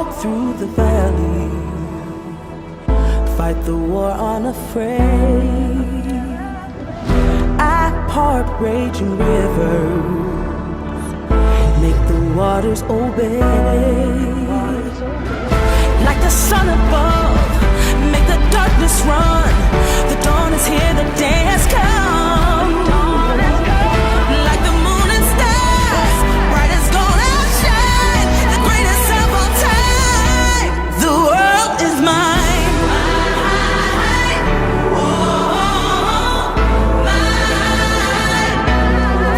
walk through the valley, fight the war unafraid. I part raging rivers, make the waters obey. Like the sun above, make the darkness run. The dawn is here, the day has come. Like the moon and stars, bright as gold outshine, the greatest of all time. The world is mine.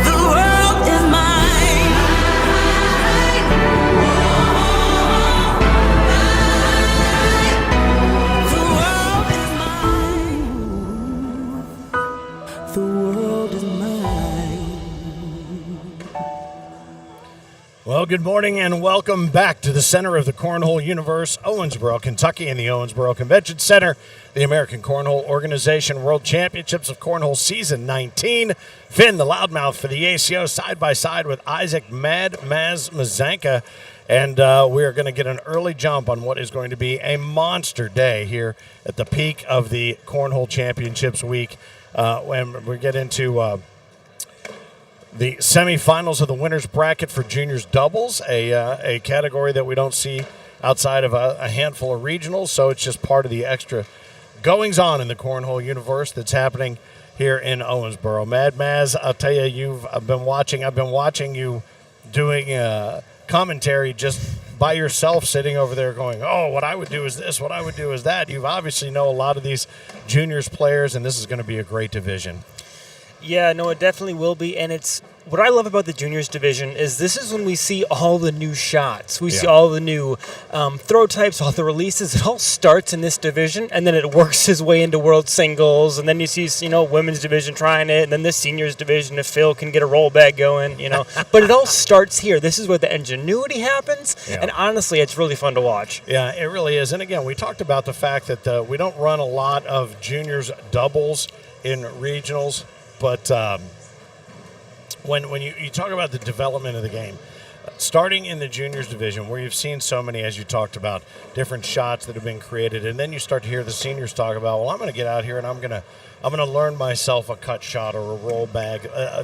The world is mine. The world is mine. The world is mine. Well, good morning and welcome back to the center of the Cornhole universe, Owensboro, Kentucky, in the Owensboro Convention Center. The American Cornhole Organization World Championships of Cornhole Season 19. Finn, the loudmouth for the ACO, side by side with Isaac Mad Maz Mazanka. And we are going to get an early jump on what is going to be a monster day here at the peak of the Cornhole Championships week. When we get into the semifinals of the winner's bracket for juniors doubles, a category that we don't see outside of a handful of regionals. So it's just part of the extra goings on in the Cornhole universe that's happening here in Owensboro. Mad Maz, I'll tell you, I've been watching you doing commentary just by yourself, sitting over there going, oh, what I would do is this, what I would do is that. You obviously know a lot of these juniors players, and this is going to be a great division. Yeah, no, it definitely will be, and it's what I love about the juniors division is this is when we see all the new shots. We see all the new throw types, all the releases. It all starts in this division, and then it works its way into world singles, and then you see, women's division trying it, and then the seniors division if Phil can get a roll bag going, But it all starts here. This is where the ingenuity happens, and honestly, it's really fun to watch. Yeah, it really is. And again, we talked about the fact that we don't run a lot of juniors doubles in regionals. But when you talk about the development of the game, starting in the juniors division where you've seen so many, as you talked about, different shots that have been created, and then you start to hear the seniors talk about, well, I'm going to get out here and I'm going to learn myself a cut shot or a roll bag.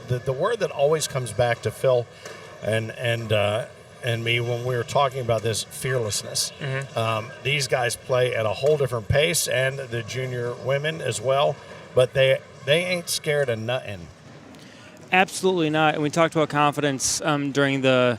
The word that always comes back to Phil and me when we were talking about this, fearlessness. These guys play at a whole different pace, and the junior women as well, but they ain't scared of nothing. Absolutely not. And we talked about confidence during the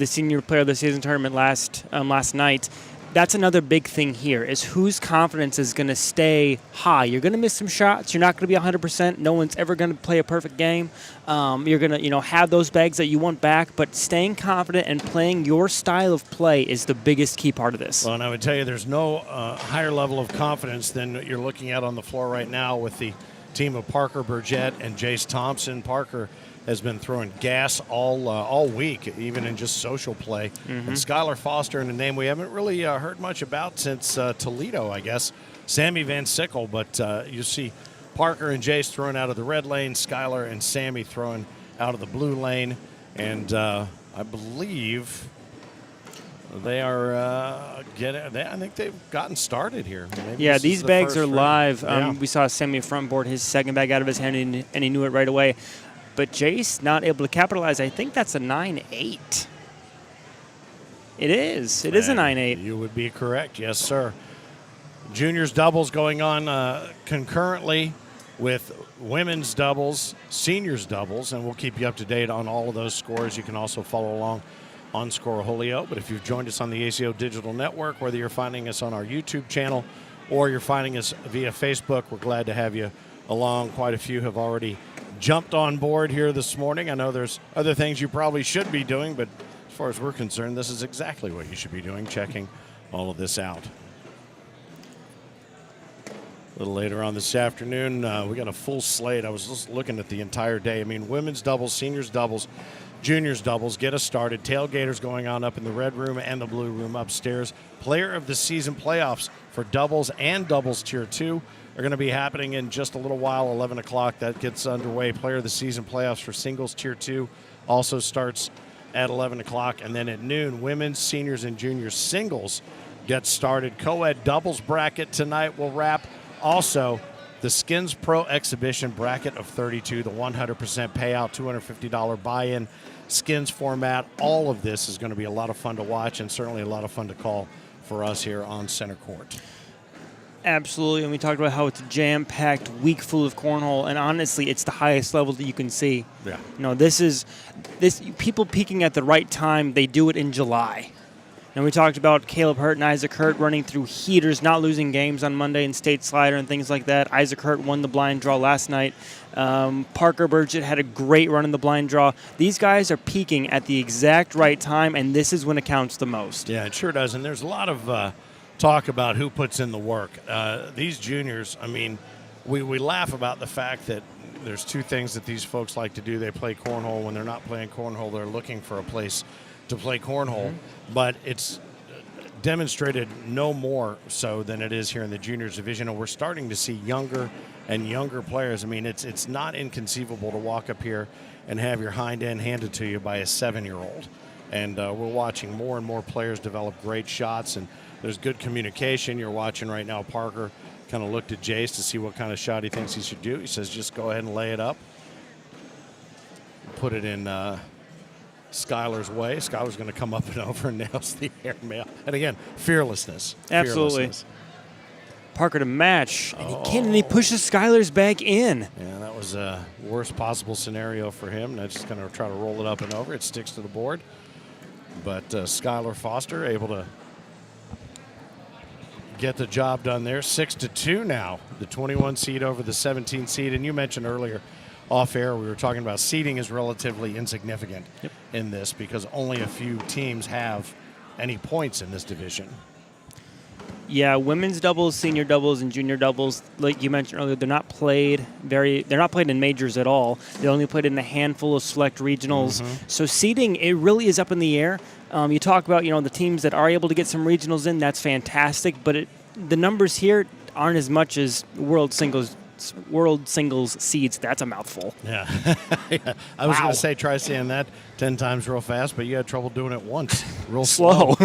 senior player of the season tournament last night. That's another big thing here is whose confidence is going to stay high. You're going to miss some shots. You're not going to be 100%. No one's ever going to play a perfect game. You're going to have those bags that you want back, but staying confident and playing your style of play is the biggest key part of this. Well, and I would tell you there's no higher level of confidence than you're looking at on the floor right now with the team of Parker Burgett and Jace Thompson. Parker has been throwing gas all week, even in just social play. And Skylar Foster, in a name we haven't really heard much about since Toledo, I guess. Sammy Van Sickle, but you see Parker and Jace throwing out of the red lane, Skylar and Sammy throwing out of the blue lane, and I believe they are I think they've gotten started here. Maybe these bags are live. We saw Sammy front board his second bag out of his hand, and he knew it right away. But Jace not able to capitalize. I think that's a 9-8. It is. It is a 9-8. You would be correct. Yes, sir. Juniors doubles going on concurrently with women's doubles, seniors doubles, and we'll keep you up to date on all of those scores. You can also follow along on Scoreholio. But if you've joined us on the ACO Digital Network, whether you're finding us on our YouTube channel or you're finding us via Facebook, we're glad to have you along. Quite a few have already jumped on board here this morning. I know there's other things you probably should be doing, but as far as we're concerned, this is exactly what you should be doing, checking all of this out. A little later on this afternoon, we got a full slate. I was just looking at the entire day. I mean, women's doubles, seniors doubles, juniors doubles get us started. Tailgaters going on up in the red room and the blue room upstairs. Player of the season playoffs for doubles and doubles tier 2 are going to be happening in just a little while, 11 o'clock. That gets underway. Player of the season playoffs for singles tier 2 also starts at 11 o'clock. And then at noon, women's, seniors, and juniors singles get started. Co-ed doubles bracket tonight will wrap. Also, the Skins Pro Exhibition bracket of 32, the 100% payout, $250 buy-in, Skins format. All of this is going to be a lot of fun to watch and certainly a lot of fun to call for us here on center court. Absolutely, and we talked about how it's a jam-packed week full of cornhole, and honestly, it's the highest level that you can see. Yeah. This people peaking at the right time. They do it in July. And we talked about Caleb Hurt and Isaac Hurt running through heaters, not losing games on Monday in State Slider and things like that. Isaac Hurt won the blind draw last night. Parker Burgett had a great run in the blind draw. These guys are peaking at the exact right time, and this is when it counts the most. Yeah, it sure does. And there's a lot of talk about who puts in the work. These juniors, I mean, we laugh about the fact that there's two things that these folks like to do. They play cornhole. When they're not playing cornhole, they're looking for a place to play cornhole. Mm-hmm. But it's demonstrated no more so than it is here in the juniors division. And we're starting to see younger and younger players. I mean, it's not inconceivable to walk up here and have your hind end handed to you by a 7-year-old. And we're watching more and more players develop great shots, and there's good communication. You're watching right now Parker kind of looked at Jace to see what kind of shot he thinks he should do. He says, just go ahead and lay it up. Put it in Skylar's way. Skylar's going to come up and over and nails the airmail. And again, fearlessness. Absolutely. Fearlessness. Parker to match, and he can, and he pushes Skylar's back in. Yeah, that was a worst possible scenario for him. Now just going to try to roll it up and over. It sticks to the board. But Skylar Foster able to get the job done there. 6-2 now, the 21 seed over the 17 seed. And you mentioned earlier off air, we were talking about seeding is relatively insignificant in this because only a few teams have any points in this division. Yeah, women's doubles, senior doubles, and junior doubles, like you mentioned earlier, they're not played in majors at all. They only played in a handful of select regionals. Mm-hmm. So seeding, it really is up in the air. You talk about, the teams that are able to get some regionals in, that's fantastic, but the numbers here aren't as much as world singles seeds. That's a mouthful. Yeah. Yeah. I was going to say, try saying that 10 times real fast, but you had trouble doing it once. Real slow.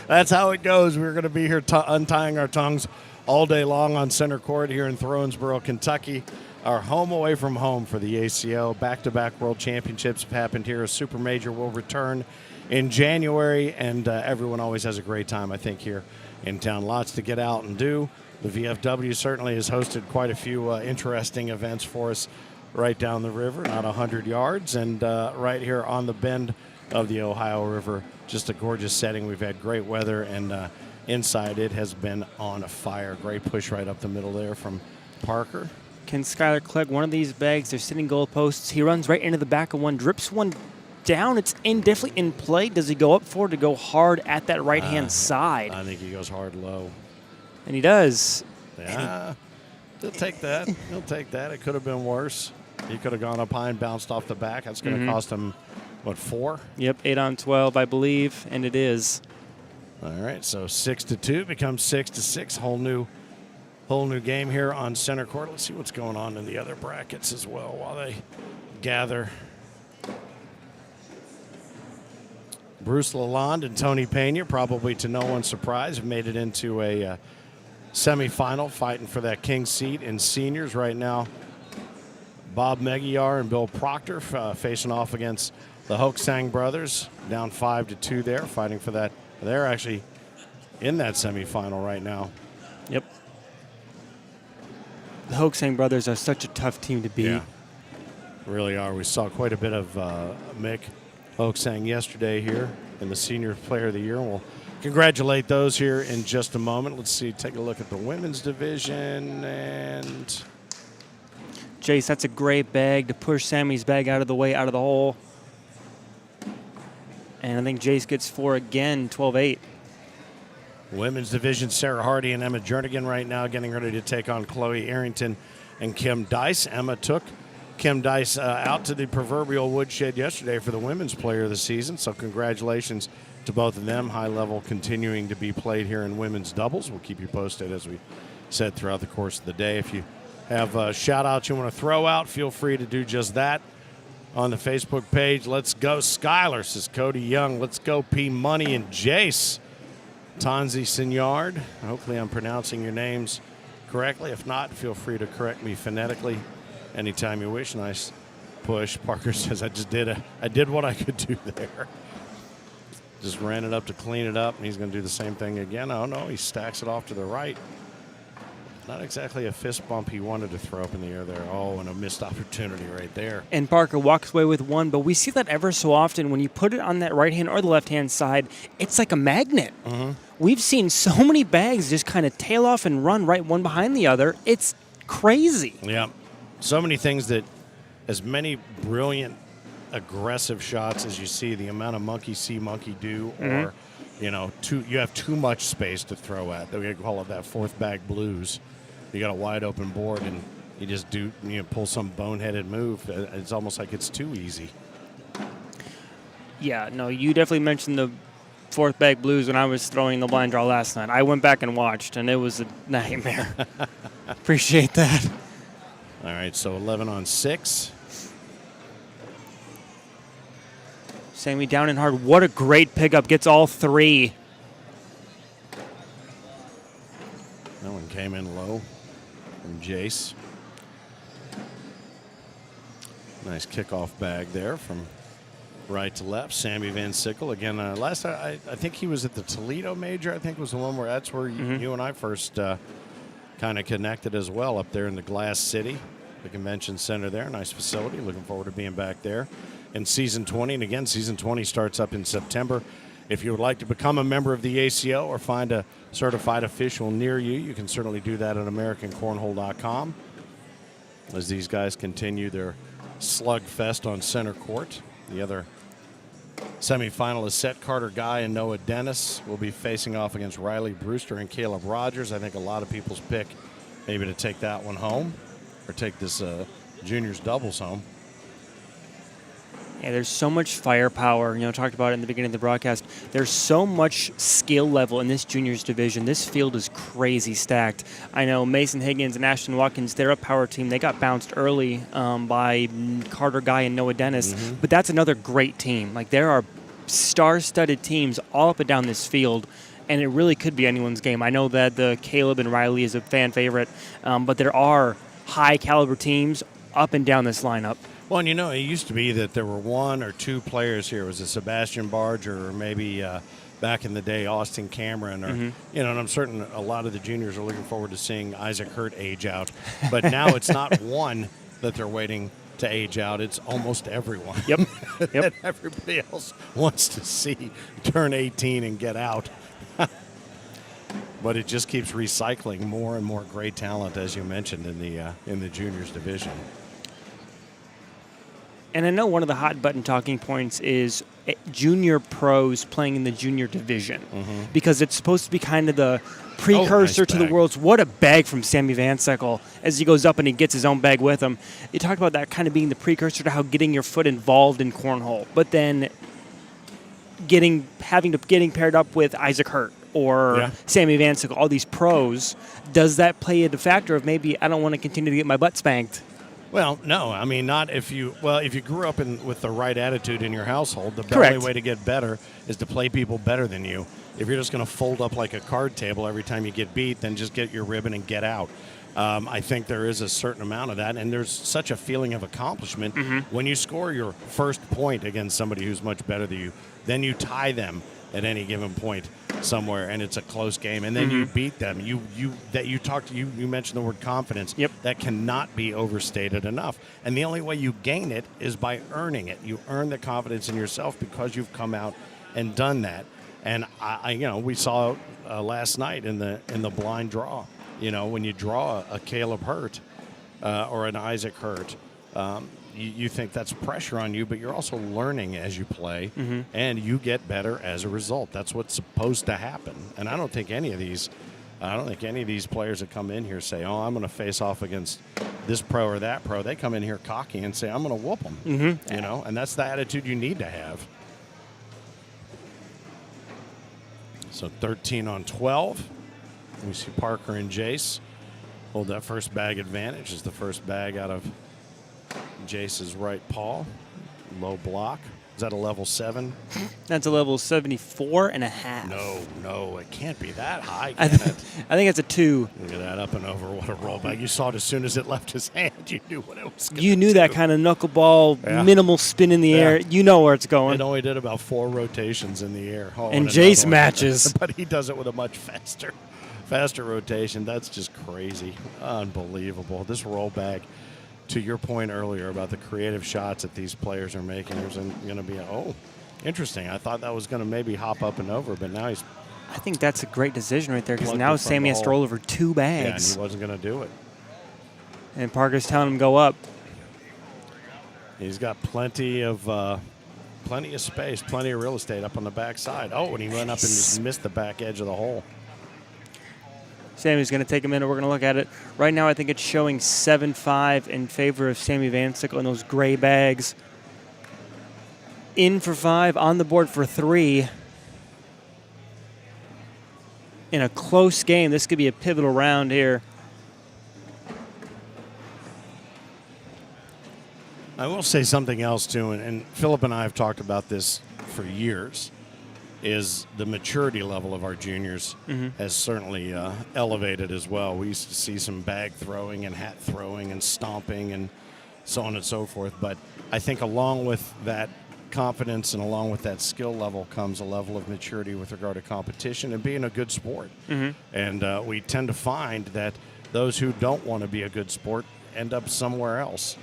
That's how it goes. We're going to be here untying our tongues all day long on center court here in Owensboro, Kentucky. Our home away from home for the ACO. Back-to-back world championships have happened here. A super major will return in January, and everyone always has a great time, I think, here in town. Lots to get out and do. The VFW certainly has hosted quite a few interesting events for us right down the river, not 100 yards, and right here on the bend of the Ohio River. Just a gorgeous setting. We've had great weather, and inside it has been on fire. Great push right up the middle there from Parker. Can Skylar collect one of these bags? They're sitting goalposts. He runs right into the back of one, drips one down. It's definitely in play. Does he go up for it to go hard at that right-hand side? I think he goes hard low. And he does. Yeah. He'll take that. He'll take that. It could have been worse. He could have gone up high and bounced off the back. That's going to cost him, 4? Yep, 8 on 12, I believe, and it is. All right, so 6-2 becomes 6-6. Whole new game here on center court. Let's see what's going on in the other brackets as well while they gather. Bruce Lalonde and Tony Pena, probably to no one's surprise, have made it into a semifinal, fighting for that king seat in seniors right now. Bob Megiar and Bill Proctor facing off against the Hoaxang brothers, down 5-2 there, fighting for that. They're actually in that semifinal right now. Yep. The Hoaxang brothers are such a tough team to beat. Yeah, really are. We saw quite a bit of Mick Hoaxang yesterday here in the Senior Player of the Year. We'll congratulate those here in just a moment. Let's see, take a look at the women's division. And Jace, that's a great bag to push Sammy's bag out of the way, out of the hole. And I think Jace gets 4 again, 12-8. Women's division, Sarah Hardy and Emma Jernigan right now getting ready to take on Chloe Arrington and Kim Dice. Emma took Kim Dice out to the proverbial woodshed yesterday for the Women's Player of the Season, so congratulations to both of them. High level continuing to be played here in women's doubles. We'll keep you posted, as we said, throughout the course of the day. If you have shout-outs you want to throw out, feel free to do just that. on the Facebook page. Let's go, Skylar, says Cody Young. Let's go, P Money and Jace. Tanzi Signard. Hopefully I'm pronouncing your names correctly. If not, feel free to correct me phonetically anytime you wish. Nice push. Parker says I did what I could do there. Just ran it up to clean it up, and he's going to do the same thing again. Oh, no, he stacks it off to the right. Not exactly a fist bump he wanted to throw up in the air there. Oh, and a missed opportunity right there. And Parker walks away with one, but we see that ever so often when you put it on that right-hand or the left-hand side, it's like a magnet. Mm-hmm. We've seen so many bags just kind of tail off and run right one behind the other. It's crazy. Yeah. So many things that, as many brilliant, aggressive shots as you see, the amount of monkey see, monkey do, or, you have too much space to throw at. We call it that fourth bag blues. You got a wide open board and you just pull some boneheaded move. It's almost like it's too easy. Yeah, no, you definitely mentioned the fourth bag blues when I was throwing the blind draw last night. I went back and watched, and it was a nightmare. Appreciate that. All right, so 11 on 6. Sammy down and hard. What a great pickup. Gets all three. That one came in low from Jace. Nice kickoff bag there from right to left. Sammy Van Sickle. Again, last time, I think he was at the Toledo Major. I think was the one where that's where you and I first kind of connected as well, up there in the Glass City, the convention center there. Nice facility. Looking forward to being back there in season 20. And again, season 20 starts up in September. If you would like to become a member of the ACO or find a certified official near you, you can certainly do that at AmericanCornhole.com as these guys continue their slugfest on center court. The other semifinalists, Seth Carter Guy and Noah Dennis, will be facing off against Riley Brewster and Caleb Rogers. I think a lot of people's pick maybe to take that one home or take this juniors doubles home. Yeah, there's so much firepower. Talked about it in the beginning of the broadcast. There's so much skill level in this juniors division. This field is crazy stacked. I know Mason Higgins and Ashton Watkins, they're a power team. They got bounced early by Carter Guy and Noah Dennis, but that's another great team. Like, there are star-studded teams all up and down this field, and it really could be anyone's game. I know that the Caleb and Riley is a fan favorite, but there are high-caliber teams up and down this lineup. Well, and it used to be that there were one or two players here. It was a Sebastian Barger or maybe back in the day Austin Cameron. Or and I'm certain a lot of the juniors are looking forward to seeing Isaac Hurt age out. But now it's not one that they're waiting to age out. It's almost everyone. Yep. That everybody else wants to see turn 18 and get out. But it just keeps recycling more and more great talent, as you mentioned, in the juniors division. And I know one of the hot button talking points is junior pros playing in the junior division because it's supposed to be kind of the precursor nice to the bag. Worlds. What a bag from Sammy Van Sickle as he goes up and he gets his own bag with him. You talked about that kind of being the precursor to how getting your foot involved in cornhole, but then getting paired up with Isaac Hurt or Sammy Van Sickle, all these pros. Does that play a factor of maybe I don't want to continue to get my butt spanked? Well, no. I mean, not if you grew up with the right attitude in your household, the Correct. only way to get better is to play people better than you. If you're just going to fold up like a card table every time you get beat, then just get your ribbon and get out. I think there is a certain amount of that, and there's such a feeling of accomplishment when you score your first point against somebody who's much better than you. Then you tie them at any given point somewhere, and it's a close game, and then you beat them. You mentioned the word confidence. Yep. That cannot be overstated enough. And the only way you gain it is by earning it. You earn the confidence in yourself because you've come out and done that. And we saw last night in the blind draw. When you draw a Caleb Hurt or an Isaac Hurt, you think that's pressure on you, but you're also learning as you play, and you get better as a result. That's what's supposed to happen. And I don't think any of these players that come in here say, "Oh, I'm going to face off against this pro or that pro." They come in here cocky and say, "I'm going to whoop them." And that's the attitude you need to have. So 13 on 12. We see Parker and Jace hold that first bag advantage as the first bag out of Jace's right paw. low block. Is that a level 7? That's a level 74.5. No, it can't be that high, I can think it? it's a 2. Look at that, up and over. What a rollback. You saw it as soon as it left his hand. You knew what it was going to You knew that kind of knuckleball, Yeah. minimal spin in the Yeah. air. You know where it's going. It only did about 4 rotations in the air. Oh, And another Jace one. matches. But he does it with a much faster rotation. That's just crazy. Unbelievable. This rollback, to your point earlier about the creative shots that these players are making, there's going to be interesting. I thought that was going to maybe hop up and over, but now he's I think that's a great decision right there because Plugged now it from Sammy the has to hole. roll over 2 yeah, and bags. he wasn't going to do it. And Parker's telling him go up. He's got plenty of space, plenty of real estate up on the backside. Oh, and he went up and just missed the back edge of the hole. Sammy's going to take a minute. We're going to look at it. Right now, I think it's showing 7-5 in favor of Sammy Van Sickle in those gray bags. In for 5, on the board for 3. In a close game, this could be a pivotal round here. I will say something else, too, and Philip and I have talked about this for years, is the maturity level of our juniors has certainly elevated as well. We used to see some bag throwing and hat throwing and stomping and so on and so forth. But I think along with that confidence and along with that skill level comes a level of maturity with regard to competition and being a good sport. And we tend to find that those who don't want to be a good sport end up somewhere else.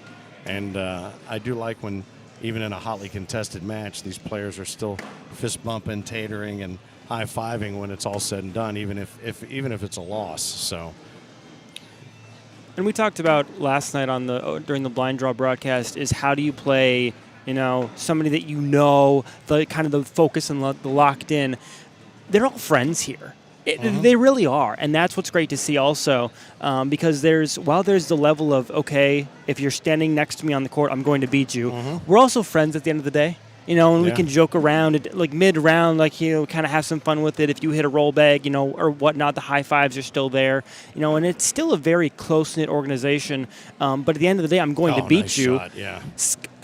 And I do like when, even in a hotly contested match, these players are still fist bumping, tatering, and high fiving when it's all said and done, even if it's a loss. So, And we talked about last night on during the blind draw broadcast is how do you play, somebody that the kind of the focus and the locked in. They're all friends here. They really are, and that's what's great to see also, because while there's the level of, okay, if you're standing next to me on the court, I'm going to beat you, we're also friends at the end of the day, and we can joke around, like mid-round, kind of have some fun with it. If you hit a roll bag, or whatnot, the high fives are still there, and it's still a very close-knit organization, but at the end of the day, I'm going to beat nice you. shot, yeah.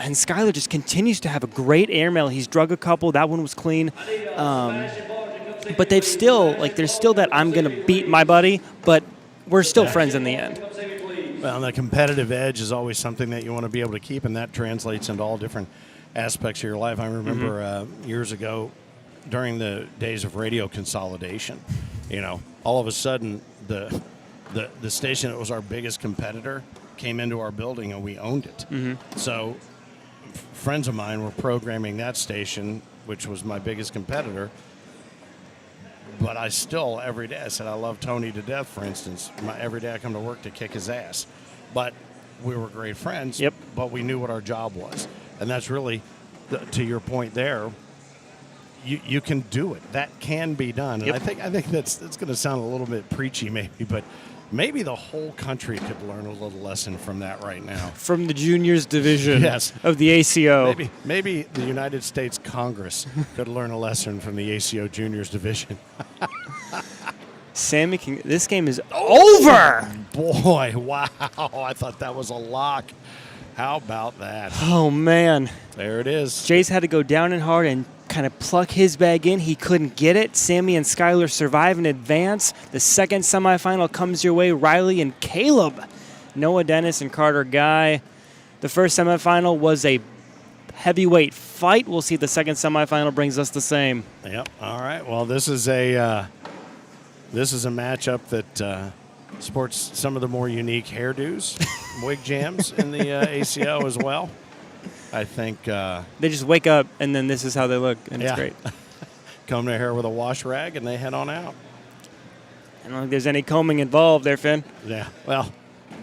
And Skylar just continues to have a great airmail. He's drug a couple. That one was clean. But there's still that I'm going to beat my buddy, but we're still friends in the end. Well, the competitive edge is always something that you want to be able to keep, and that translates into all different aspects of your life. I remember years ago, during the days of radio consolidation, all of a sudden the station that was our biggest competitor came into our building and we owned it. So friends of mine were programming that station, which was my biggest competitor. But I still, every day, I said I love Tony to death, for instance. Every day I come to work to kick his ass. But we were great friends, but we knew what our job was. And that's really, to your point there, you can do it. That can be done. And I think that's going to sound a little bit preachy maybe, but maybe the whole country could learn a little lesson from that right now. From the juniors division Yes. of the ACO. Maybe the United States Congress could learn a lesson from the ACO juniors division. Sammy King, this game is over. Boy, wow. I thought that was a lock. How about that? Oh, man. There it is. Jace had to go down and hard and kind of pluck his bag in. He couldn't get it. Sammy and Skylar survive and advance. The second semifinal comes your way. Riley and Caleb. Noah Dennis and Carter Guy. The first semifinal was a heavyweight fight. We'll see if the second semifinal brings us the same. Yep. All right. Well, this is a matchup that sports some of the more unique hairdos, wig jams in the ACO as well. I think they just wake up and then this is how they look, and it's great. Comb their hair with a wash rag and they head on out. I don't think there's any combing involved there, Finn. Yeah. Well,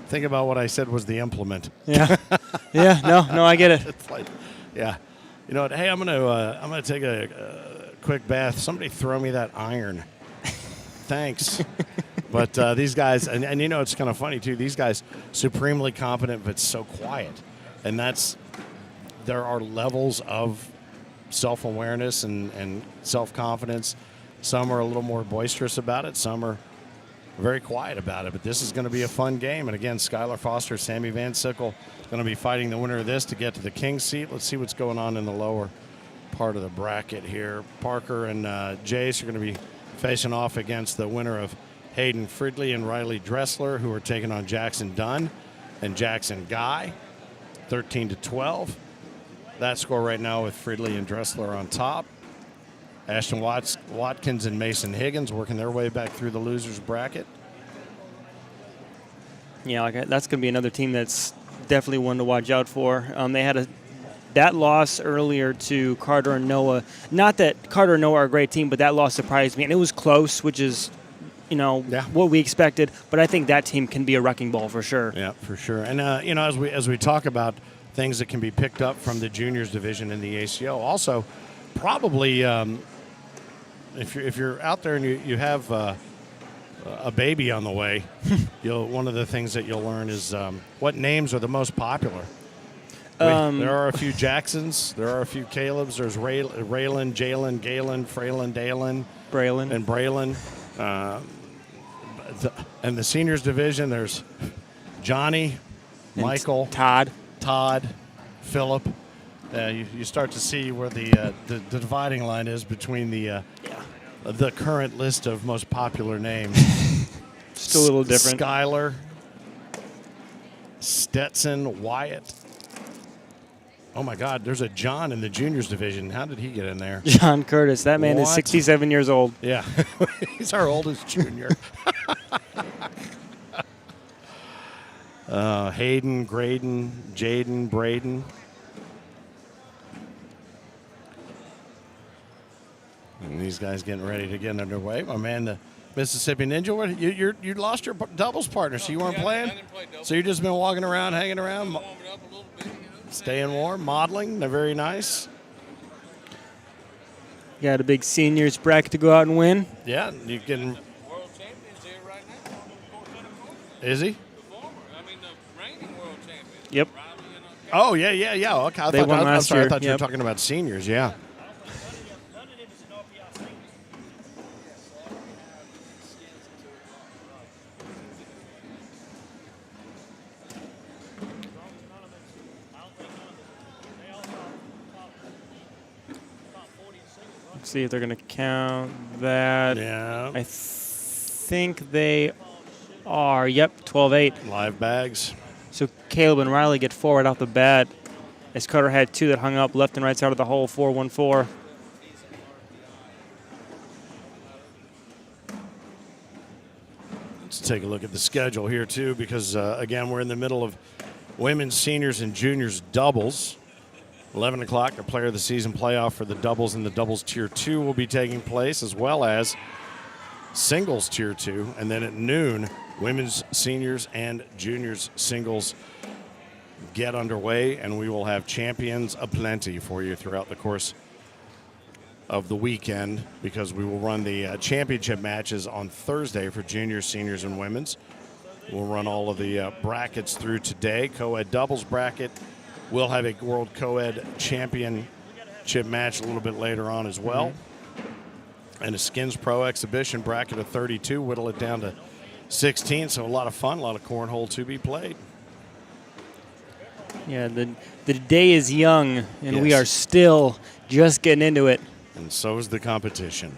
think about what I said was the implement. Yeah. No, I get it. It's like, yeah. You know what? Hey, I'm gonna take a quick bath. Somebody throw me that iron. Thanks. But these guys, and it's kind of funny too. These guys, supremely competent, but so quiet, and there are levels of self-awareness and self-confidence. Some are a little more boisterous about it. Some are very quiet about it. But this is going to be a fun game. And again, Skylar Foster, Sammy Van Sickle going to be fighting the winner of this to get to the King's seat. Let's see what's going on in the lower part of the bracket here. Parker and Jace are going to be facing off against the winner of Hayden Fridley and Riley Dressler, who are taking on Jackson Dunn and Jackson Guy, 13-12. That score right now with Fridley and Dressler on top. Ashton Watkins and Mason Higgins working their way back through the losers bracket. Yeah, that's going to be another team that's definitely one to watch out for. They had that loss earlier to Carter and Noah. Not that Carter and Noah are a great team, but that loss surprised me. And it was close, which is, what we expected. But I think that team can be a wrecking ball for sure. Yeah, for sure. And, as we talk about things that can be picked up from the juniors division in the ACO, also probably if you're out there and you have a baby on the way, one of the things that you'll learn is what names are the most popular. There are a few Jacksons. There are a few Calebs. There's Raylan, Jalen, Galen, Fraylin, Dalen, Braylon. and Braylon. And the seniors division, there's Johnny, Michael, Todd, Philip. You start to see where the dividing line is between the current list of most popular names. Just a little different. Skyler, Stetson, Wyatt. Oh, my God, there's a John in the juniors division. How did he get in there? John Curtis. That man is What? 67 years old. Yeah, he's our oldest junior. Hayden, Graydon, Jaden, Braden. And these guys getting ready to get underway. My man, the Mississippi Ninja, you lost your doubles partner, so you weren't playing? I didn't play doubles. So you've just been walking around, hanging around, Warming up a little bit, staying warm, modeling. They're very nice. Got a big seniors bracket to go out and win. Yeah, you getting. World champions here right now. Is he? The former, the reigning world champion. Yep. Riley and Oh, yeah. Okay. They won I'm last sorry, year. I thought you were Yep. talking about seniors, yeah. Let's see if they're going to count that. Yeah. I think they are. Yep, 12-8. Live bags. So Caleb and Riley get four right off the bat. As Carter had two that hung up left and right side of the hole, 4-1-4. Let's take a look at the schedule here, too, because, again, we're in the middle of women's, seniors, and juniors doubles. 11 o'clock, the Player of the Season playoff for the doubles and the doubles Tier 2 will be taking place, as well as singles Tier 2. And then at noon, women's, seniors, and juniors singles get underway, and we will have champions aplenty for you throughout the course of the weekend, because we will run the championship matches on Thursday for juniors, seniors, and women's. We'll run all of the brackets through today. Co-ed doubles bracket. We'll have a World Co-ed Championship match a little bit later on as well. And a Skins Pro exhibition bracket of 32, whittle it down to 16. So a lot of fun, a lot of cornhole to be played. Yeah, the day is young, and we Yes. are still just getting into it. And so is the competition.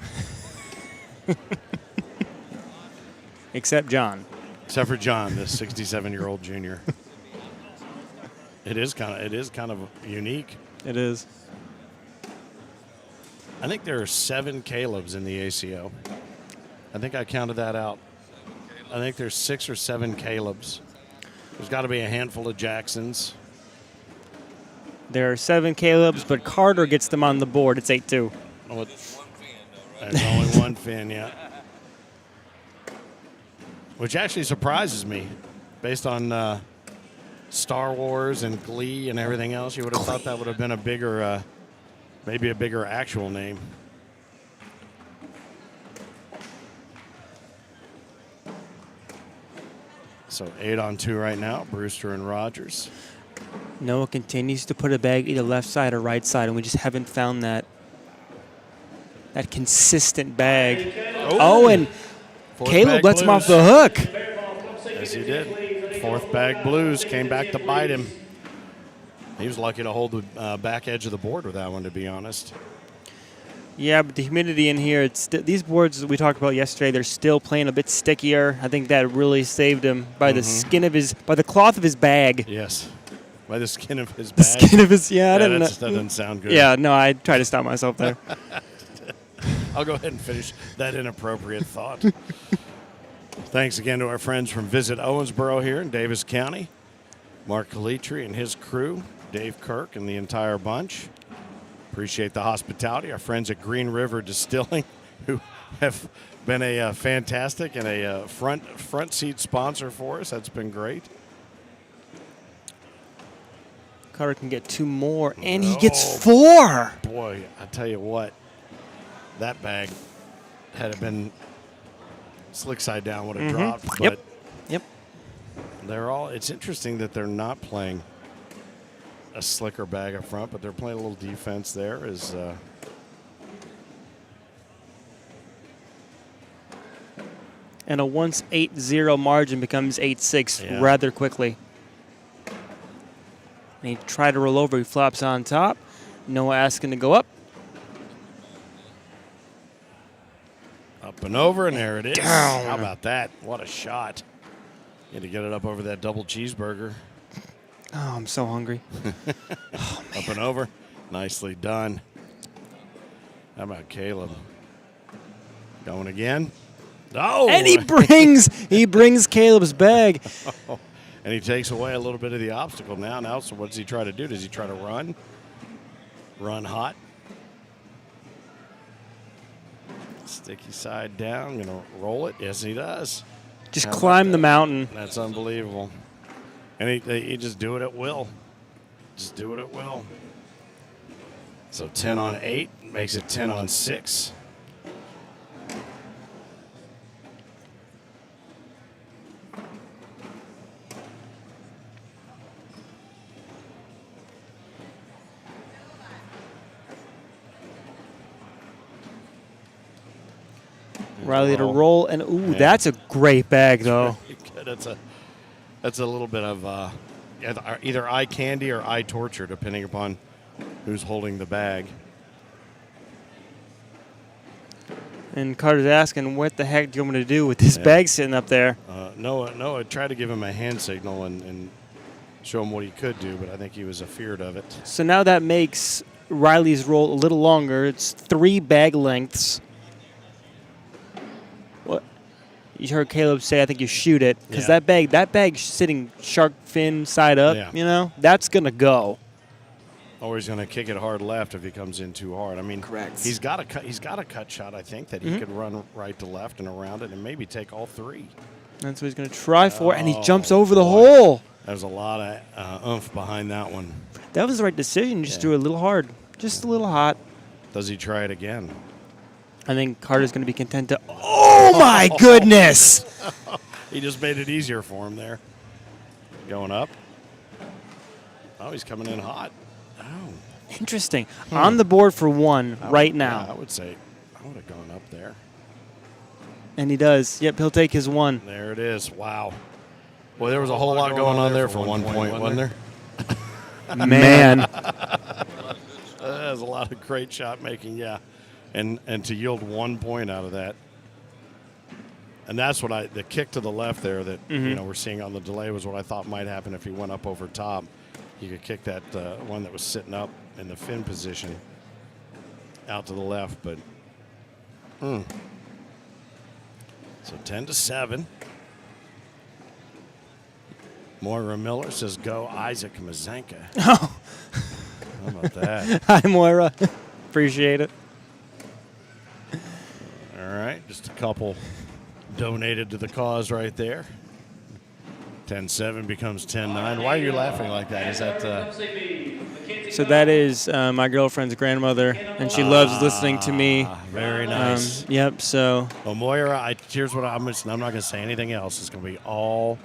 Except John. Except for John, the 67-year-old junior. It is kind of unique. It is. I think there are 7 Calebs in the ACO. I think I counted that out. I think there's 6 or 7 Calebs. There's got to be a handful of Jacksons. There are 7 Calebs, but Carter gets them on the board. It's 8-2. Oh, one fin, though, right? there's only one Finn, yeah. Which actually surprises me, based on Star Wars and Glee and everything else. You would have thought that would have been a bigger, maybe a bigger actual name. So 8-on-2 right now, Brewster and Rogers. Noah continues to put a bag either left side or right side, and we just haven't found that consistent bag. Oh, and Fourth Caleb bag lets him blues. off the hook. Yes, he did. Fourth bag blues came back to bite him. He was lucky to hold the back edge of the board with that one, to be honest. Yeah, but the humidity in here, these boards that we talked about yesterday, they're still playing a bit stickier. I think that really saved him by the skin of by the cloth of his bag. Yes, by the skin of his The bag. skin of his, I didn't know. That doesn't sound good. Yeah, no, I tried to stop myself there. I'll go ahead and finish that inappropriate thought. Thanks again to our friends from Visit Owensboro here in Davis County. Mark Calitri and his crew, Dave Kirk and the entire bunch. Appreciate the hospitality. Our friends at Green River Distilling, who have been a fantastic and a front seat sponsor for us. That's been great. Carter can get 2 more, and he gets 4. Boy, I tell you what, that bag, had it been slick side down, would have dropped. But Yep. it's interesting that they're not playing a slicker bag up front, but they're playing a little defense there. And a once 8-0 margin becomes 8-6 rather quickly. And he tried to roll over. He flops on top. Noah asking to go up. Up and over, and there it is. Down. How about that? What a shot. Had to get it up over that double cheeseburger. Oh, I'm so hungry. Up and over. Nicely done. How about Caleb? Going again. Oh! And he brings Caleb's bag. And he takes away a little bit of the obstacle now. So what does he try to do? Does he try to run? Run hot. Sticky side down. Going to roll it. Yes, he does. Just climb the mountain. That's unbelievable. And he just do it at will. Just do it at will. So 10 on 8 makes it 10 on 6. Riley to roll, and that's a great bag though. That's a little bit of either eye candy or eye torture, depending upon who's holding the bag. And Carter's asking, what the heck do you want me to do with this bag sitting up there? Noah tried to give him a hand signal and show him what he could do, but I think he was afeared of it. So now that makes Riley's roll a little longer. It's 3 bag lengths. What? You heard Caleb say, I think you shoot it, because that bag's sitting shark fin side up, that's going to go. Or he's going to kick it hard left if he comes in too hard. I mean, correct. He's got a cut shot, I think, that he could run right to left and around it and maybe take all 3. That's what he's going to try for, and he jumps over the hole. There's a lot of oomph behind that one. That was the right decision. You just threw it a little hard, just a little hot. Does he try it again? I think Carter's going to be content to. Oh my goodness! He just made it easier for him there. Going up. Oh, he's coming in hot. Oh. Interesting. On the board for 1 right now. Yeah, I would say I would have gone up there. And he does. Yep, he'll take his 1. There it is. Wow. Well, there was a whole lot going on there for 1 point, wasn't there? Man. There's a lot of great shot making, yeah. And to yield 1 point out of that. And that's what the kick to the left there that we're seeing on the delay was what I thought might happen if he went up over top. He could kick that one that was sitting up in the fin position out to the left, but so 10-7. Moira Miller says, "Go Isaac Mazanka." Oh. How about that? Hi, Moira. Appreciate it. All right, just a couple donated to the cause right there. 10-7 becomes 10-9. Why are you laughing like that? Is that So that is my girlfriend's grandmother, and she loves listening to me. Very nice. Yep, so. Well, Moira, here's what I'm not going to say anything else. It's going to be all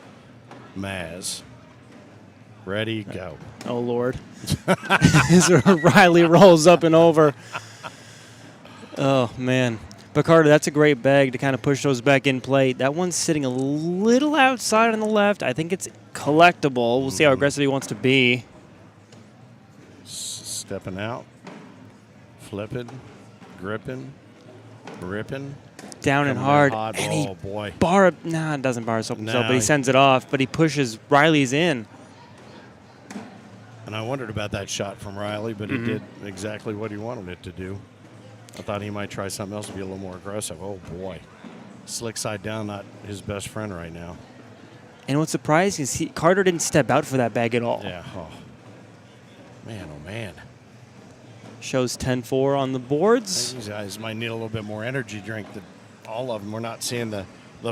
Maz. Ready, go. Oh, Lord. As Riley rolls up and over. Oh, man. But Carter, that's a great bag to kind of push those back in play. That one's sitting a little outside on the left. I think it's collectible. We'll see how aggressive he wants to be. Stepping out, flipping, gripping, ripping. Down and Coming hard. in hot. And Oh, boy. it doesn't bar himself, No, but he sends it off. But he pushes Riley's in. And I wondered about that shot from Riley, but he did exactly what he wanted it to do. I thought he might try something else to be a little more aggressive. Oh, boy. Slick side down, not his best friend right now. And what's surprising is Carter didn't step out for that bag at all. Yeah. Oh, man. Shows 10-4 on the boards. These guys might need a little bit more energy drink than all of them. We're not seeing the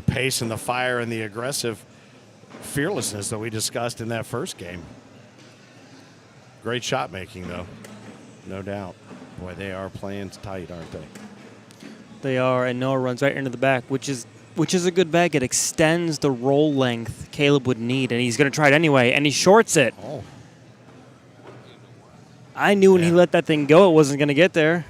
pace and the fire and the aggressive fearlessness that we discussed in that first game. Great shot making, though. No doubt. Boy, they are playing tight, aren't they? They are, and Noah runs right into the back, which is a good bag. It extends the roll length Caleb would need, and he's going to try it anyway, and he shorts it. Oh. I knew when he let that thing go, it wasn't going to get there.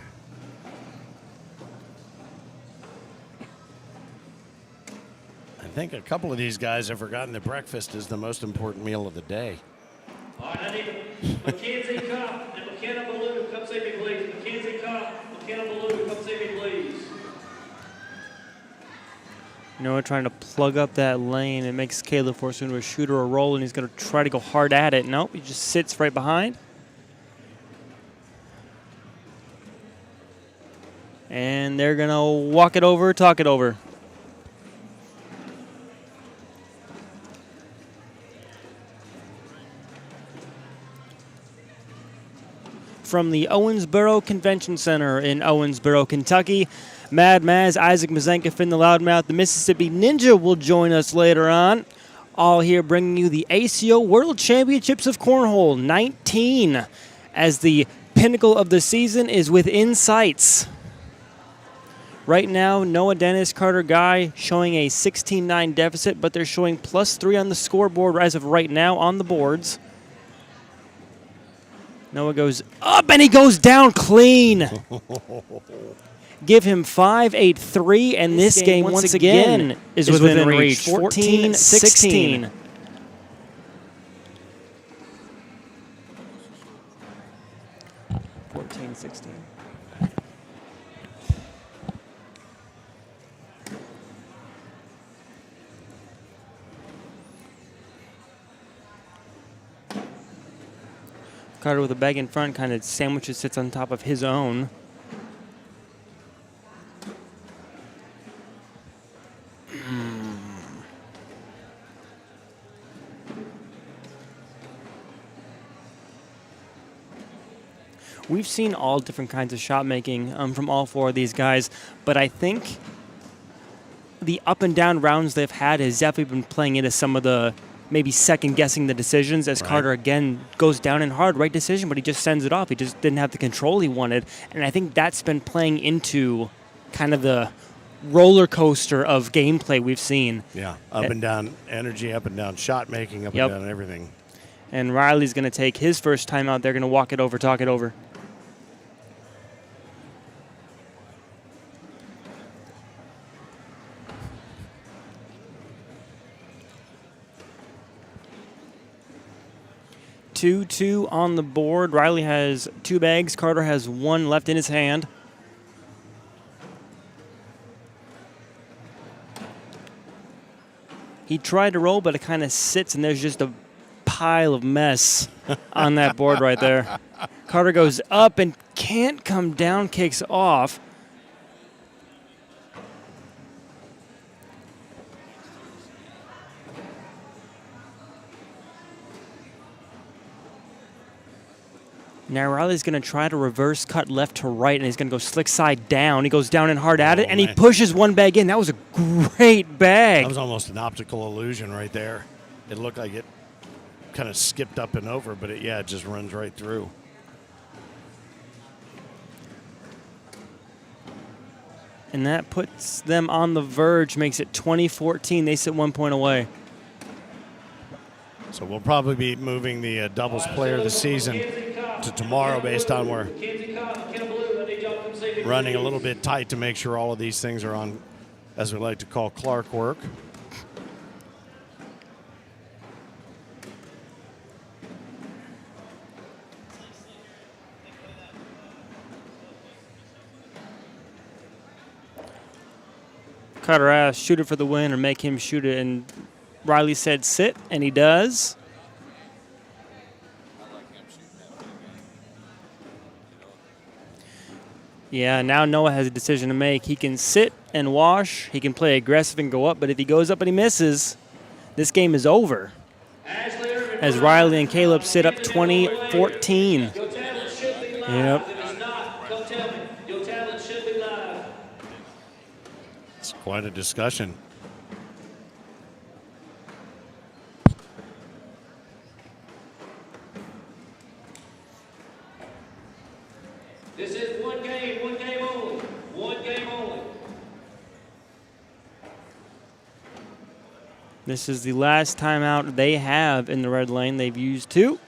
I think a couple of these guys have forgotten that breakfast is the most important meal of the day. All right, I need Mackenzie Cup and McKenna Ballou. Come see me, please. Mackenzie Cup, McKenna Ballou, come see me, please. Noah trying to plug up that lane. It makes Caleb force into a shoot or a roll, and he's going to try to go hard at it. Nope, he just sits right behind. And they're going to walk it over, talk it over. From the Owensboro Convention Center in Owensboro, Kentucky, Mad Maz, Isaac Mazenka, Finn the Loudmouth, the Mississippi Ninja will join us later on. All here bringing you the ACO World Championships of Cornhole 19 as the pinnacle of the season is within sights. Right now, Noah Dennis, Carter Guy showing a 16-9 deficit, but they're showing +3 on the scoreboard as of right now on the boards. Noah goes up, and he goes down clean. Give him 5-8-3, and this game once again is within reach. 14-16. Carter with a bag in front kind of sandwiches, sits on top of his own. We've seen all different kinds of shot making from all four of these guys, but I think the up and down rounds they've had has definitely been playing into some of the maybe second guessing the decisions as Carter again goes down and hard, right decision, but he just sends it off. He just didn't have the control he wanted, and I think that's been playing into kind of the roller coaster of gameplay we've seen. Yeah, up and down energy, up and down shot making, up and down everything. And Riley's going to take his first time out. They're going to walk it over, talk it over. Two on the board. Riley has 2 bags. Carter has 1 left in his hand. He tried to roll, but it kind of sits, and there's just a pile of mess on that board right there. Carter goes up and can't come down, kicks off. Now Riley's going to try to reverse cut left to right, and he's going to go slick side down. He goes down and hard at it, and he pushes one bag in. That was a great bag. That was almost an optical illusion right there. It looked like it kind of skipped up and over, but it just runs right through. And that puts them on the verge, makes it 20-14. They sit 1 point away. So we'll probably be moving the doubles player of the season to tomorrow based on where. Mackenzie Cup, McKenna Ballou, I need y'all to come see running a little bit tight to make sure all of these things are on, as we like to call, Clark work. Carter asked, shoot it for the win or make him shoot it, and Riley said sit, and he does. Yeah, now Noah has a decision to make. He can sit and wash. He can play aggressive and go up, but if he goes up and he misses, this game is over. As Riley and Caleb sit up 20-14. Yep. It's quite a discussion. This is one game only. One game only. This is the last timeout they have in the red lane. They've used 2.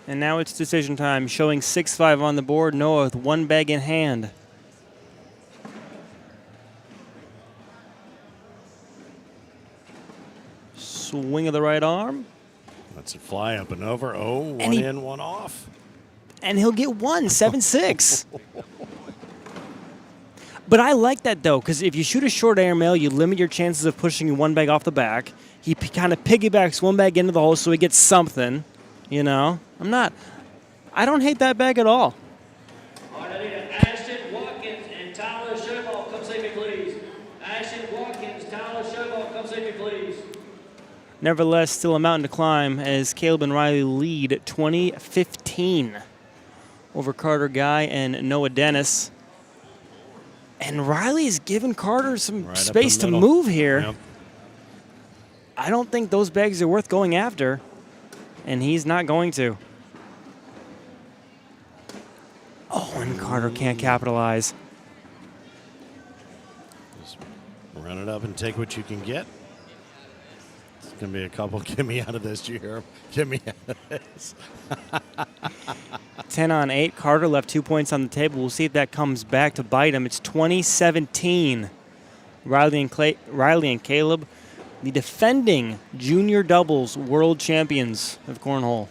And now it's decision time, showing 6-5 on the board. Noah with 1 bag in hand. Swing of the right arm. That's a fly up and over. Oh, one And he- in, one off. And he'll get 1, 7-6. But I like that, though, because if you shoot a short airmail, you limit your chances of pushing 1 bag off the back. He kind of piggybacks 1 bag into the hole so he gets something, you know. I don't hate that bag at all. All right, I need Ashton Watkins and Tyler Showball. Come see me, please. Ashton Watkins, Tyler Showball. Come see me, please. Nevertheless, still a mountain to climb as Caleb and Riley lead 20-15 over Carter Guy and Noah Dennis. And Riley's given Carter some Right up space the to middle. move here. Yep. I don't think those bags are worth going after, and he's not going to. Oh, and Carter can't capitalize. Just run it up and take what you can get. It's going to be a couple. Get me out of this, you hear him? Get me out of this. 10 on 8. Carter left 2 points on the table. We'll see if that comes back to bite him. It's 2017. Riley and Caleb, the defending junior doubles world champions of Cornhole.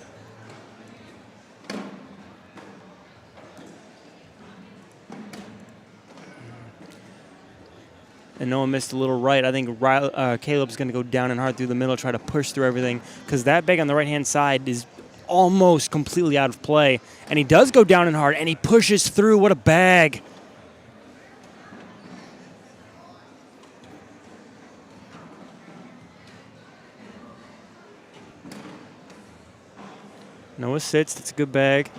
And Noah missed a little right. I think Caleb's going to go down and hard through the middle, try to push through everything, because that bag on the right-hand side is almost completely out of play. And he does go down and hard, and he pushes through. What a bag. Noah sits. That's a good bag.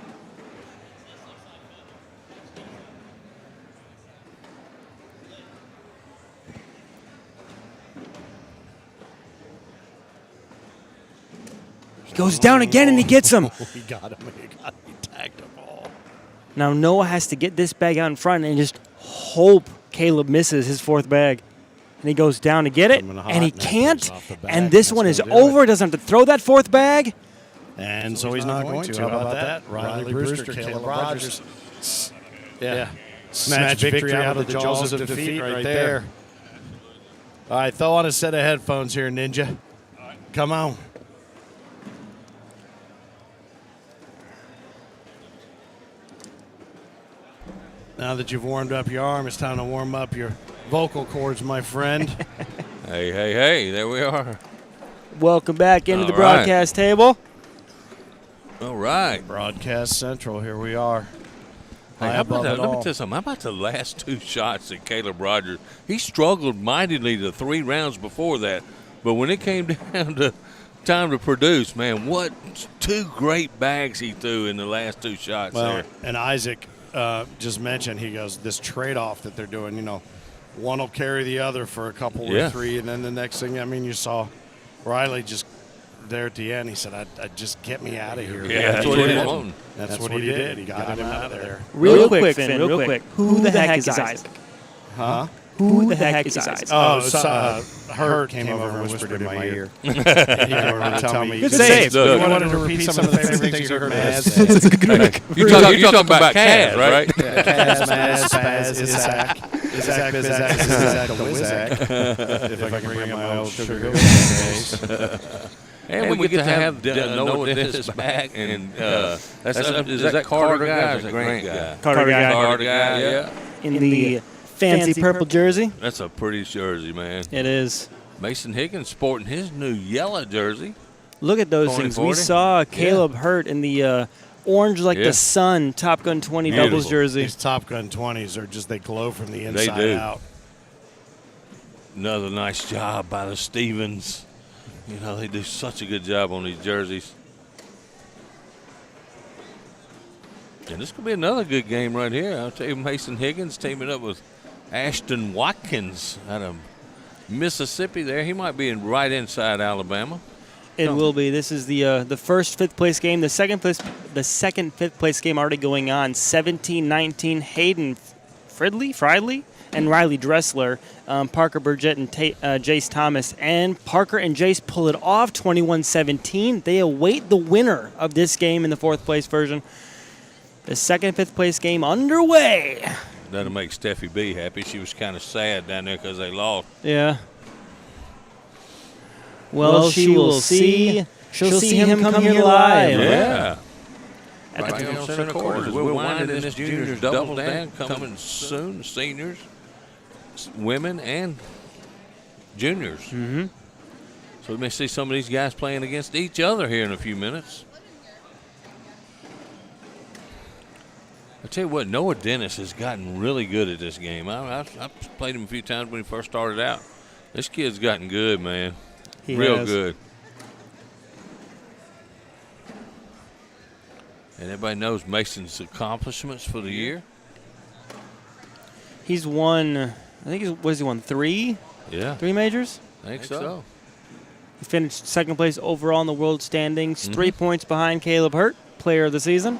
He goes down again, and he gets him. He got him. He tagged him all. Now Noah has to get this bag out in front and just hope Caleb misses his 4th bag. And he goes down to get it, Coming hot, and he and that can't. goes off the back. And this That's one is gonna do over. it. Doesn't have to throw that 4th bag. And so he's not going to. How about that? Riley Brewster, Caleb Rogers. Yeah. Snatch victory out of the jaws of defeat right there. All right, throw on a set of headphones here, Ninja. Come on. Now that you've warmed up your arm, it's time to warm up your vocal cords, my friend. Hey, there we are. Welcome back into the All right. broadcast table. All right. Broadcast Central, here we are. Hey, High how about above that? it Let me all. tell you something. How about the last 2 shots that Caleb Rogers? He struggled mightily the 3 rounds before that, but when it came down to time to produce, man, what 2 great bags he threw in the last 2 shots Well, there. and Isaac just mentioned, he goes, this trade-off that they're doing, you know, one will carry the other for a couple or Yeah. 3, and then the next thing, I mean, you saw Riley just there at the end. He said, "I just get me out of here." Yeah, that's what he was wanting. That's what he did. He got him out of there. Real quick, Finn, real quick. Who the heck is Isaac? Huh? Who the heck is Isaac? Hurt came over and whispered in my ear. He came over to tell me. Good save. You wanted to repeat some of the favorite things you heard Maz say. You're talking about Kaz, right? Kaz, Maz, Spaz, Isaac, Bizak, the Wizak. If I can bring up my old sugar days. And we get to have Noah Dennis back, and is that Carter guy or is that Grant guy? Carter guy. Yeah. In the fancy purple jersey. That's a pretty jersey, man. It is. Mason Higgins sporting his new yellow jersey. Look at those 20, things. 40. We saw Caleb Hurt in the orange like the sun Top Gun 20 Beautiful. doubles jersey. These Top Gun 20s are just, they glow from the inside out. Another nice job by the Stevens. You know, they do such a good job on these jerseys. And this could be another good game right here. I'll tell you, Mason Higgins teaming up with Ashton Watkins out of Mississippi there. He might be right inside Alabama. It will be. This is the first fifth place game. The second fifth place game already going on. 17-19. Hayden Fridley and Riley Dressler, Parker Burgett and Jace Thomas, and Parker and Jace pull it off 21-17. They await the winner of this game in the fourth place version. The second fifth place game underway. That'll make Steffi B happy. She was kind of sad down there because they lost. Yeah. Well, she will see. She'll see him come here live. Yeah. Right here on center court as we're winding this juniors double down. Coming soon, seniors, women, and juniors. Mm-hmm. So we may see some of these guys playing against each other here in a few minutes. I tell you what, Noah Dennis has gotten really good at this game. I've played him a few times when he first started out. This kid's gotten good, man. He Real has. good. And everybody knows Mason's accomplishments for the year. He's won, I think he won three? Yeah. 3 majors? I think so. He finished second place overall in the world standings, 3 points behind Caleb Hurt, player of the season.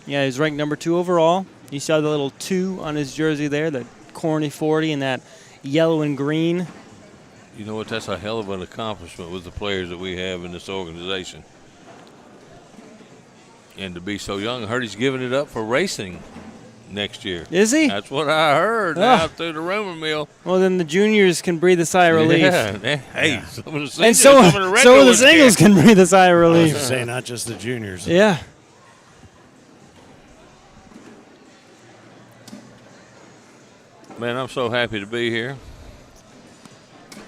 Yeah, he's ranked number 2 overall. You saw the little 2 on his jersey there, the corny 40 and that yellow and green. You know what? That's a hell of an accomplishment with the players that we have in this organization. And to be so young, I heard he's giving it up for racing next year. Is he? That's what I heard out through the rumor mill. Well, then the juniors can breathe a sigh of relief. Yeah. Hey, some of the seniors, And so the singles can breathe a sigh of I was relief. just saying, not just the juniors. Yeah. Man, I'm so happy to be here.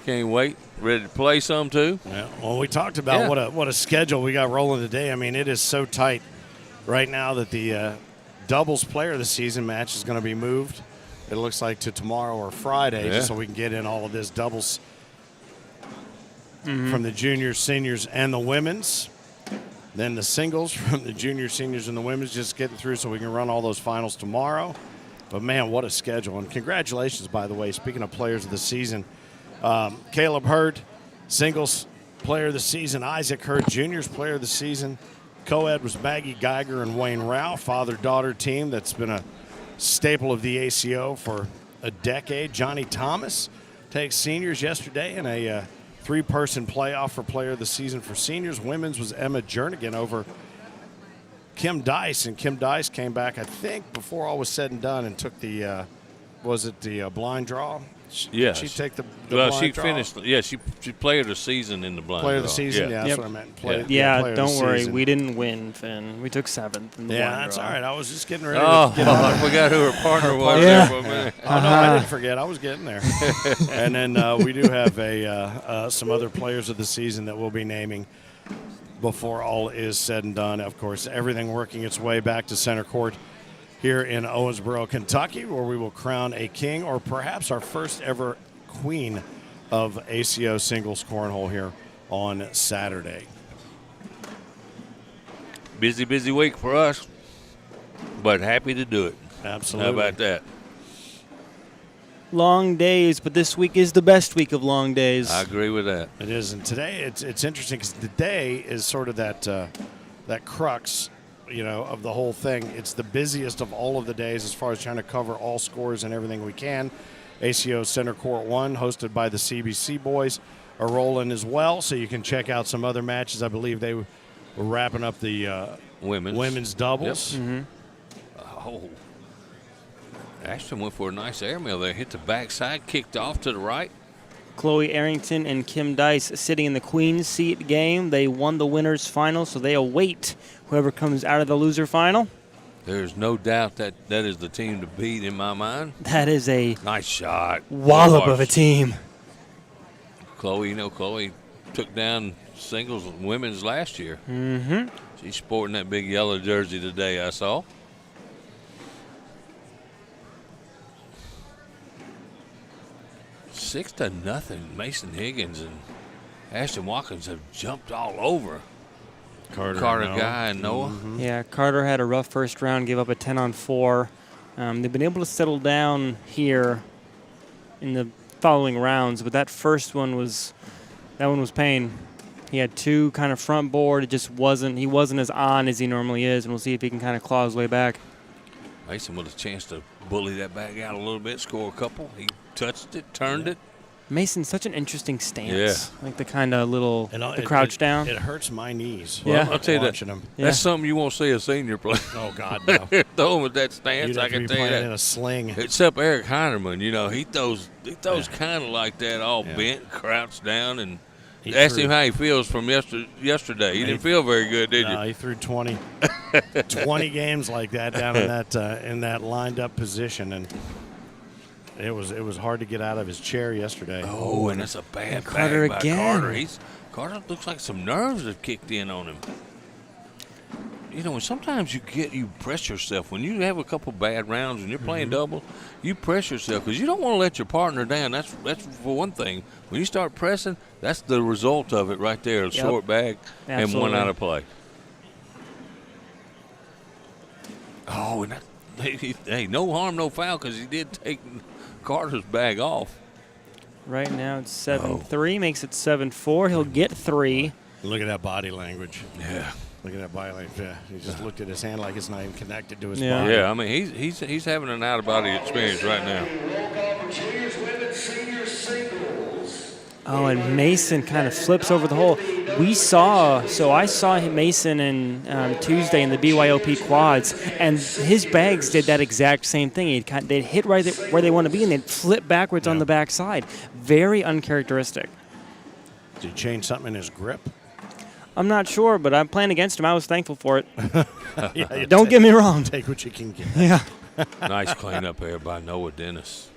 Can't wait. Ready to play some too. Yeah. Well, we talked about what a schedule we got rolling today. I mean, it is so tight right now that the doubles player of the season match is going to be moved. It looks like to tomorrow or Friday, just so we can get in all of this doubles from the juniors, seniors, and the women's. Then the singles from the juniors, seniors, and the women's, just getting through so we can run all those finals tomorrow. But, man, what a schedule. And congratulations, by the way, speaking of players of the season, Caleb Hurt, singles player of the season. Isaac Hurt, juniors player of the season. Co-ed was Maggie Geiger and Wayne Rao, father-daughter team that's been a staple of the ACO for a decade. Johnny Thomas takes seniors yesterday in a 3-person playoff for player of the season for seniors. Women's was Emma Jernigan over Kim Dice, and Kim Dice came back, I think, before all was said and done and took the, blind draw? Yes. She take the Well, blind she draw? finished. Yeah, she player of the season in the blind Player of the draw. season? Yeah, that's Yep. what I meant. Yeah. Yeah, player of don't the worry. season. We didn't win, Finn. We took 7th in the Yeah, blind that's draw. all right. I was just getting ready Oh, to get out. I forgot who her partner was Yeah. there for a minute. Oh, no, I didn't forget. I was getting there. And then we do have some other players of the season that we'll be naming before all is said and done. Of course, everything working its way back to center court here in Owensboro, Kentucky, where we will crown a king or perhaps our first ever queen of ACO singles cornhole here on Saturday. Busy week for us, but happy to do it. Absolutely. How about that? Long days, but this week is the best week of long days. I agree with that. It is, and today it's interesting because today is sort of that crux of the whole thing. It's the busiest of all of the days as far as trying to cover all scores and everything we can. ACO Center Court 1, hosted by the CBC boys, are rolling as well, so you can check out some other matches. I believe they were wrapping up the women's doubles. Yep. Oh. Ashton went for a nice airmail there. Hit the backside, kicked off to the right. Chloe Arrington and Kim Dice sitting in the queen's seat game. They won the winners final, so they await whoever comes out of the loser final. There's no doubt that is the team to beat in my mind. That is a Nice shot. wallop of a team. Chloe took down singles and women's last year. Mm-hmm. She's sporting that big yellow jersey today, I saw. Six to nothing. Mason Higgins and Ashton Watkins have jumped all over Carter Guy and Noah. Mm-hmm. Yeah, Carter had a rough first round, gave up a 10-on-4. They've been able to settle down here in the following rounds, but that first one was pain. He had two kind of front board. He wasn't as on as he normally is, and we'll see if he can kind of claw his way back. Mason with a chance to bully that bag out a little bit, score a couple. He touched it, turned it. Mason's such an interesting stance. Yeah. like the kind of little the crouch down. It hurts my knees. Yeah. I'll tell you that. Watching him. That's something you won't see a senior play. Oh God, no. Throw him with that stance, You'd I have to can be tell you playing that. in a sling. Except Eric Heinerman, he throws kind of like that, all bent, crouched down, and asked him how he feels from yesterday. He didn't feel very good, did you? No, he threw 20 games like that down in that lined up position, and it was hard to get out of his chair yesterday. Oh, and that's a bad Carter bag by again. Carter. Carter looks like some nerves have kicked in on him. And sometimes you press yourself. When you have a couple bad rounds and you're playing double, you press yourself because you don't want to let your partner down. That's for one thing. When you start pressing, that's the result of it right there, a short bag and one out of play. Oh, and hey, no harm, no foul because he did take Carter's bag off. Right now it's 7-3, makes it 7-4. He'll get 3. Look at that body language. Yeah. Look at that body language. Yeah. He just looked at his hand like it's not even connected to his Yeah. body. Yeah, I mean, he's having an out-of-body experience right now. Oh, and Mason kind of flips over the hole. I saw Mason in Tuesday in the BYOP quads, and his bags did that exact same thing. They'd hit right where they want to be, and they'd flip backwards on the backside. Very uncharacteristic. Did he change something in his grip? I'm not sure, but I'm playing against him. I was thankful for it. Yeah, Don't get me wrong. Take what you can get. Yeah. Nice cleanup there by Noah Dennis.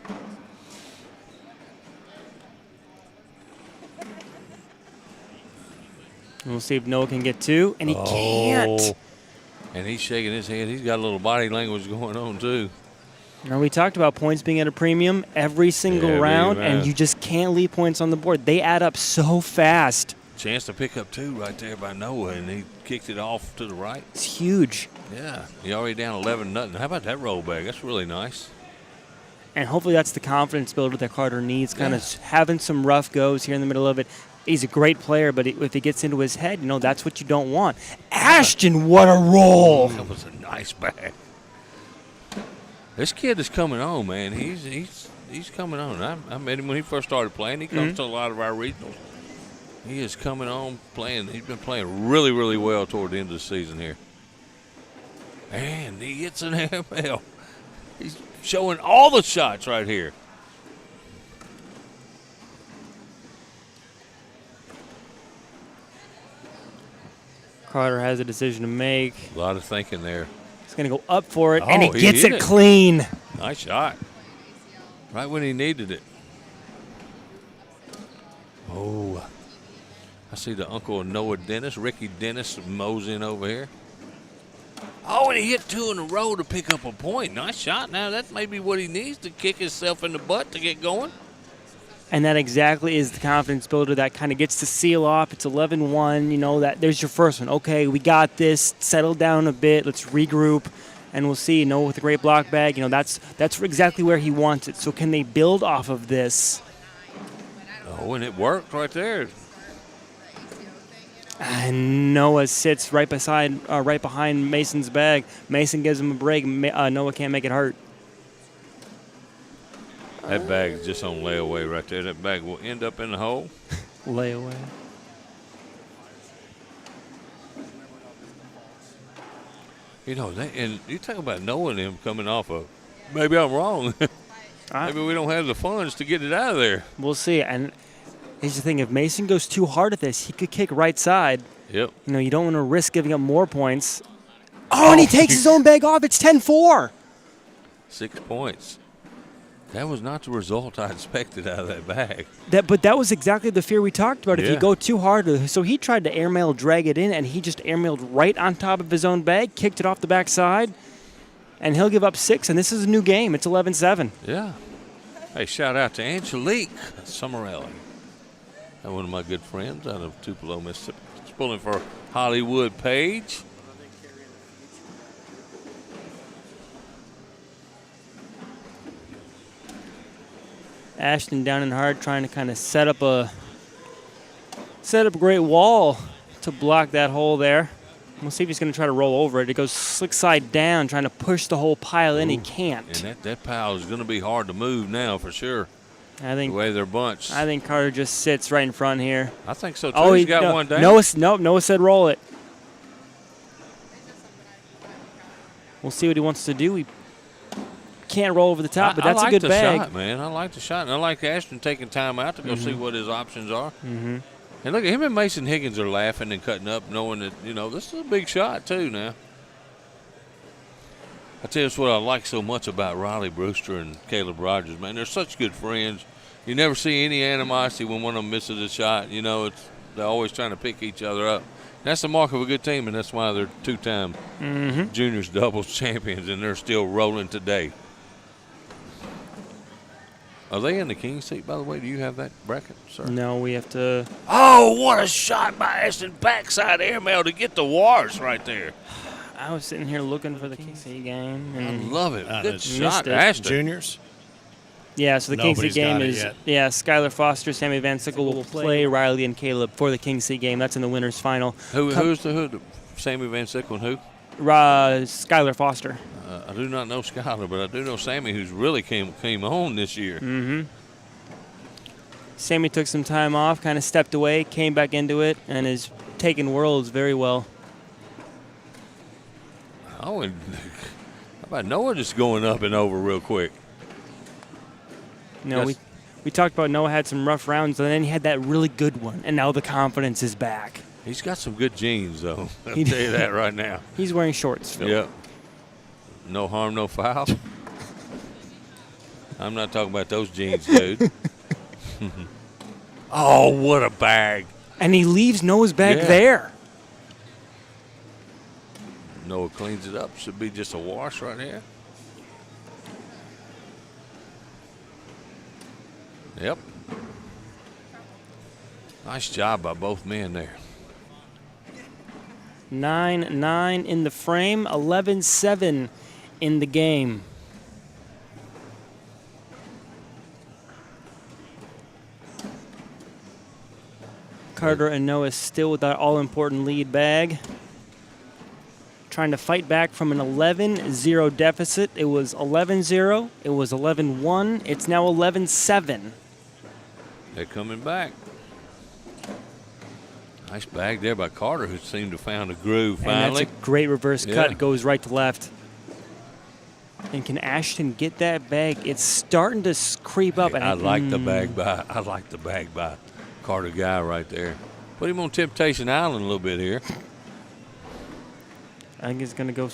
We'll see if Noah can get 2, and he can't. And he's shaking his head. He's got a little body language going on, too. Now, we talked about points being at a premium every single round, and you just can't leave points on the board. They add up so fast. Chance to pick up 2 right there by Noah, and he kicked it off to the right. It's huge. Yeah, he already down 11-0. How about that roll back? That's really nice. And hopefully that's the confidence builder that Carter needs, kind of having some rough goes here in the middle of it. He's a great player, but if it gets into his head, that's what you don't want. Ashton, what a roll. That was a nice bag. This kid is coming on, man. He's coming on. I met him when he first started playing. He comes to a lot of our regionals. He is coming on playing. He's been playing really, really well toward the end of the season here. And he hits an airmail. He's showing all the shots right here. Carter has a decision to make. A lot of thinking there. He's going to go up for it, and he he gets hit it it. clean. Nice shot. Right when he needed it. Oh. I see the uncle of Noah Dennis, Ricky Dennis, moseying over here. Oh, and he hit 2 in a row to pick up a point. Nice shot. Now, that's maybe what he needs to kick himself in the butt to get going. And that exactly is the confidence builder that kind of gets to seal off. It's 11-1. That there's your first one. Okay, we got this. Settle down a bit. Let's regroup, and we'll see. With a great block bag, that's exactly where he wants it. So can they build off of this? Oh, and it worked right there. And Noah sits right behind Mason's bag. Mason gives him a break. Noah can't make it hurt. That bag is just on layaway right there. That bag will end up in the hole. Layaway. You know, and you talk about knowing him coming off of, maybe I'm wrong. Maybe we don't have the funds to get it out of there. We'll see. And here's the thing. If Mason goes too hard at this, he could kick right side. Yep. You know, you don't want to risk giving up more points. Oh, and he takes his own bag off. It's 10-4. 6 points. That was not the result I expected out of that bag. But that was exactly the fear we talked about. If you Yeah. go too hard, so he tried to airmail, drag it in, and he just airmailed right on top of his own bag, kicked it off the backside, and he'll give up 6. And this is a new game. It's 11-7. Yeah. Hey, shout out to Angelique Summerelli. One of my good friends out of Tupelo, Mississippi. He's pulling for Hollywood Page. Ashton down and hard, trying to kind of set up a great wall to block that hole there. We'll see if he's going to try to roll over it. It goes slick side down, trying to push the whole pile in. He can't. And that pile is going to be hard to move now for sure. I think The way they're bunched. I think Carter just sits right in front here. I think so too. Oh, He's got one down. Noah said roll it. We'll see what he wants to do. He can't roll over the top, but that's I a good like bag. the shot, man. I like the shot. And I like Ashton taking time out to go see what his options are. Mm-hmm. And look, him and Mason Higgins are laughing and cutting up, knowing that, you know, this is a big shot too now. I tell you, it's what I like so much about Riley Brewster and Caleb Rogers, man. They're such good friends. You never see any animosity when one of them misses a shot. You know, they're always trying to pick each other up. That's the mark of a good team, and that's why they're two-time juniors doubles champions, and they're still rolling today. Are they in the King seat, by the way? Do you have that bracket, sir? No, we have to. Oh, what a shot by Ashton. Backside airmail to get the wars right there. I was sitting here looking for the KC game. I And love it. Good it's shot, missed it. Ashton. Juniors. yeah, so the King Nobody's Seat game got it is yet. Skylar Foster, Sammy Van Sickle will play Riley and Caleb for the King Seat game. That's in the winners final. Who's the Sammy Van Sickle and who? Skylar Foster. I do not know Skyler, but I do know Sammy, who's really came on this year. Mm-hmm. Sammy took some time off, kind of stepped away, came back into it, and is taking worlds very well. Oh, and how about Noah just going up and over real quick? You know, we talked about Noah had some rough rounds, and then he had that really good one, and now the confidence is back. He's got some good jeans, though. I'll tell you that right now. He's wearing shorts, Phil. Yep. No harm, no foul. I'm not talking about those jeans, dude. Oh, what a bag. And he leaves Noah's bag Yeah. there. Noah cleans it up. Should be just a wash right here. Yep. Nice job by both men there. 9-9 in the frame, 11-7 in the game. Carter and Noah still with that all-important lead bag. Trying to fight back from an 11-0 deficit. It was 11-0. It was 11-1. It's now 11-7. They're coming back. Nice bag there by Carter, who seemed to found a groove And finally. that's a great reverse cut. Yeah. It goes right to left. And can Ashton get that bag? It's starting to creep up. And I like the bag by Carter Guy right there. Put him on Temptation Island a little bit here. I think he's going to go.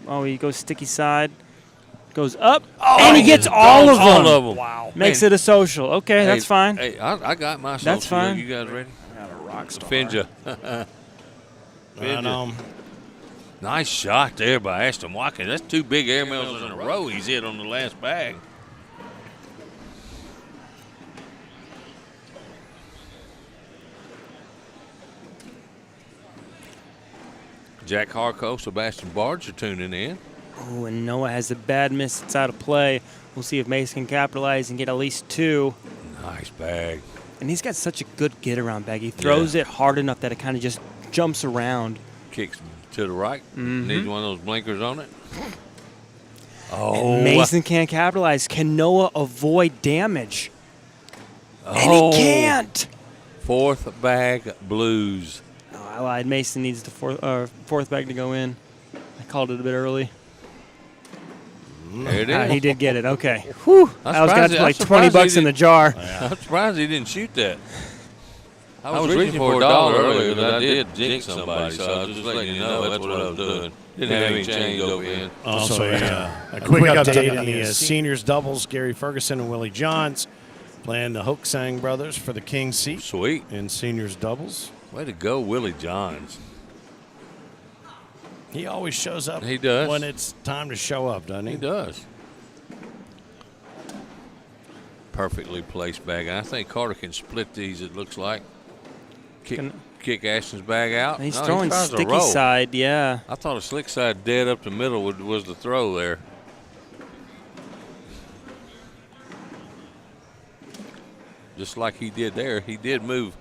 Oh, he goes sticky side. Goes up. And he gets all of them. All of them. Wow. Makes it a social. Okay, that's fine. Hey, I got my social. That's fine. You guys ready? Got a rock star. Finja. And, Nice shot there by Ashton Watkins. That's 2 big airmails in a row he's hit on the last bag. Jack Harco, Sebastian Barge are tuning in. Oh, and Noah has a bad miss. It's out of play. We'll see if Mason can capitalize and get at least 2. Nice bag. And he's got such a good get-around bag. He throws it hard enough that it kind of just jumps around. Kicks to the right. Needs one of those blinkers on it. And Mason can't capitalize. Can Noah avoid damage? And he can't. Fourth bag blues. Oh, I lied. Mason needs the fourth bag to go in. I called it a bit early. There it is. He did get it. Okay. Whew. I was going to like $20 in the jar. I'm surprised he didn't shoot that. I was reaching for $1 earlier, but I did jinx somebody, so I was just letting you know that's what I was doing. Didn't have any change over in. Also, a quick update on the seniors doubles. Gary Ferguson and Willie Johns playing the Hoaxang brothers for the King seat. Sweet. In seniors doubles. Way to go, Willie Johns. He always shows up. He does. When it's time to show up, doesn't he? He does. Perfectly placed bag. I think Carter can split these, it looks like. Kick Ashton's bag out. He's throwing sticky side, yeah. I thought a slick side dead up the middle was the throw there. Just like he did there. He did move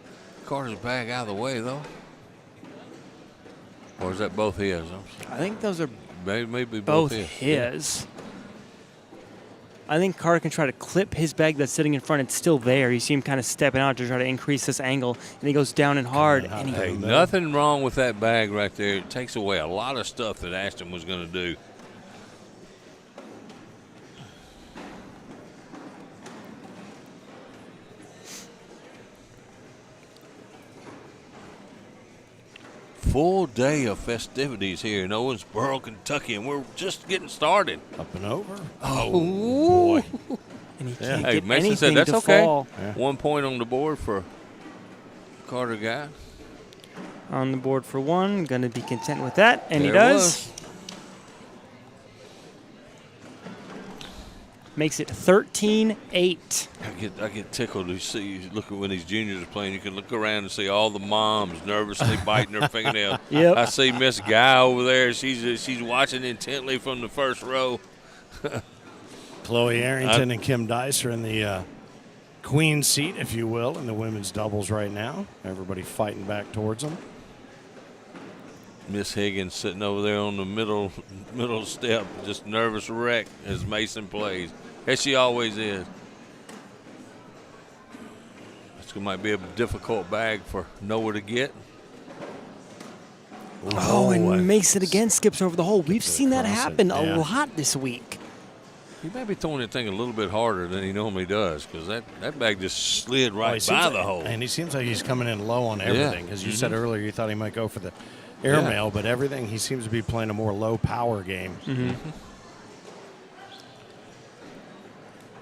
Carter's bag out of the way, though. Or is that both his? I think those are maybe both his. I think Carter can try to clip his bag that's sitting in front. It's still there. You see him kind of stepping out to try to increase this angle, and he goes down and hard. And Hey, nothing wrong with that bag right there. It takes away a lot of stuff that Ashton was going to do. Full day of festivities here in Owensboro, Kentucky, and we're just getting started. Up and over. Oh, boy. And he can't Hey, get Mason anything said that's to okay. fall. Yeah. 1 point on the board for Carter guy. On the board for one. Going to be content with that, and There he it does. was. Makes it 13-8. I get tickled to see. Look at when these juniors are playing. You can look around and see all the moms nervously biting their fingernails. Yep. I see Miss Guy over there. She's watching intently from the first row. Chloe Arrington and Kim Dice are in the queen seat, if you will, in the women's doubles right now. Everybody fighting back towards them. Miss Higgins sitting over there on the middle step, just nervous wreck as Mason plays, as she always is. This might be a difficult bag for Noah to get. Oh, and Mason again skips over the hole. We've seen that happen a yeah. lot this week. He may be throwing that thing a little bit harder than he normally does, because that bag just slid right by the hole. And he seems like he's coming in low on everything. Because you said earlier you thought he might go for the airmail, but everything, he seems to be playing a more low power game.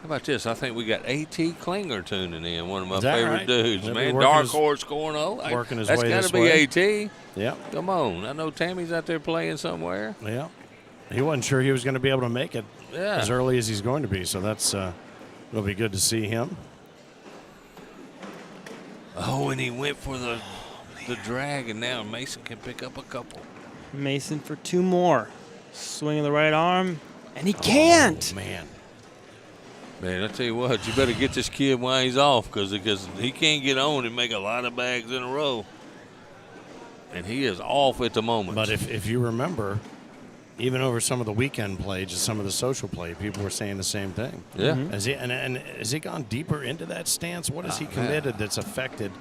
How about this? I think we got A.T. Klinger tuning in, one of my favorite right? dudes, He'll man. be Dark Horse Cornhole. working his That's way got this to be way. A.T. Yep. Come on. I know Tammy's out there playing somewhere. Yeah. He wasn't sure he was going to be able to make it as early as he's going to be, so that's it'll be good to see him. Oh, and he went for the drag, and now Mason can pick up a couple. Mason for two more. Swing of the right arm, and he can't. Oh, man. Man, I tell you what, you better get this kid while he's off, because he can't get on and make a lot of bags in a row. And he is off at the moment. But if you remember, even over some of the weekend play, just some of the social play, people were saying the same thing. Yeah. And has he gone deeper into that stance? What has he committed that's affected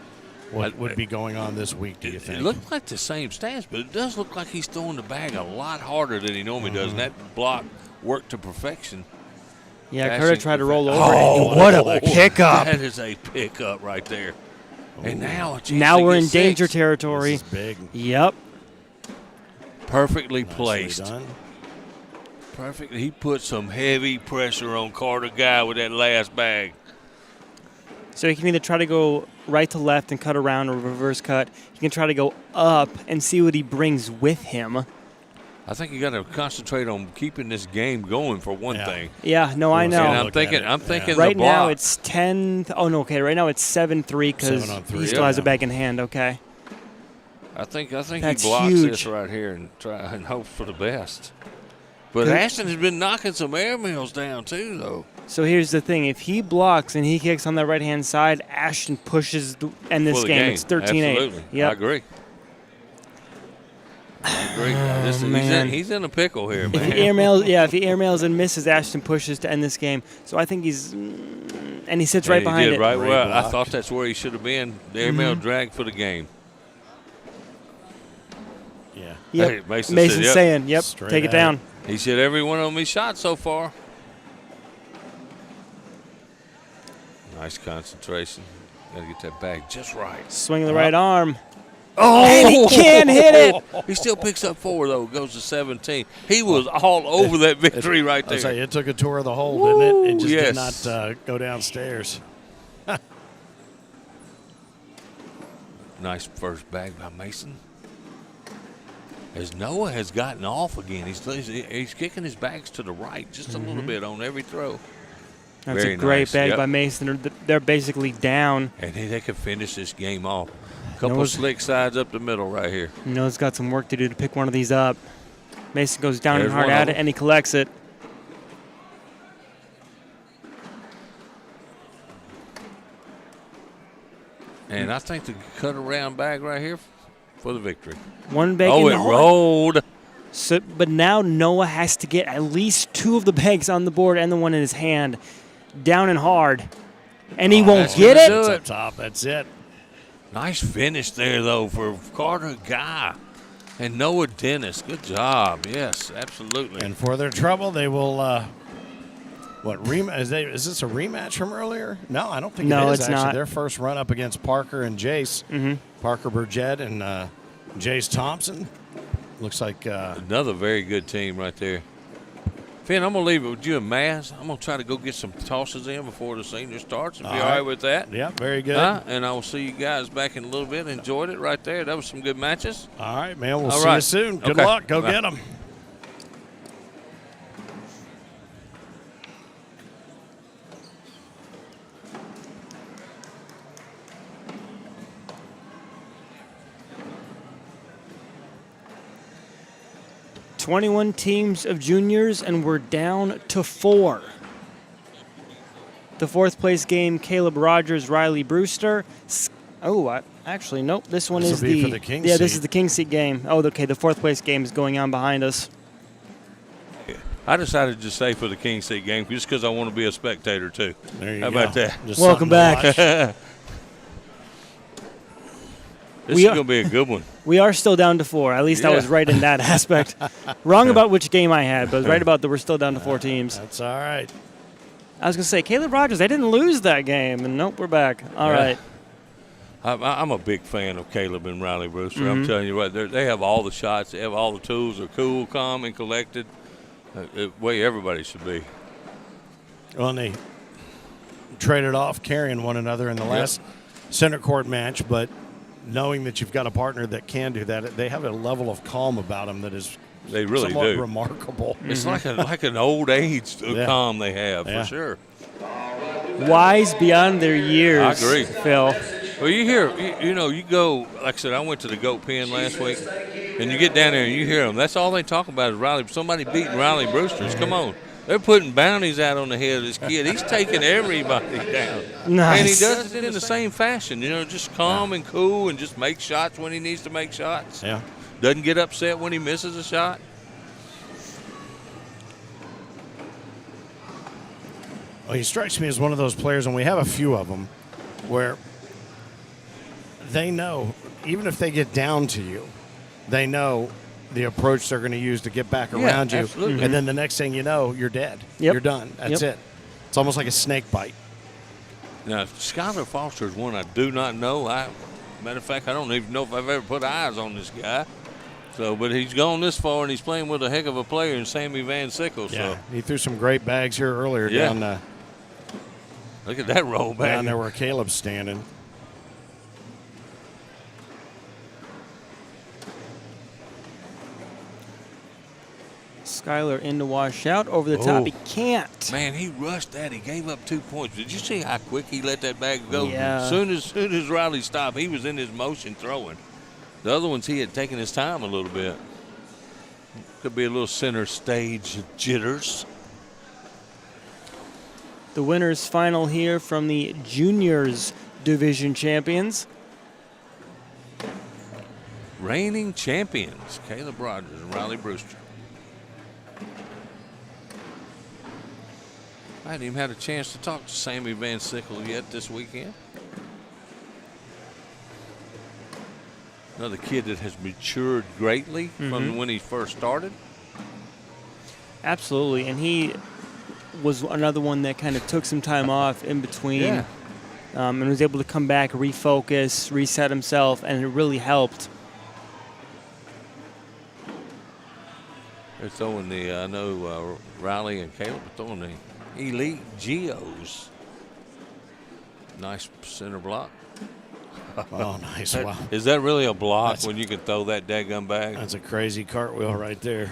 what would be going on this week, do you think? It looked like the same stance, but it does look like he's throwing the bag a lot harder than he normally does. And that block worked to perfection. Yeah, Carter tried to roll over. Oh, what a pickup. That is a pickup right there. And now we're in danger territory. This is big. Yep. Perfectly Nicely placed. done. Perfect. He put some heavy pressure on Carter Guy with that last bag. So he can either try to go right to left and cut around or reverse cut. He can try to go up and see what he brings with him. I think you got to concentrate on keeping this game going for one thing. Yeah, no, I know. And I'm thinking right the block. now it's 10. Oh no, okay. Right now it's 7-3 because 7-on-3, he still has a bag in hand. Okay. I think That's he blocks huge. this right here and try and hope for the best. But Ashton has been knocking some air mails down too, though. So here's the thing. If he blocks and he kicks on the right-hand side, Ashton pushes in this For the game. It's 13-8. Absolutely. Yep. I agree. He's in a pickle here, man. If he airmails and misses, Ashton pushes to end this game. So I think he's and he sits right And he behind did it. right Great where I block. thought that's where he should have been. The airmail drag for the game. Yeah. Yep. Hey, Mason Mason's said, yep. saying, "Yep, Straight take it at down." He said every one of them he shot so far. Nice concentration. Got to get that bag just right. Swing the right arm. Oh, And he can't hit it. He still picks up 4 though. Goes to 17. He was all over that victory right I'll say there. it took a tour of the hole, didn't it? It just did Yes. not go downstairs. Nice first bag by Mason. As Noah has gotten off again, he's kicking his bags to the right just a little bit on every throw. That's Very a great nice. bag Yep. by Mason. They're basically down. And they could finish this game off. Couple Noah's- slick sides up the middle right here. Noah's got some work to do to pick one of these up. Mason goes down There's and hard one of at it, them. and he collects it. And I think the cut around bag right here for the victory. One bag Oh, in it the hole. rolled. So, but now Noah has to get at least 2 of the bags on the board and the one in his hand down and hard. And he won't that's get gonna it. do It's up top. That's it. Nice finish there, though, for Carter Guy and Noah Dennis. Good job. Yes, absolutely. And for their trouble, they will. Is this a rematch from earlier? No, I don't think No, it is. it's actually, not. their first run up against Parker and Jace. Mm-hmm. Parker Burgett and Jace Thompson. Looks like Another very good team right there. Finn, I'm going to leave it with you and Maz. I'm going to try to go get some tosses in before the senior starts. If you're all right with that. Yeah, very good. And I will see you guys back in a little bit. Enjoyed it right there. That was some good matches. All right, man. We'll All see you right. soon. Good Okay. luck. Go Bye. get them. "21 teams of juniors, and we're down to 4. The 4th place game, Caleb Rogers, Riley Brewster. Actually, nope. This one This'll is be the for the king this seat. is the king seat game. Oh, okay. The 4th place game is going on behind us. I decided to stay for the King Seat game just because I want to be a spectator, too. There you How go. about that? Just Welcome something to back. watch. This We is are- going to be a good one. We are still down to 4. At least I Yeah. was right in that aspect. Wrong about which game I had, but right about that we're still down to 4 teams. That's all right. I was going to say, Caleb Rogers, they didn't lose that game, and nope, we're back. All Yeah. right. I'm a big fan of Caleb and Riley Brewster. Mm-hmm. I'm telling you what, they have all the shots. They have all the tools. They're cool, calm, and collected. The way everybody should be. Well, and they traded off carrying one another in the last center court match, but knowing that you've got a partner that can do that, they have a level of calm about them that is They really somewhat do. remarkable. It's like an old age Yeah. calm they have, Yeah. for sure. Wise beyond their years. I agree. Phil. Well, you hear, you go, like I said, I went to the Goat Pen last week, and you get down there and you hear them. That's all they talk about is Riley. Somebody beating Riley Brewster's. Come on. They're putting bounties out on the head of this kid. He's taking everybody down. Nice. And he does it in the same fashion, just calm and cool and just make shots when he needs to make shots. Yeah. Doesn't get upset when he misses a shot. Well, he strikes me as one of those players, and we have a few of them, where they know, even if they get down to you, they know the approach they're going to use to get back Yeah, around you. absolutely. And then the next thing you know, you're dead. Yep. You're done. That's Yep. it. It's almost like a snake bite. Now, Skylar Foster is one I do not know. Matter of fact, I don't even know if I've ever put eyes on this guy. So, but he's gone this far, and he's playing with a heck of a player in Sammy Van Sickle. Yeah. So, He threw some great bags here earlier Yeah. down look at that roll back. down there where Caleb's standing. Skyler in to wash out. Over the top. Oh. He can't. Man, he rushed that. He gave up 2 points. Did you see how quick he let that bag go? Yeah. Soon as Riley stopped, he was in his motion throwing. The other ones, he had taken his time a little bit. Could be a little center stage jitters. The winners final here from the juniors division champions. Reigning champions, Caleb Rogers and Riley Brewster. I hadn't even had a chance to talk to Sammy Van Sickle yet this weekend. Another kid that has matured greatly from when he first started. Absolutely, and he was another one that kind of took some time off in between and was able to come back, refocus, reset himself, and it really helped. They're throwing the, I know Riley and Caleb are throwing the Elite Geos. Nice center block. Oh, nice. Wow. Is that really a block when you can throw that daggum bag? That's a crazy cartwheel right there.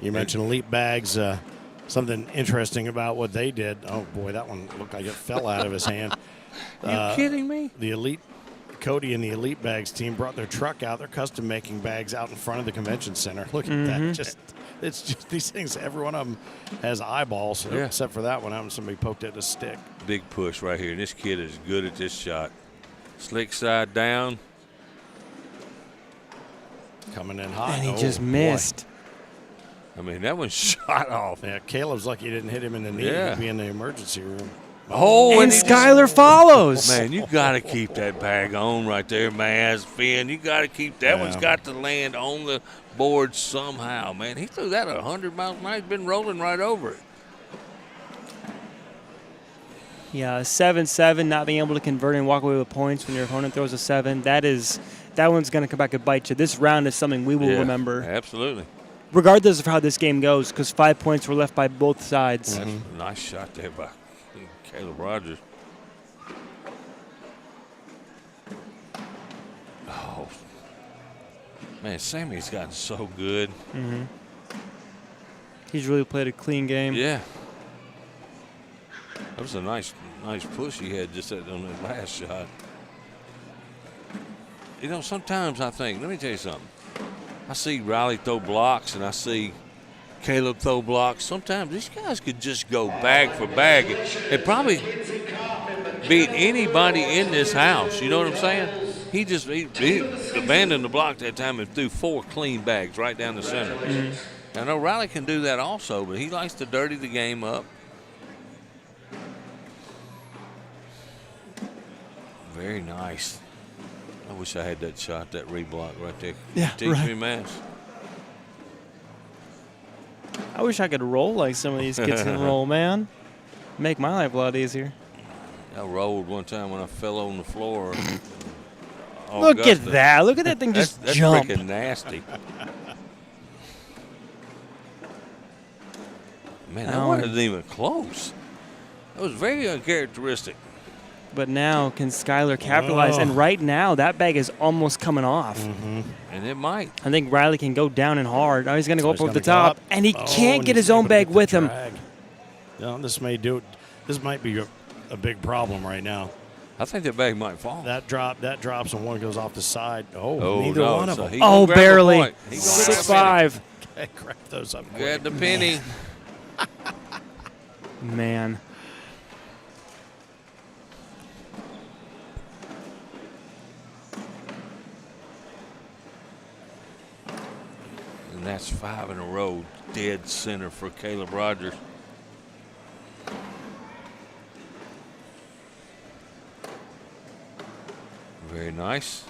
You mentioned elite bags. Something interesting about what they did. Oh, boy, that one looked like it fell out of his hand. You kidding me? The elite, Cody and the elite bags team brought their truck out. They're custom making bags out in front of the convention center. Look at that. It's just these things. Every one of them has eyeballs, except for that one. Somebody poked it with a stick. Big push right here. This kid is good at this shot. Slick side down. Coming in hot. And he just missed. I mean, that one shot off. Yeah, Caleb's lucky he didn't hit him in the knee. He'd be in the emergency room. Oh, and Skyler follows. Man, you got to keep that bag on right there, man. Finn, you got to keep that one's got to land on the board somehow, man. He threw that 100 miles an hour. He's been rolling right over it. Yeah, 7-7, not being able to convert and walk away with points when your opponent throws a 7. That one's going to come back and bite you. This round is something we will remember. Absolutely. Regardless of how this game goes, because 5 points were left by both sides. That's a nice shot there by Caleb Rogers. Oh, man, Sammy's gotten so good. He's really played a clean game. Yeah. That was a nice push he had just on that last shot. You know, sometimes I think, let me tell you something. I see Riley throw blocks and I see Caleb throw blocks. Sometimes these guys could just go bag for bag and probably beat anybody in this house. You know what I'm saying? He abandoned the block that time and threw 4 clean bags right down the center. I know Riley can do that also, but he likes to dirty the game up. Very nice. I wish I had that shot, that reblock right there. Yeah, Teach me, man. I wish I could roll like some of these kids can roll, man. Make my life a lot easier. I rolled one time when I fell on the floor. Look at that. Look at that thing just that's jump. That's freaking nasty. Man, that wasn't even close. That was very uncharacteristic. But now, can Skyler capitalize? And right now, that bag is almost coming off. And it might. I think Riley can go down and hard. Now he's going to go up over the top. And he can't get his own bag with him. No, this might be a big problem right now. I think that bag might fall. That drops and one goes off the side. Oh, neither no. one of So them. Oh, barely. 6-5. Okay, grab those up. Grab the penny. Man. And that's 5 in a row, dead center for Caleb Rogers. Very nice.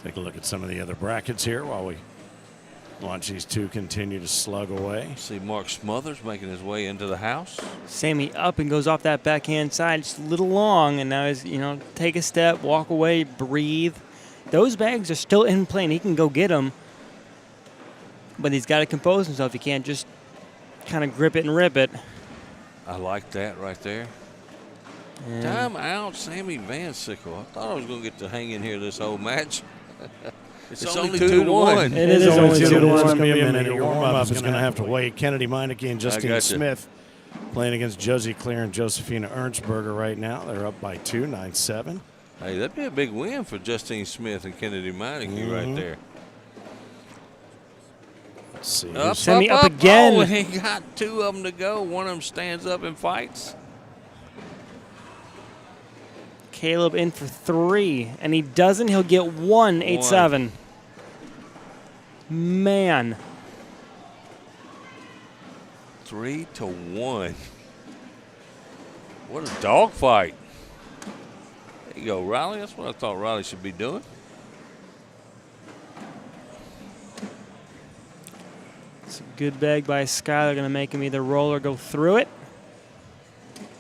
Take a look at some of the other brackets here while we watch these two continue to slug away. See Mark Smothers making his way into the house. Sammy up and goes off that backhand side. Just a little long, and now he's, take a step, walk away, breathe. Those bags are still in play, and he can go get them. But he's got to compose himself. He can't just kind of grip it and rip it. I like that right there. And Time out, Sammy Van Sickle. I thought I was going to get to hang in here this whole match. It's only 2-1. It is only 2-1. It's going to be a minute. Your warm-up is going to have to wait. Kennedy Meineke and Justine Smith playing against Josie Clear and Josephina Ernstberger right now. They're up by 2, 9-7. Hey, that'd be a big win for Justine Smith and Kennedy Meineke right there. Let's see. Up, Semi up, up again. Oh, he got 2 of them to go. One of them stands up and fights. Caleb in for 3, and he doesn't. He'll get 1, 8-7. Man. 3-1. What a dogfight. There you go, Riley. That's what I thought Riley should be doing. It's a good bag by Skylar. Going to make him either roll or go through it.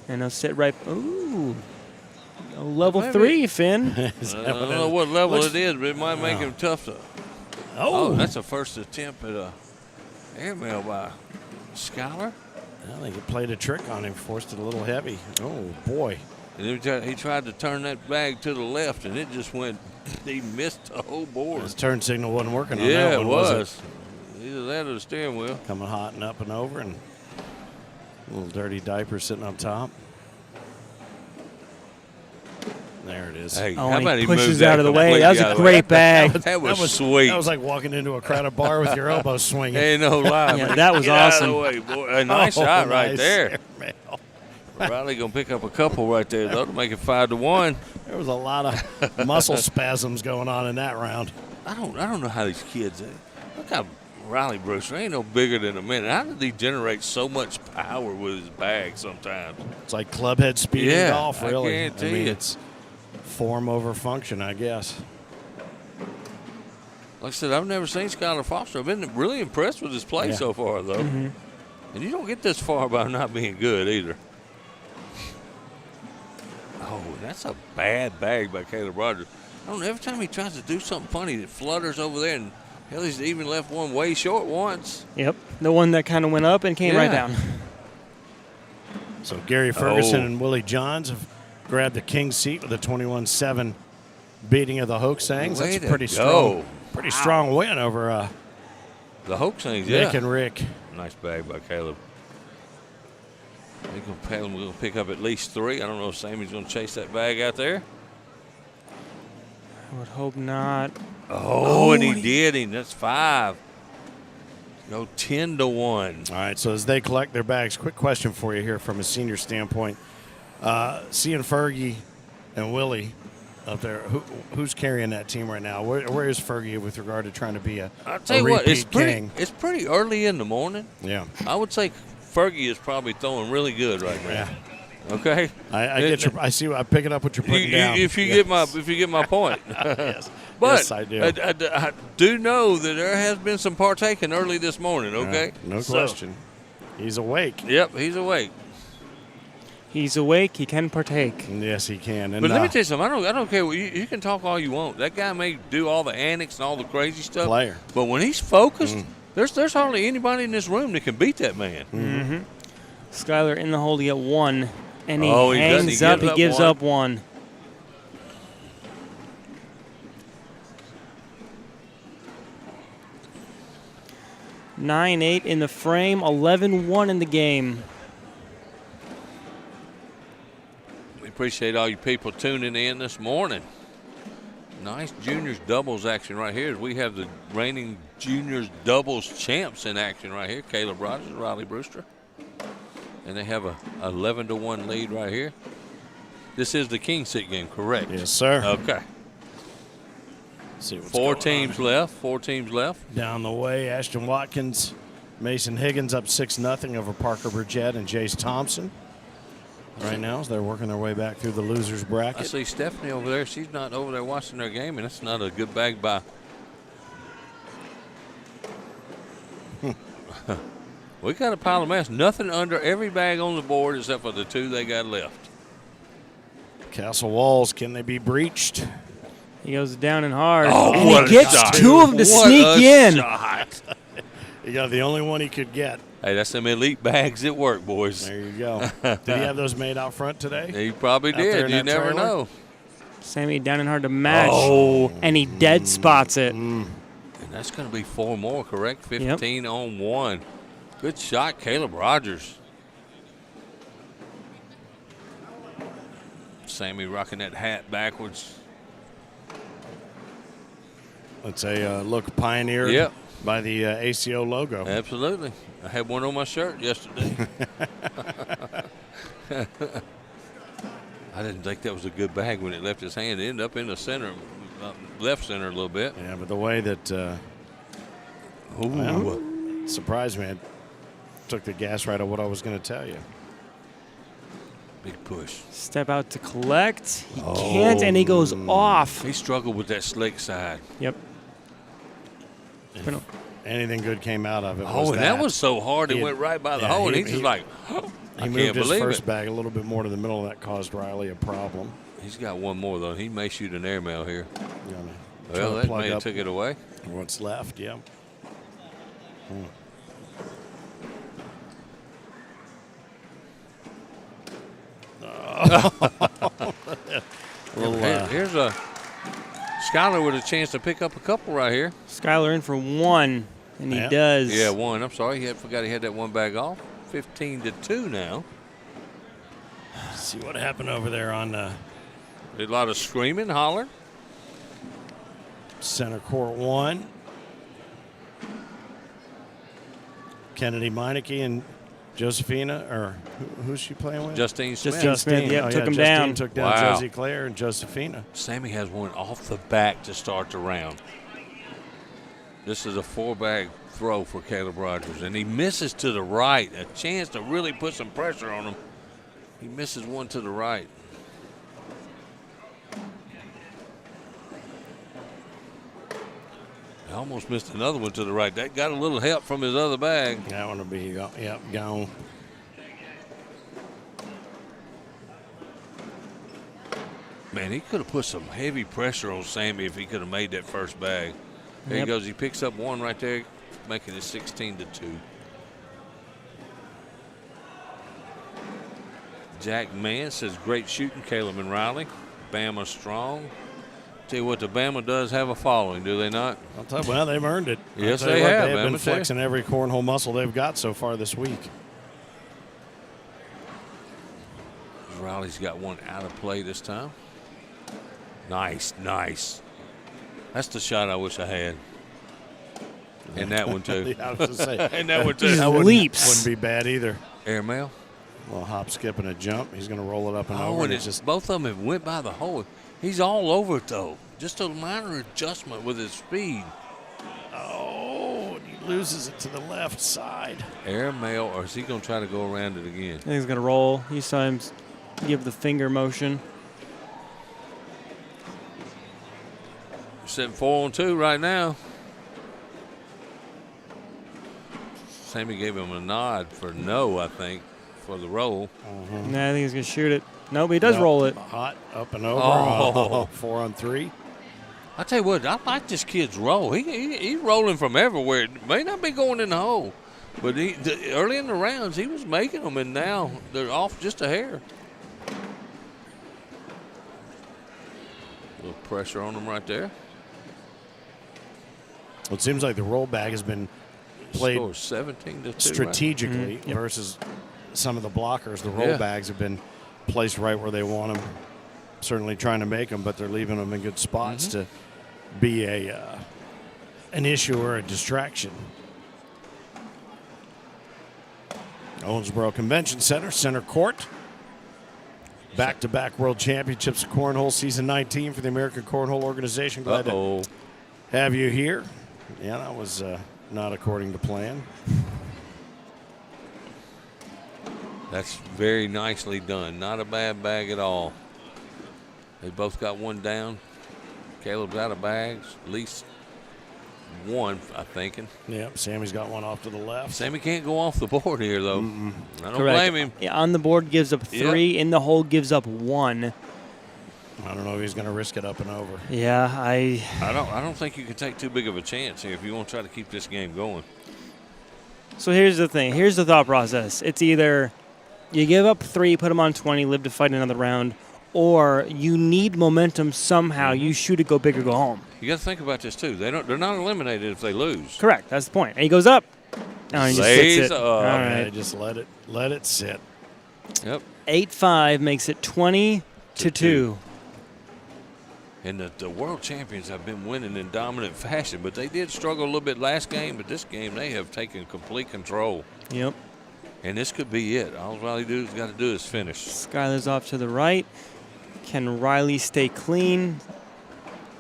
And he'll sit right. Ooh. A level 3, Finn. I don't know what level it is, but it might make him tough to. Oh, that's a first attempt at a airmail by Skylar. I think he played a trick on him, forced it a little heavy. Oh, boy. And he tried to turn that bag to the left, and it just went. He missed the whole board. His turn signal wasn't working on Yeah, that one, it was was. Either that or the steering wheel. Coming hot and up and over, and a little dirty diaper sitting up top. There it is. Hey, Oh, how and about he he moved pushes that out of the way. completely That was out a of the way? great bag. That was sweet. That was like walking into a crowded bar with your elbows swinging. Ain't no lie. Yeah, man. that was Get out awesome. of the way, boy. A nice Oh, shot right nice there. airmail. Riley gonna pick up a couple right there, though, to make it 5-1. There was a lot of muscle spasms going on in that round. I don't know how these kids. Look how Riley Brewster ain't no bigger than a minute. How did he generate so much power with his bag sometimes? It's like clubhead speed in Yeah, golf, I really. guarantee mean, you. it's form over function, I guess. Like I said, I've never seen Skylar Foster. I've been really impressed with his play Yeah. so far, though. And you don't get this far by not being good either. Oh, that's a bad bag by Caleb Rogers. I don't know, every time he tries to do something funny, it flutters over there, and hell, he's even left one way short once. Yep. The one that kind of went up and came right Yeah. down. So Gary Ferguson Oh. and Willie Johns have grabbed the king's seat with a 21-7 beating of the Hoaxangs. Way That's to pretty go. strong win over The Hoaxangs, yeah. Nick and Rick. Nice bag by Caleb. We're going to pick up at least 3. I don't know if Sammy's going to chase that bag out there. I would hope not. Oh, and he did him. That's 5. Go 10-1. All right, so as they collect their bags, quick question for you here from a senior standpoint. Seeing Fergie and Willie up there, who's carrying that team right now? Where is Fergie with regard to trying to be a I'll tell you what, repeat king? it's pretty early in the morning. Yeah. I would say Fergie is probably throwing really good right now. Yeah. Okay. I get your. I see. I'm picking up what you're putting down. If you get my point. Yes. But Yes, I do. I do know that there has been some partaking early this morning. Okay. No So, question. He's awake. Yep, he's awake. He's awake. He can partake. Yes, he can. And But let me tell you something. I don't care. You can talk all you want. That guy may do all the antics and all the crazy stuff. Player. But when he's focused, there's hardly anybody in this room that can beat that man. Skylar in the hole to get 1, and he Oh, he does. hangs He up. gives He up gives one. up 1. (9-8) in the frame, 11-1 in the game. We appreciate all you people tuning in this morning. Nice juniors doubles action right here. We have the reigning juniors doubles champs in action right here. Caleb Rogers, Riley Brewster. And they have a 11-1 lead right here. This is the King Seat game, correct? Yes, sir. Okay. See what's 4 going teams on. left. 4 teams left. Down the way, Ashton Watkins, Mason Higgins up 6-0 over Parker Burgett and Jace Thompson. Right now, as they're working their way back through the losers I bracket. see Stephanie over there. She's not over there watching their game, and that's not a good bag by. We got a pile of mess. Nothing under every bag on the board except for the 2 they got left. Castle Walls, can they be breached? He goes down and hard, Oh, and what he a gets shot. 2 of them to What sneak a in. shot. He got the only one he could get. Hey, that's them elite bags at work, boys. There you go. Did he have those made out front today? He probably Out there did. in You that never trailer? know. Sammy down and hard to match. Oh. And he dead spots it. And that's going to be 4 more, correct? 15 on 1. Good shot, Caleb Rogers. Sammy rocking that hat backwards. Let's say look pioneered Yep. by the ACO logo. Absolutely. I had one on my shirt yesterday. I didn't think that was a good bag when it left his hand. It ended up in the center, left center a little bit. Yeah, but the way that well, surprised me. It took the gas right out of what I was going to tell you. Big push. Step out to collect. He can't, and he goes off. He struggled with that slick side. Yep. If anything good came out of it. Oh, and that was so hard. It He- went right by the yeah, hole, and he- he's just he- like, He I moved can't his believe first it. bag a little bit more to the middle, and that caused Riley a problem. He's got one more, though. He may shoot an airmail here. You know, Well, trying to that plug may have up took it away. what's left. Yeah. Here's a Skyler with a chance to pick up a couple right here. Skyler in for one, and he Yep. does. Yeah, one. I'm sorry. Forgot he had that one bag off. 15-2 now. See what happened over there on A lot of screaming, hollering. center court 1. Kennedy Meineke and Josephina, or who's she playing with? Justine Smith. Justine Smith, yep, took him Justine down. took down Wow. Josie Claire and Josephina. Sammy has one off the back to start the round. This is a 4-bag throw for Caleb Rogers, and he misses to the right. A chance to really put some pressure on him. He misses one to the right. He almost missed another one to the right. That got a little help from his other bag. That one will be, gone. Man, he could have put some heavy pressure on Sammy if he could have made that first bag. There he Yep. goes. He picks up one right there, making it 16-2. Jack Mann says, great shooting, Caleb and Riley. Bama strong. Tell you what, the Bama does have a following, do they not? I'll tell you, well, they've earned it. Yes, I'll tell they you what, have, They've been Bama, too. flexing every cornhole muscle they've got so far this week. Riley's got one out of play this time. Nice, nice. That's the shot I wish I had. And that one, too. Yeah, I was going to say. And that one, He just too. leaps. Wouldn't be bad either. Airmail. Well, hop, skip, and a jump. He's going to roll it up and Oh, over. and it's it's just both of them have went by the hole. He's all over it, though. Just a minor adjustment with his speed. and he loses it to the left side. Airmail, or is he going to try to go around it again? I think he's going to roll. You saw him give the finger motion. 7-4-2 right now. Sammy gave him a nod for no, I think, for the roll. Nah, I think he's going to shoot it. Nope, he does Nope. roll it. Hot, up and over. Oh. 4 on 3. I tell you what, I like this kid's roll. He's rolling from everywhere. It may not be going in the hole, but early in the rounds he was making them, and now they're off just a hair. A little pressure on them right there. Well, it seems like the roll bag has been played Score 17-2. strategically Yep. versus some of the blockers. The roll Yeah. bags have been placed right where they want them. Certainly trying to make them, but they're leaving them in good spots to be an issue or a distraction. Owensboro Convention Center, center court. Back-to-back World Championships of Cornhole Season 19 for the American Cornhole Organization. Glad to Uh-oh. have you here. Yeah, that was not according to plan. That's very nicely done. Not a bad bag at all. They both got one down. Caleb's out of bags. At least one, I'm thinking. Yep, Sammy's got one off to the left. Sammy can't go off the board here, though. I don't Correct. blame him. Yeah, on the board gives up 3. In the hole gives up 1. I don't know if he's going to risk it up and over. Yeah, I don't think you can take too big of a chance here if you want to try to keep this game going. So here's the thing. Here's the thought process. It's either you give up 3, put them on 20, live to fight another round, or you need momentum somehow. You shoot it, go big, or go home. You got to think about this too. They're not eliminated if they lose. Correct. That's the point. And he goes up. Oh, he just Lays sits it. up. All Yeah, right. just let it sit. Yep. 8-5 makes it 20 to 2. And the world champions have been winning in dominant fashion, but they did struggle a little bit last game. But this game, they have taken complete control. Yep. And this could be it. All Riley has got to do is finish. Skyler's off to the right. Can Riley stay clean?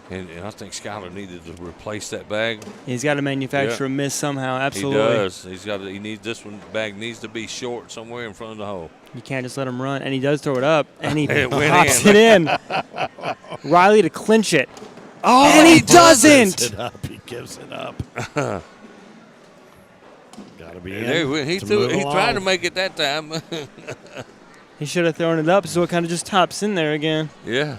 And I think Skyler needed to replace that bag. He's got to manufacture a miss somehow. Absolutely. He does. He needs this one. Bag needs to be short somewhere in front of the hole. You can't just let him run. And he does throw it up. And he It went pops in. it in. Riley to clinch it. Oh, and he doesn't. He gives it up. Got to be in. There, he tried to make it that time. He should have thrown it up so it kind of just tops in there again. Yeah.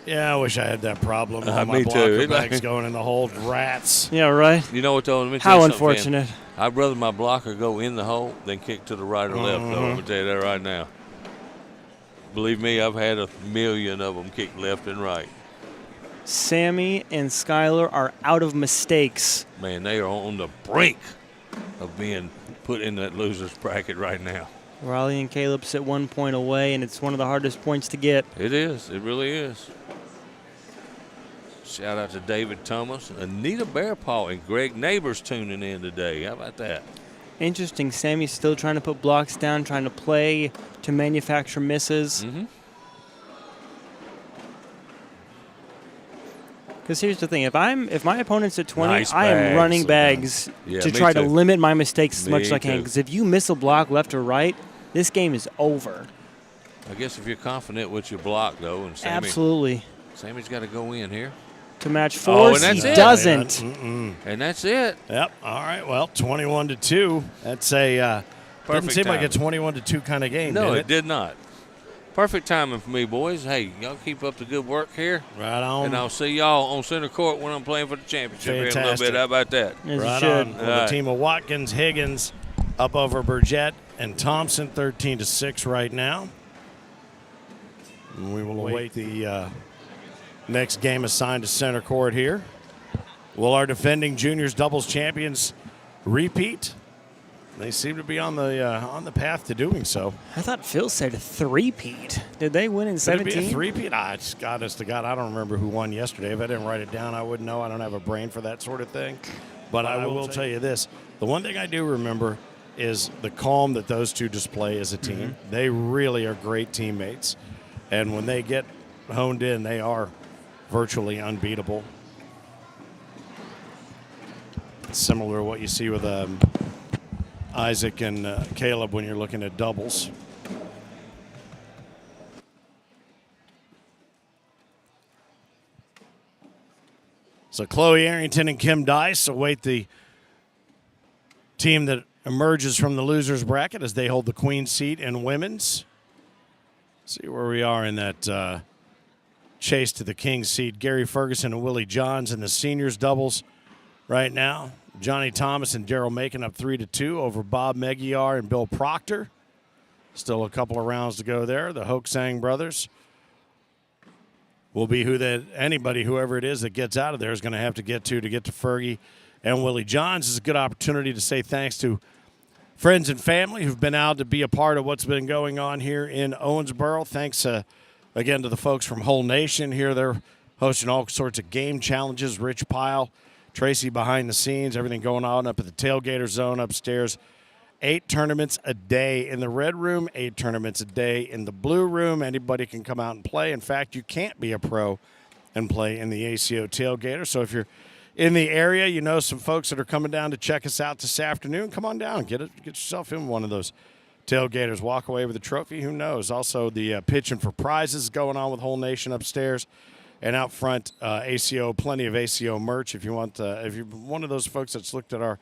Yeah, I wish I had that problem. All my me blocker too. bags going in the hole. Rats. Yeah, right. You know what, though? Let me tell How you something, unfortunate. Finn. I'd rather my blocker go in the hole than kick to the right or left, though. I'm going to tell you that right now. Believe me, I've had 1,000,000 of them kick left and right. Sammy and Skyler are out of mistakes. Man, they are on the brink of being put in that loser's bracket right now. Riley and Caleb sit 1 point away, and it's one of the hardest points to get. It is. It really is. Shout out to David Thomas, Anita Bearpaw, and Greg Neighbors tuning in today. How about that? Interesting. Sammy's still trying to put blocks down, trying to play to manufacture misses. Mm-hmm. Because here's the thing: if my opponent's at 20, Nice I am bags. running bags Yeah, to me try to too. limit my mistakes as much as Me I can. too. Because if you miss a block left or right, this game is over. I guess if you're confident with your block, though, and Absolutely. Sammy's got to go in here. To match and force, that's he it. doesn't. And that's it. Yep. All right. Well, 21-2. That's a didn't Perfect seem like a timing. 21-2 kind of game. No, did it did not. Perfect timing for me, boys. Hey, y'all keep up the good work here. Right on. And I'll see y'all on center court when I'm playing for the championship here in a little Fantastic. bit. How about that? As you Right should. on. Well, All the right. team of Watkins, Higgins, up over Burgett and Thompson, 13-6 right now. And we will await the next game assigned to center court here. Will our defending juniors doubles champions repeat? They seem to be on the path to doing so. I thought Phil said a three-peat. Did they win in Could it be a 17? three-peat? Honest to God, I don't remember who won yesterday. If I didn't write it down, I wouldn't know. I don't have a brain for that sort of thing. But I will tell you this. The one thing I do remember is the calm that those two display as a team. They really are great teammates. And when they get honed in, they are virtually unbeatable. It's similar to what you see with Isaac and Caleb when you're looking at doubles. So Chloe Arrington and Kim Dice await the team that emerges from the losers bracket as they hold the queen seat in women's. See where we are in that chase to the king seat. Gary Ferguson and Willie Johns in the seniors doubles right now. Johnny Thomas and Daryl Macon up 3-2 over Bob Megiar and Bill Proctor. Still a couple of rounds to go there. The Hoaxang brothers will be whoever it is that gets out of there is going to have to get to Fergie and Willie Johns. Is a good opportunity to say thanks to friends and family who've been out to be a part of what's been going on here in Owensboro. Thanks again to the folks from Whole Nation here. They're hosting all sorts of game challenges. Rich Pyle, Tracy behind the scenes, everything going on up at the tailgater zone upstairs. 8 tournaments a day in the red room, 8 tournaments a day in the blue room. Anybody can come out and play. In fact, you can't be a pro and play in the ACO tailgater. So if you're in the area, you know some folks that are coming down to check us out this afternoon, come on down. Get yourself in one of those tailgaters. Walk away with a trophy. Who knows? Also, the pitching for prizes going on with Whole Nation upstairs. And out front, ACO, plenty of ACO merch. If you want, if you're one of those folks that's looked at our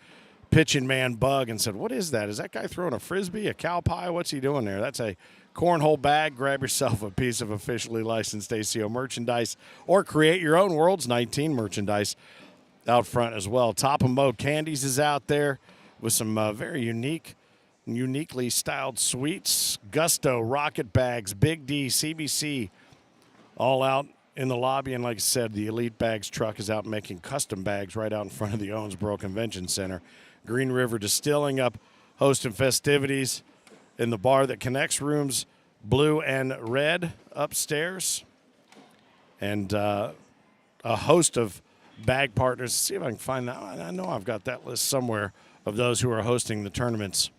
pitching man bug and said, "What is that? Is that guy throwing a frisbee, a cow pie? What's he doing there?" That's a cornhole bag. Grab yourself a piece of officially licensed ACO merchandise, or create your own World's 19 merchandise out front as well. Top and Mo Candies is out there with some very uniquely styled sweets. Gusto, Rocket Bags, Big D, CBC, all out in the lobby. And like I said, the Elite Bags truck is out making custom bags right out in front of the Owensboro Convention Center. Green River Distilling up hosting festivities in the bar that connects rooms blue and red upstairs, and a host of bag partners. See if I can find that. I know I've got that list somewhere of those who are hosting the tournaments.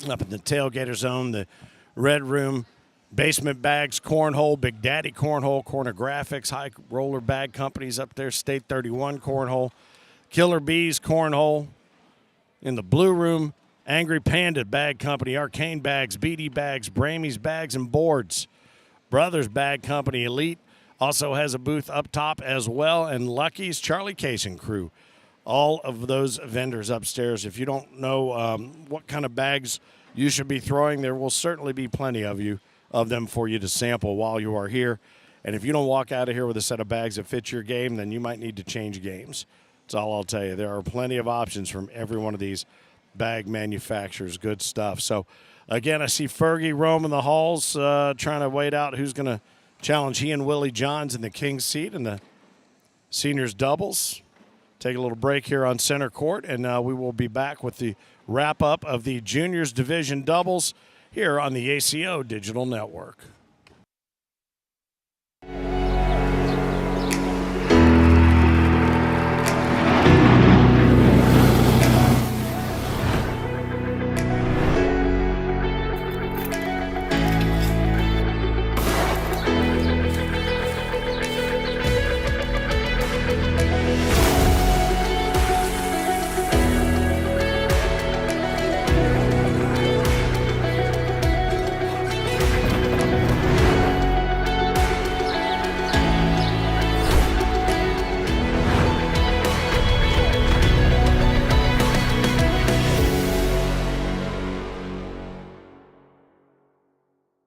Up in the tailgater zone, the red room, basement bags, Cornhole, Big Daddy Cornhole, Corner Graphics, High Roller Bag Companies up there, State 31 Cornhole, Killer Bees Cornhole. In the blue room, Angry Panda Bag Company, Arcane Bags, BD Bags, Bramy's Bags and Boards. Brothers Bag Company Elite also has a booth up top as well, and Lucky's Charlie Case and Crew. All of those vendors upstairs. If you don't know what kind of bags you should be throwing, there will certainly be plenty of them for you to sample while you are here. And if you don't walk out of here with a set of bags that fits your game, then you might need to change games. That's all I'll tell you. There are plenty of options from every one of these bag manufacturers. Good stuff. So, again, I see Fergie roaming the halls trying to wait out who's going to challenge he and Willie Johns in the King's seat in the seniors doubles. Take a little break here on center court, and we will be back with the wrap-up of the juniors division doubles here on the ACO Digital Network.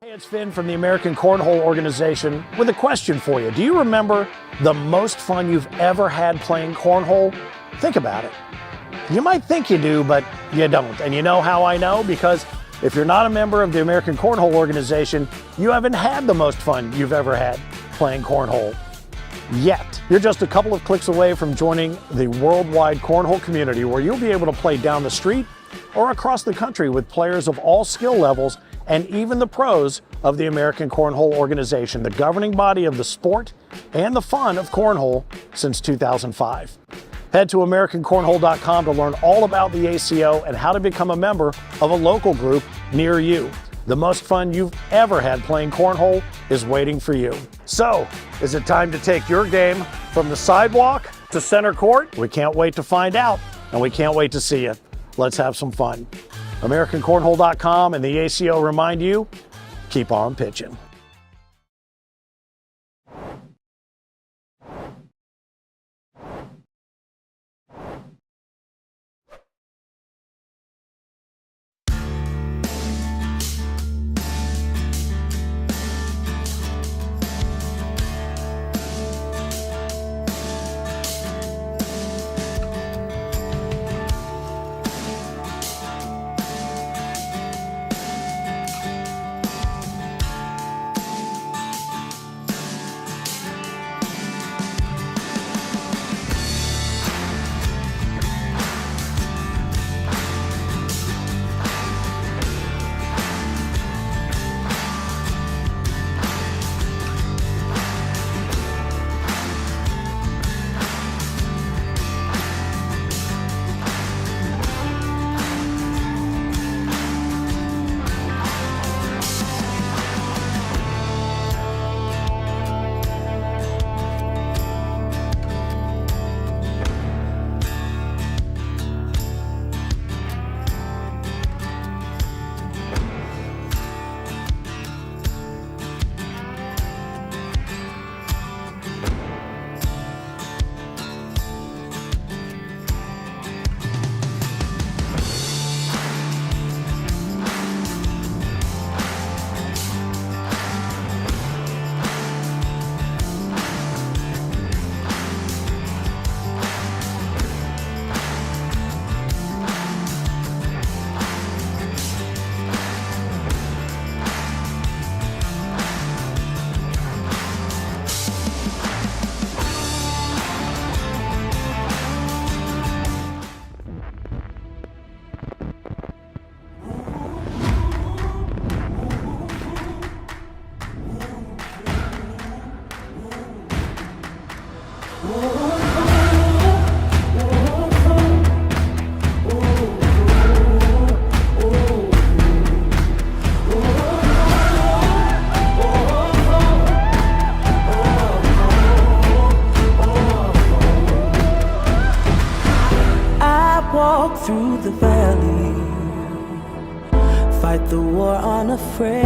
It's Finn from the American Cornhole Organization with a question for you. Do you remember the most fun you've ever had playing cornhole? Think about it. You might think you do, but you don't. And you know how I know? Because if you're not a member of the American Cornhole Organization, you haven't had the most fun you've ever had playing cornhole yet. You're just a couple of clicks away from joining the worldwide cornhole community, where you'll be able to play down the street or across the country with players of all skill levels and even the pros of the American Cornhole Organization, the governing body of the sport and the fun of cornhole since 2005. Head to AmericanCornhole.com to learn all about the ACO and how to become a member of a local group near you. The most fun you've ever had playing cornhole is waiting for you. So, is it time to take your game from the sidewalk to center court? We can't wait to find out, and we can't wait to see you. Let's have some fun. AmericanCornhole.com and the ACO remind you, keep on pitching. walk through the valley, fight the war unafraid.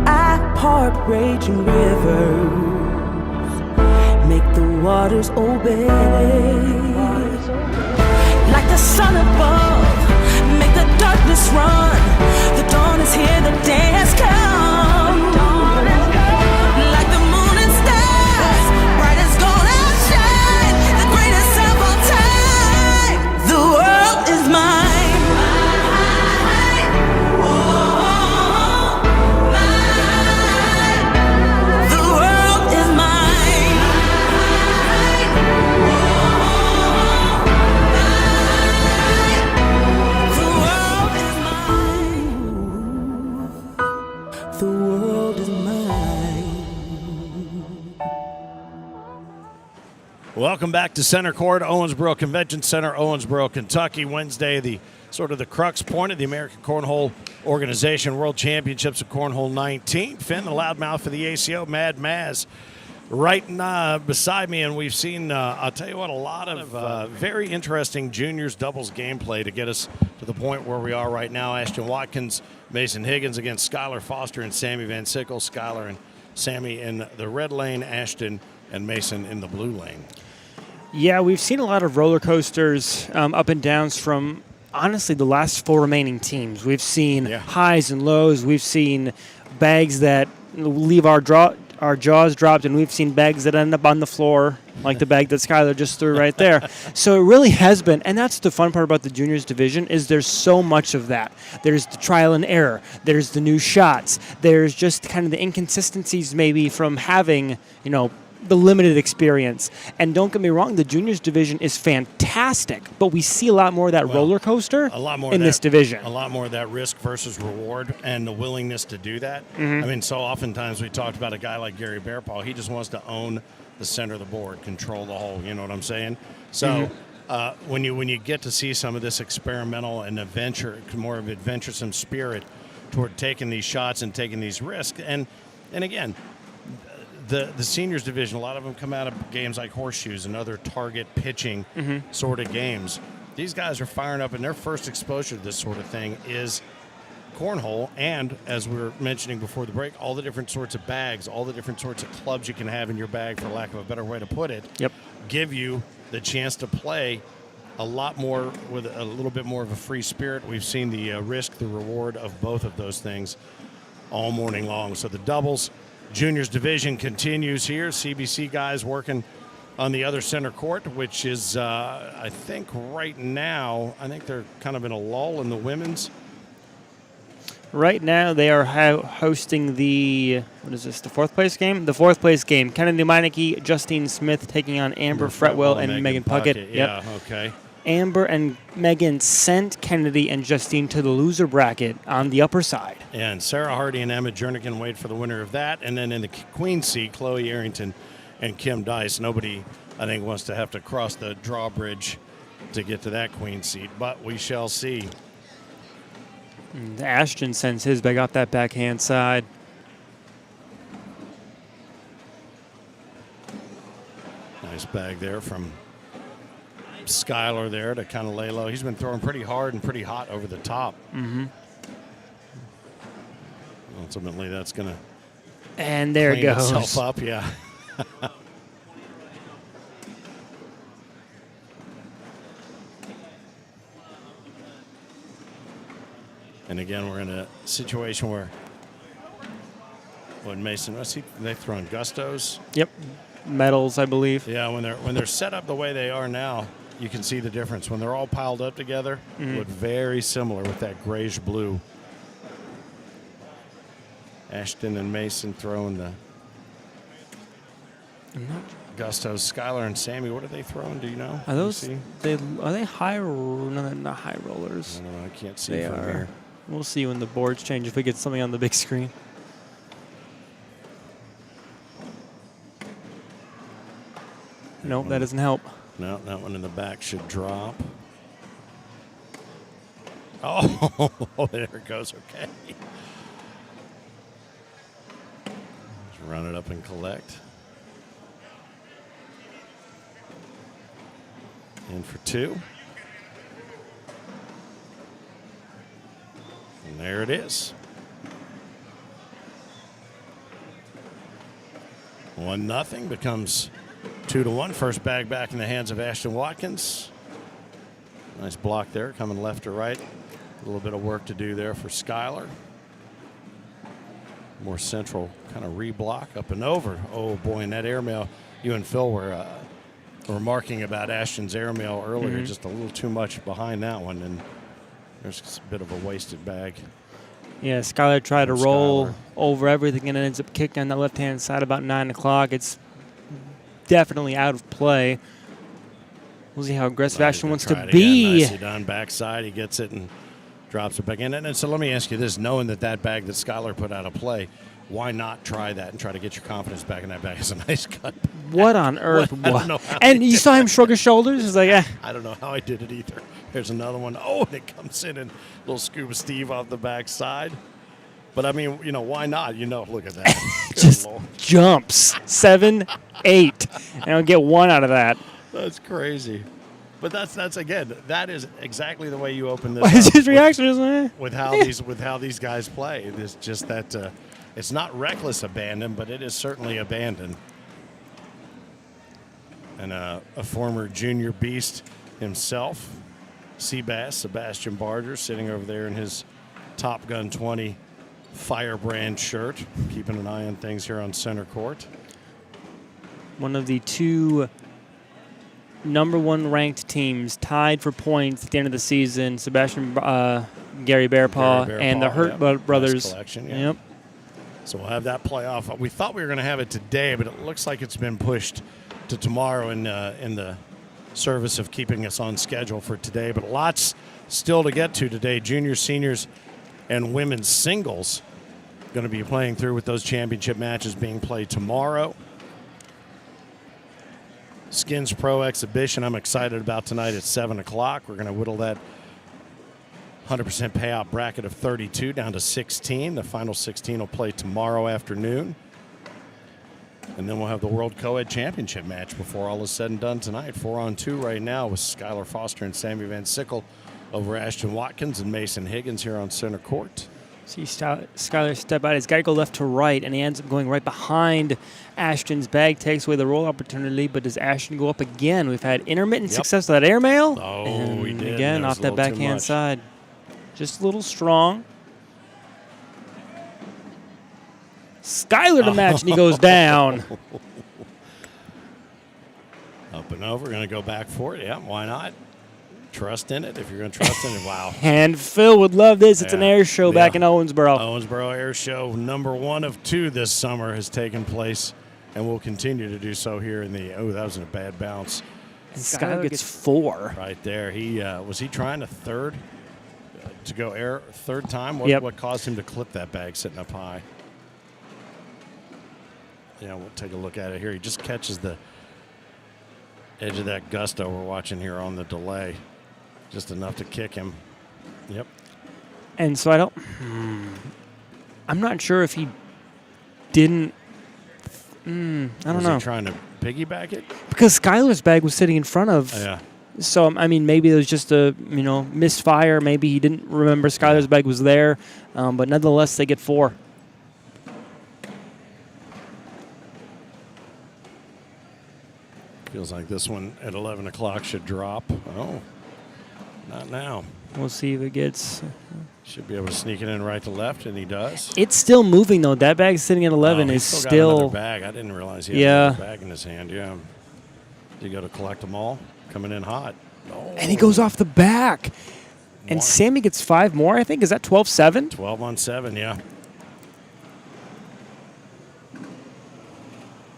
I part raging rivers, make the waters obey. Like the sun above, make the darkness run. The dawn is here, the day has come. Like the moon and stars, bright as gold outshine, the greatest of all time. The world is mine. The world is mine. The world is mine. The world is mine. Welcome back to Center Court, Owensboro Convention Center, Owensboro, Kentucky. Wednesday, the sort of the crux point of the American Cornhole Organization World Championships of Cornhole 19. Finn, the loudmouth for the ACO, Mad Maz, right beside me, and we've seen, I'll tell you what, a lot of very interesting juniors doubles gameplay to get us to the point where we are right now. Ashton Watkins, Mason Higgins against Skylar Foster and Sammy Van Sickle. Skylar and Sammy in the red lane, Ashton and Mason in the blue lane. Yeah, we've seen a lot of roller coasters, up and downs from, honestly, the last 4 remaining teams. We've seen highs and lows. We've seen bags that leave our jaws dropped, and we've seen bags that end up on the floor, like the bag that Skylar just threw right there. So it really has been, and that's the fun part about the juniors division, is there's so much of that. There's the trial and error. There's the new shots. There's just kind of the inconsistencies maybe from having, the limited experience. And don't get me wrong, the juniors division is fantastic, but we see a lot more of that roller coaster in this division. A lot more of that risk versus reward and the willingness to do that. I mean, so oftentimes we talked about a guy like Gary Bearpaw. He just wants to own the center of the board, control the whole, you know what I'm saying? So when you get to see some of this experimental and more of adventuresome spirit toward taking these shots and taking these risks, and again, the seniors division, a lot of them come out of games like horseshoes and other target pitching sort of games. These guys are firing up, and their first exposure to this sort of thing is cornhole, and as we were mentioning before the break, all the different sorts of bags, all the different sorts of clubs you can have in your bag, for lack of a better way to put it, give you the chance to play a lot more with a little bit more of a free spirit. We've seen the risk, the reward of both of those things all morning long. So the doubles juniors division continues here. CBC guys working on the other center court, which is, I think right now, they're kind of in a lull in the women's. Right now, they are hosting the fourth place game? The fourth place game. Kennedy Meineke, Justine Smith taking on Amber Fretwell and Megan Puckett. Yeah, okay. Amber and Megan sent Kennedy and Justine to the loser bracket on the upper side. And Sarah Hardy and Emma Jernigan wait for the winner of that. And then in the queen seat, Chloe Arrington and Kim Dice. Nobody, I think, wants to have to cross the drawbridge to get to that queen seat, but we shall see. Ashton sends his bag off that backhand side. Nice bag there from Skylar there to kind of lay low. He's been throwing pretty hard and pretty hot over the top. Ultimately, that's going to and there it goes. Itself up, yeah. And again, we're in a situation where Mason, they've thrown gustos. Yep, medals, I believe. Yeah, when they're set up the way they are now, you can see the difference. When they're all piled up together, look very similar with that grayish blue. Ashton and Mason throwing the gustos. Skylar and Sammy, what are they throwing? Do you know? Are those? Are they high? No, they're not high rollers. I don't know. I can't see they from are. here. We'll see when the boards change if we get something on the big screen. Nope, that doesn't help. No, that one in the back should drop. Oh, there it goes. Okay. Just run it up and collect. In for 2. And there it is. 1-0 becomes 2-1. First bag back in the hands of Ashton Watkins. Nice block there, coming left to right. A little bit of work to do there for Skylar. More central kind of reblock up and over. Oh boy, and that airmail, you and Phil were remarking about Ashton's airmail earlier, just a little too much behind that one, and there's a bit of a wasted bag. Yeah, Skylar tried to roll over everything and ends up kicking on the left-hand side about 9 o'clock. It's definitely out of play. We'll see how aggressive Ashton wants to be. Nicely done, backside. He gets it and drops it back in. And so let me ask you this, knowing that bag that Skylar put out of play, why not try that and try to get your confidence back in that bag? It's a nice cut. What on earth? I don't know how and you saw him shrug his shoulders? He's like, I don't know how I did it either. There's another one. Oh, and it comes in and little Scuba Steve off the backside. But, I mean, why not? Look at that. just jumps. 7, 8. And I'll get 1 out of that. That's crazy. But that's again, that is exactly the way you open this. His reaction is with how these guys play. It's just that it's not reckless abandon, but it is certainly abandon. And a former junior beast himself, Seabass, Sebastian Barger, sitting over there in his Top Gun 20 Firebrand shirt, keeping an eye on things here on center court. One of the 2 number 1 ranked teams tied for points at the end of the season. Sebastian, Gary Bearpaw, and the Hurt brothers. Collection, yeah. Yep. So we'll have that playoff. We thought we were going to have it today, but it looks like it's been pushed to tomorrow in the service of keeping us on schedule for today. But lots still to get to today. Juniors, seniors, and women's singles going to be playing through with those championship matches being played tomorrow. Skins Pro Exhibition I'm excited about tonight at 7 o'clock. We're going to whittle that 100% payout bracket of 32 down to 16. The final 16 will play tomorrow afternoon. And then we'll have the World Co-Ed Championship match before all is said and done tonight. 4-on-2 right now with Skylar Foster and Sammy Van Sickle over Ashton Watkins and Mason Higgins here on center court. See Skylar step out. He's got to go left to right, and he ends up going right behind Ashton's bag, takes away the roll opportunity, but does Ashton go up again? We've had intermittent success with that airmail. Oh, and we did. Again, off that backhand side. Just a little strong. Skylar to match, and he goes down. Up and over. Going to go back for it. Yeah, why not? Trust in it if you're going to trust in it. Wow. And Phil would love this. It's an air show back in Owensboro. Owensboro Air Show number 1 of 2 this summer has taken place and will continue to do so here in the. Oh, that was in a bad bounce. And Skylar gets 4. Right there. He was he trying a third to go air third time? What caused him to clip that bag sitting up high? Yeah, we'll take a look at it here. He just catches the edge of that gusto we're watching here on the delay. Just enough to kick him. Yep. And so I'm not sure if he didn't. I don't know. Was he trying to piggyback it? Because Skylar's bag was sitting in front of. Yeah. So, I mean, maybe it was just a, misfire. Maybe he didn't remember Skylar's bag was there. But nonetheless, they get 4. Feels like this one at 11 o'clock should drop. Oh, not now. We'll see if it gets. Should be able to sneak it in right to left, and he does. It's still moving, though. That bag sitting at 11 is still still. Got another bag. I didn't realize he had another bag in his hand. Yeah. Did he go to collect them all? Coming in hot. Oh. And he goes off the back. And Sammy gets 5 more, I think. Is that 12-7? 12-on-7, yeah.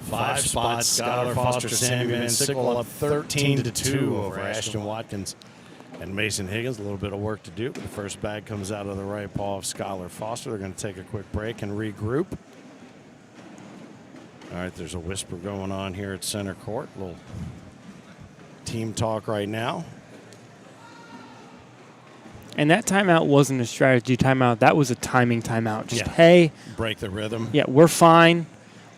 5 spots. Skylar Foster, Sammy Van Sickle up 13-2 over Ashton Watkins and Mason Higgins. A little bit of work to do, but the first bag comes out of the right paw of Skylar Foster. They're going to take a quick break and regroup. All right, there's a whisper going on here at center court. A little team talk right now. And that timeout wasn't a strategy timeout. That was a timing timeout. Just, Yeah. hey. Break the rhythm. Yeah, we're fine.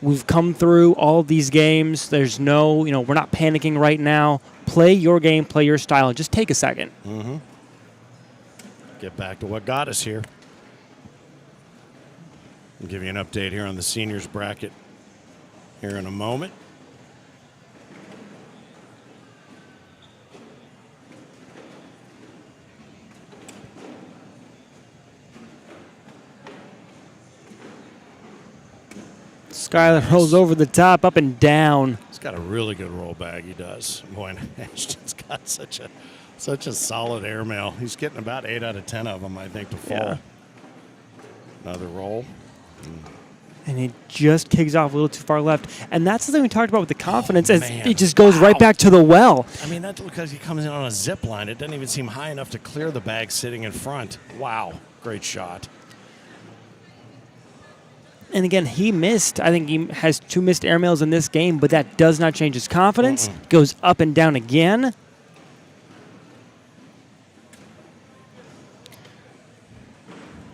We've come through all these games. There's no, we're not panicking right now. Play your game, play your style. Just take a second. Mm-hmm. Get back to what got us here. I'll give you an update here on the seniors bracket here in a moment. Skyler rolls over the top, up and down. He's got a really good roll bag, he does. Boy, Ashton's got such a solid airmail. He's getting about 8 out of 10 of them, I think, to fall. Yeah. Another roll. And he just kicks off a little too far left. And that's the thing we talked about with the confidence. Is man. it just goes right back to the well. I mean, that's because he comes in on a zip line. It doesn't even seem high enough to clear the bag sitting in front. Wow, great shot. And again, he missed. I think he has 2 missed airmails in this game, but that does not change his confidence. Goes up and down again.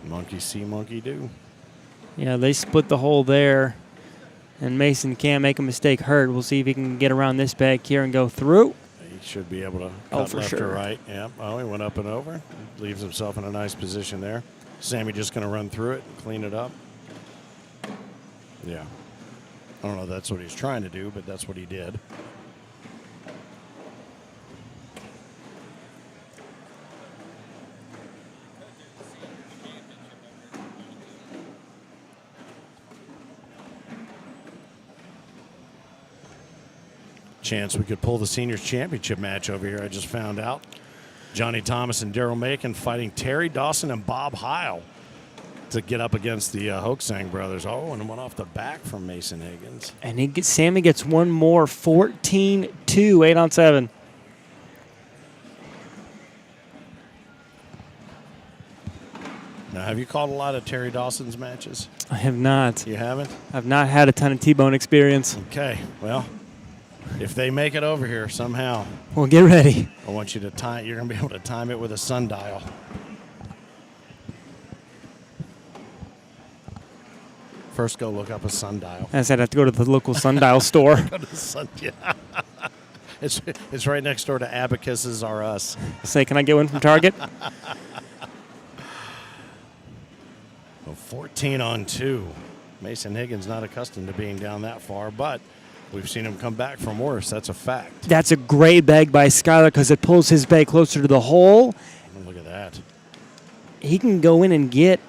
Monkey see, monkey do. Yeah, they split the hole there. And Mason can't make a mistake hurt. We'll see if he can get around this bag here and go through. He should be able to cut for left sure. or right. Yeah. Oh, he went up and over. Leaves himself in a nice position there. Sammy just going to run through it and clean it up. Yeah. I don't know if that's what he's trying to do, but that's what he did. Chance we could pull the seniors championship match over here. I just found out. Johnny Thomas and Daryl Macon fighting Terry Dawson and Bob Heil to get up against the Hoaxang brothers. Oh, and one off the back from Mason Higgins. And Sammy gets one more, 14-2, 8 on 7. Now, have you called a lot of Terry Dawson's matches? I have not. You haven't? I've not had a ton of T-bone experience. Okay, well, if they make it over here somehow, Well, get ready. I want you to time. You're going to be able to time it with a sundial. First, go look up a sundial. I said I have to go to the local sundial store. Go to the sun. Yeah. It's right next door to Abacus's R Us. Say, can I get one from Target? 14 on 2. Mason Higgins not accustomed to being down that far, but we've seen him come back from worse. That's a fact. That's a great bag by Skyler because it pulls his bag closer to the hole. Look at that. He can go in and get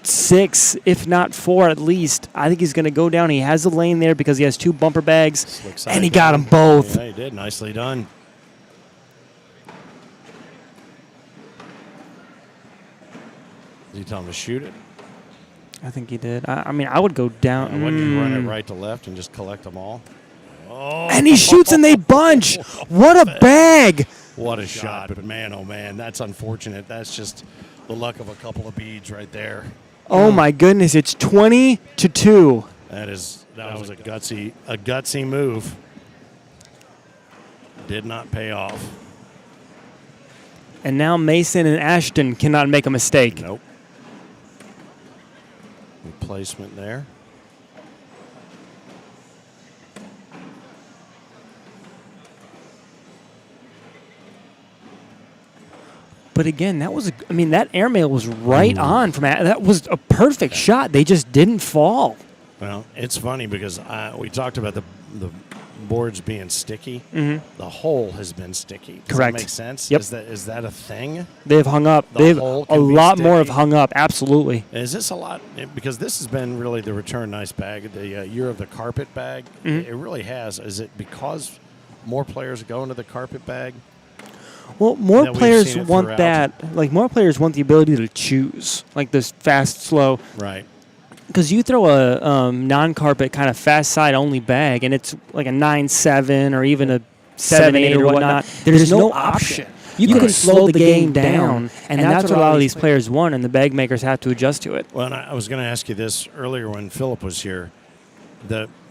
6, if not 4 at least. I think he's going to go down. He has the lane there because he has 2 bumper bags, Slick side and he down. got them both. Yeah, he did. Nicely done. Did he tell him to shoot it? I think he did. I mean, I would go down. Wouldn't you run it right to left and just collect them all? Oh, And he shoots and they bunch. What a bag. what a shot. But man, oh man, that's unfortunate. That's just the luck of a couple of beads right there. Oh, my goodness. It's 20-2. That was a gutsy move. Did not pay off. And now Mason and Ashton cannot make a mistake. Nope. Replacement there. But again, that airmail was right on from that was a perfect shot. They just didn't fall. Well, it's funny because we talked about the boards being sticky. The hole has been sticky. Does Correct. that make sense? Yep. Is that a thing? They've hung up. The hole A can be lot more have sticky. hung up. Absolutely. Is this a lot? Because this has been really the return nice bag, the year of the carpet bag. It really has. Is it because more players go into the carpet bag? Well, more That we've players seen it want throughout. that. Like, more players want the ability to choose, like this fast, slow. Right. Because you throw a non-carpet kind of fast side only bag, and it's like a 9-7 or even a 7-8 or whatnot. There's no option. You can slow the game down, and that's what a lot of these players want, and the bag makers have to adjust to it. Well, and I was going to ask you this earlier when Philip was here.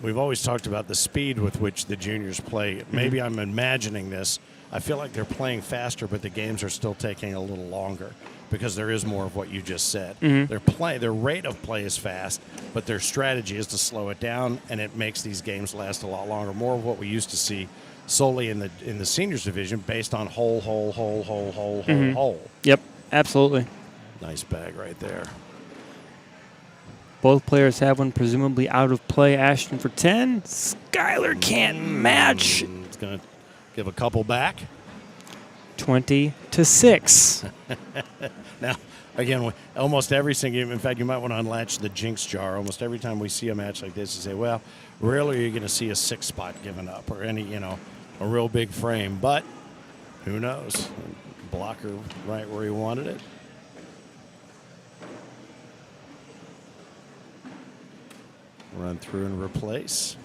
We've always talked about the speed with which the juniors play. Maybe I'm imagining this, I feel like they're playing faster, but the games are still taking a little longer because there is more of what you just said. Their rate of play is fast, but their strategy is to slow it down, and it makes these games last a lot longer. More of what we used to see solely in the seniors division, based on hole. Yep, absolutely. Nice bag right there. Both players have one presumably out of play. Ashton for 10. Skylar can't match. It's going to give a couple back. 20-6. Now, again, almost every single game, in fact, you might want to unlatch the jinx jar. Almost every time we see a match like this, you say, well, rarely are you going to see a 6 spot given up or any, a real big frame. But who knows? Blocker right where he wanted it. Run through and replace.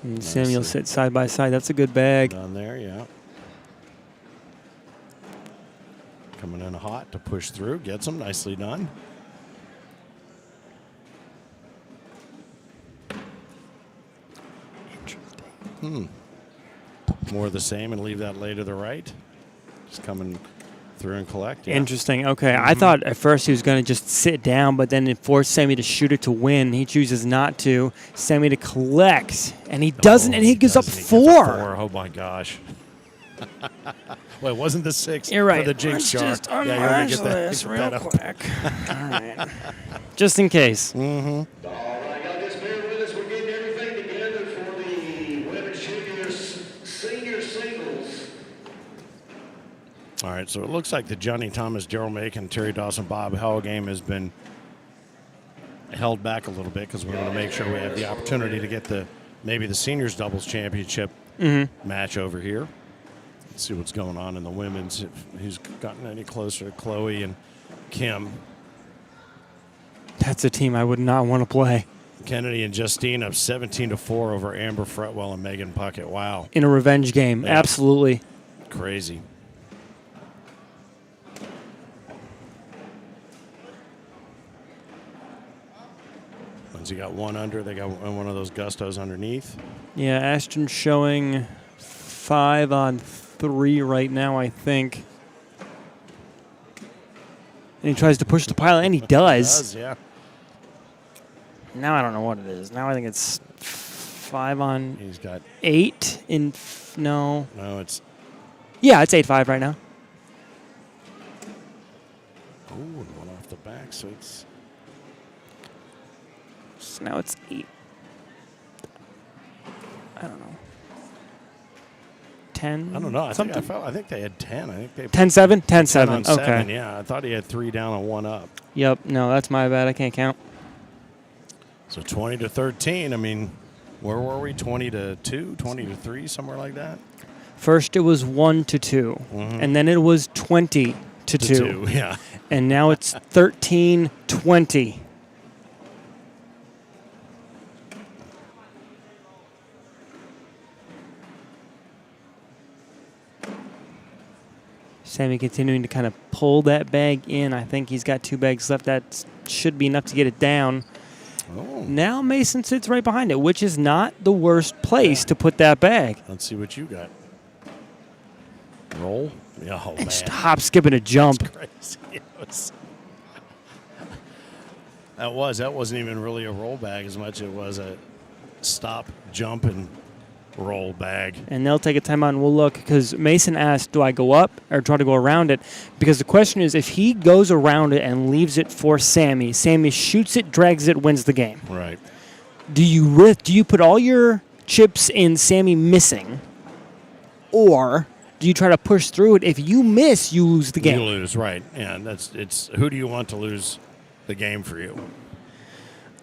And Samuel sit side by side. That's a good bag. Down there, yeah. Coming in hot to push through. Gets him. Nicely done. More of the same and leave that lay to the right. Just coming through and collect. Yeah. Interesting. Okay. I thought at first he was going to just sit down, but then it forced Sammy to shoot it to win. He chooses not to. Sammy to collect, and he doesn't, and he gives up 4. Oh, my gosh. Well, it wasn't the 6 You're right. for the jinx jar. Just yeah, unlatch you're gonna this get real that quick. All right. Just in case. All right, y'all just bear with us. We're getting everything together for the women's juniors senior singles. All right, so it looks like the Johnny Thomas, Daryl Macon, Terry Dawson, Bob Howell game has been held back a little bit because we want to make sure we have the opportunity to get maybe the seniors doubles championship match over here. Let's see what's going on in the women's, if who's gotten any closer to Chloe and Kim. That's a team I would not want to play. Kennedy and Justine up 17-4 over Amber Fretwell and Megan Puckett. Wow. In a revenge game. Yeah. Absolutely. Crazy. Once you got one under, they got one of those gustos underneath. Yeah, Ashton showing 5 on 3 right now, I think. And he tries to push the pile, and he does. Yeah. Now I don't know what it is. Now I think it's 5 on He's got 8 in no. no. It's Yeah, it's 8-5 right now. and one off the back, so it's So now it's 8. I don't know. 10. I don't know. I something. think they had 10. I think they 10-7? 10-7. 10 on Okay. 7, yeah. I thought he had 3 down and 1 up. Yep. No, that's my bad. I can't count. So 20-13. I mean, where were we? 20-2, 20-3, somewhere like that. First it was 1-2, and then it was 20-2, 2, yeah. and now it's 13-20. Sammy continuing to kind of pull that bag in. I think he's got 2 bags left. That should be enough to get it down. Oh. Now Mason sits right behind it, which is not the worst place to put that bag. Let's see what you got. Roll. Yeah, oh, man. Just hop, skip, and a jump. That's crazy. That wasn't even really a roll bag as much as it was a stop, jump, and roll bag. And they'll take a timeout and we'll look, because Mason asked, do I go up or try to go around it? Because the question is, if he goes around it and leaves it for Sammy, Sammy shoots it, drags it, wins the game. Right. Do you put all your chips in Sammy missing, or do you try to push through it? If you miss, you lose the game. You lose, right. Yeah, it's who do you want to lose the game for you?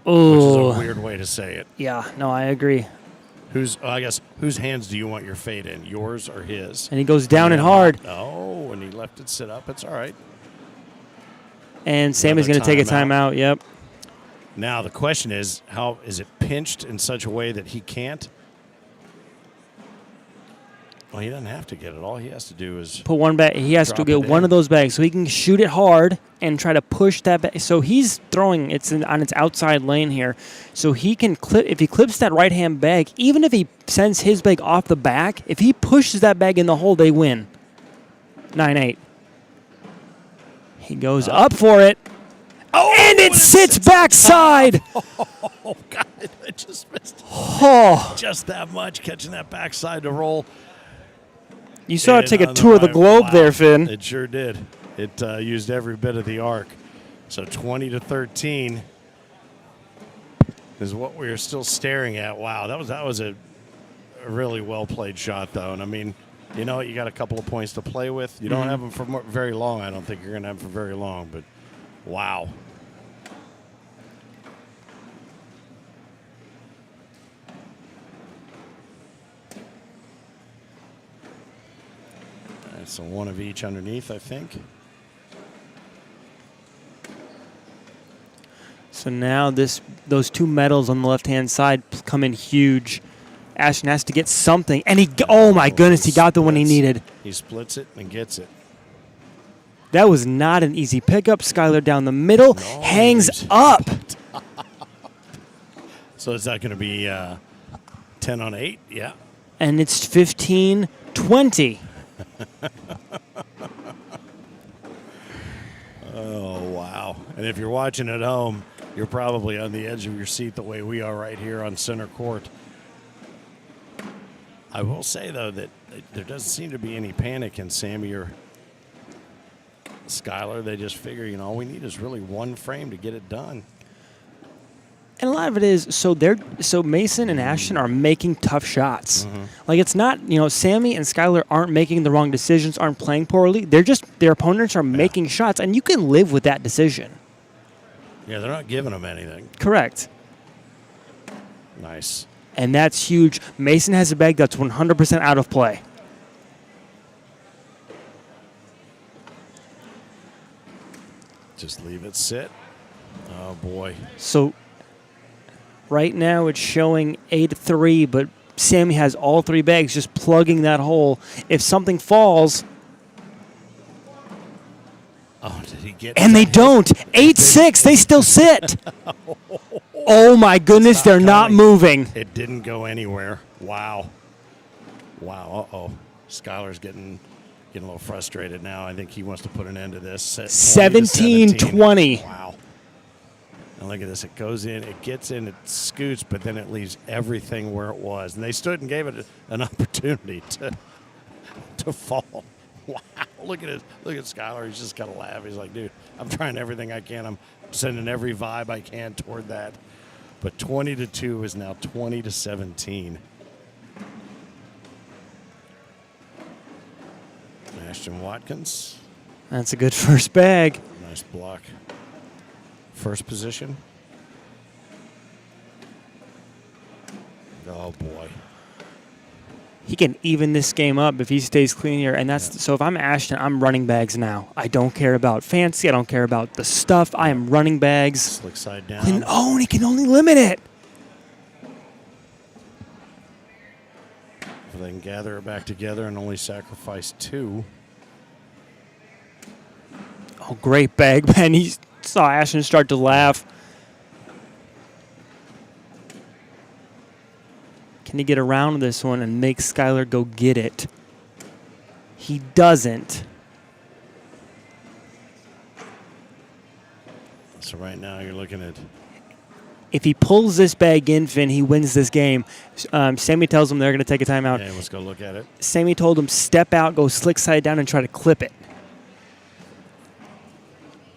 Oh, Which is a weird way to say it. yeah, no, I agree. Whose hands do you want your fate in? Yours or his? And he goes down and hard, Oh, and he left it sit up. It's all right. and Sammy's going to take a timeout. Yep. Now the question is, how is it pinched in such a way that he can't? Well, he doesn't have to get it. All he has to do is Put one bag. He has to drop get it one in. of those bags so he can shoot it hard and try to push that bag. So he's throwing on its outside lane here. So he can clip. If he clips that right-hand bag, even if he sends his bag off the back, if he pushes that bag in the hole, they win. 9-8. He goes up for it. Oh, and it sits backside. Oh, God, I just missed Oh, just that much, catching that backside to roll. you saw it And take a on tour of the right- globe wow, there, Finn. It sure did. It used every bit of the arc. So 20-13 is what we are still staring at. Wow, that was a really well played shot, though. And I mean, you know what? You got a couple of points to play with. You don't have them for very long. I don't think you're going to have them for very long. But wow. So one of each underneath, I think. So now those two medals on the left-hand side come in huge. Ashton has to get something, and oh my goodness, he got the one he splits. needed. He splits it and gets it. That was not an easy pickup. Skylar down the middle, hangs Nice. up. So is that going to be 10 on 8? Yeah. And it's 15-20. Oh, wow. And if you're watching at home, you're probably on the edge of your seat the way we are right here on center court. I will say, though, that there doesn't seem to be any panic in Sammy or Skylar. They just figure, all we need is really one frame to get it done. And a lot of it is so Mason and Ashton are making tough shots. Like it's not, Sammy and Skylar aren't making the wrong decisions, aren't playing poorly. Their opponents are making shots, and you can live with that decision. Yeah, they're not giving them anything. Correct. Nice. And that's huge. Mason has a bag that's 100% out of play. Just leave it sit. Oh, boy. So right now it's showing 8-3, but Sammy has all three bags just plugging that hole. If something falls, Oh, did he get and they don't, 8-6, they still sit. Oh my goodness, they're not coming. moving. It didn't go anywhere. Wow. Wow. Uh-oh. Skylar's getting a little frustrated now. I think he wants to put an end to this. 17-20. Wow. And look at this. It goes in, it gets in, it scoots, but then it leaves everything where it was. And they stood and gave it an opportunity to fall. Wow. Look at it. Look at Skylar. He's just got to laugh. He's like, dude, I'm trying everything I can. I'm sending every vibe I can toward that. But 20-2 is now 20-17. Ashton Watkins. That's a good first bag. Nice block. First position. Oh, boy. He can even this game up if he stays clean here. And so if I'm Ashton, I'm running bags now. I don't care about fancy. I don't care about the stuff. I am running bags. Slick side down. And he can only limit it. If they can gather it back together and only sacrifice 2. Oh, great bag, man. He saw Ashton start to laugh. Can he get around this one and make Skylar go get it? He doesn't. So right now you're looking at If he pulls this bag in, Finn, he wins this game. Sammy tells him they're going to take a timeout. Okay, let's go look at it. Sammy told him, step out, go slick side down, and try to clip it.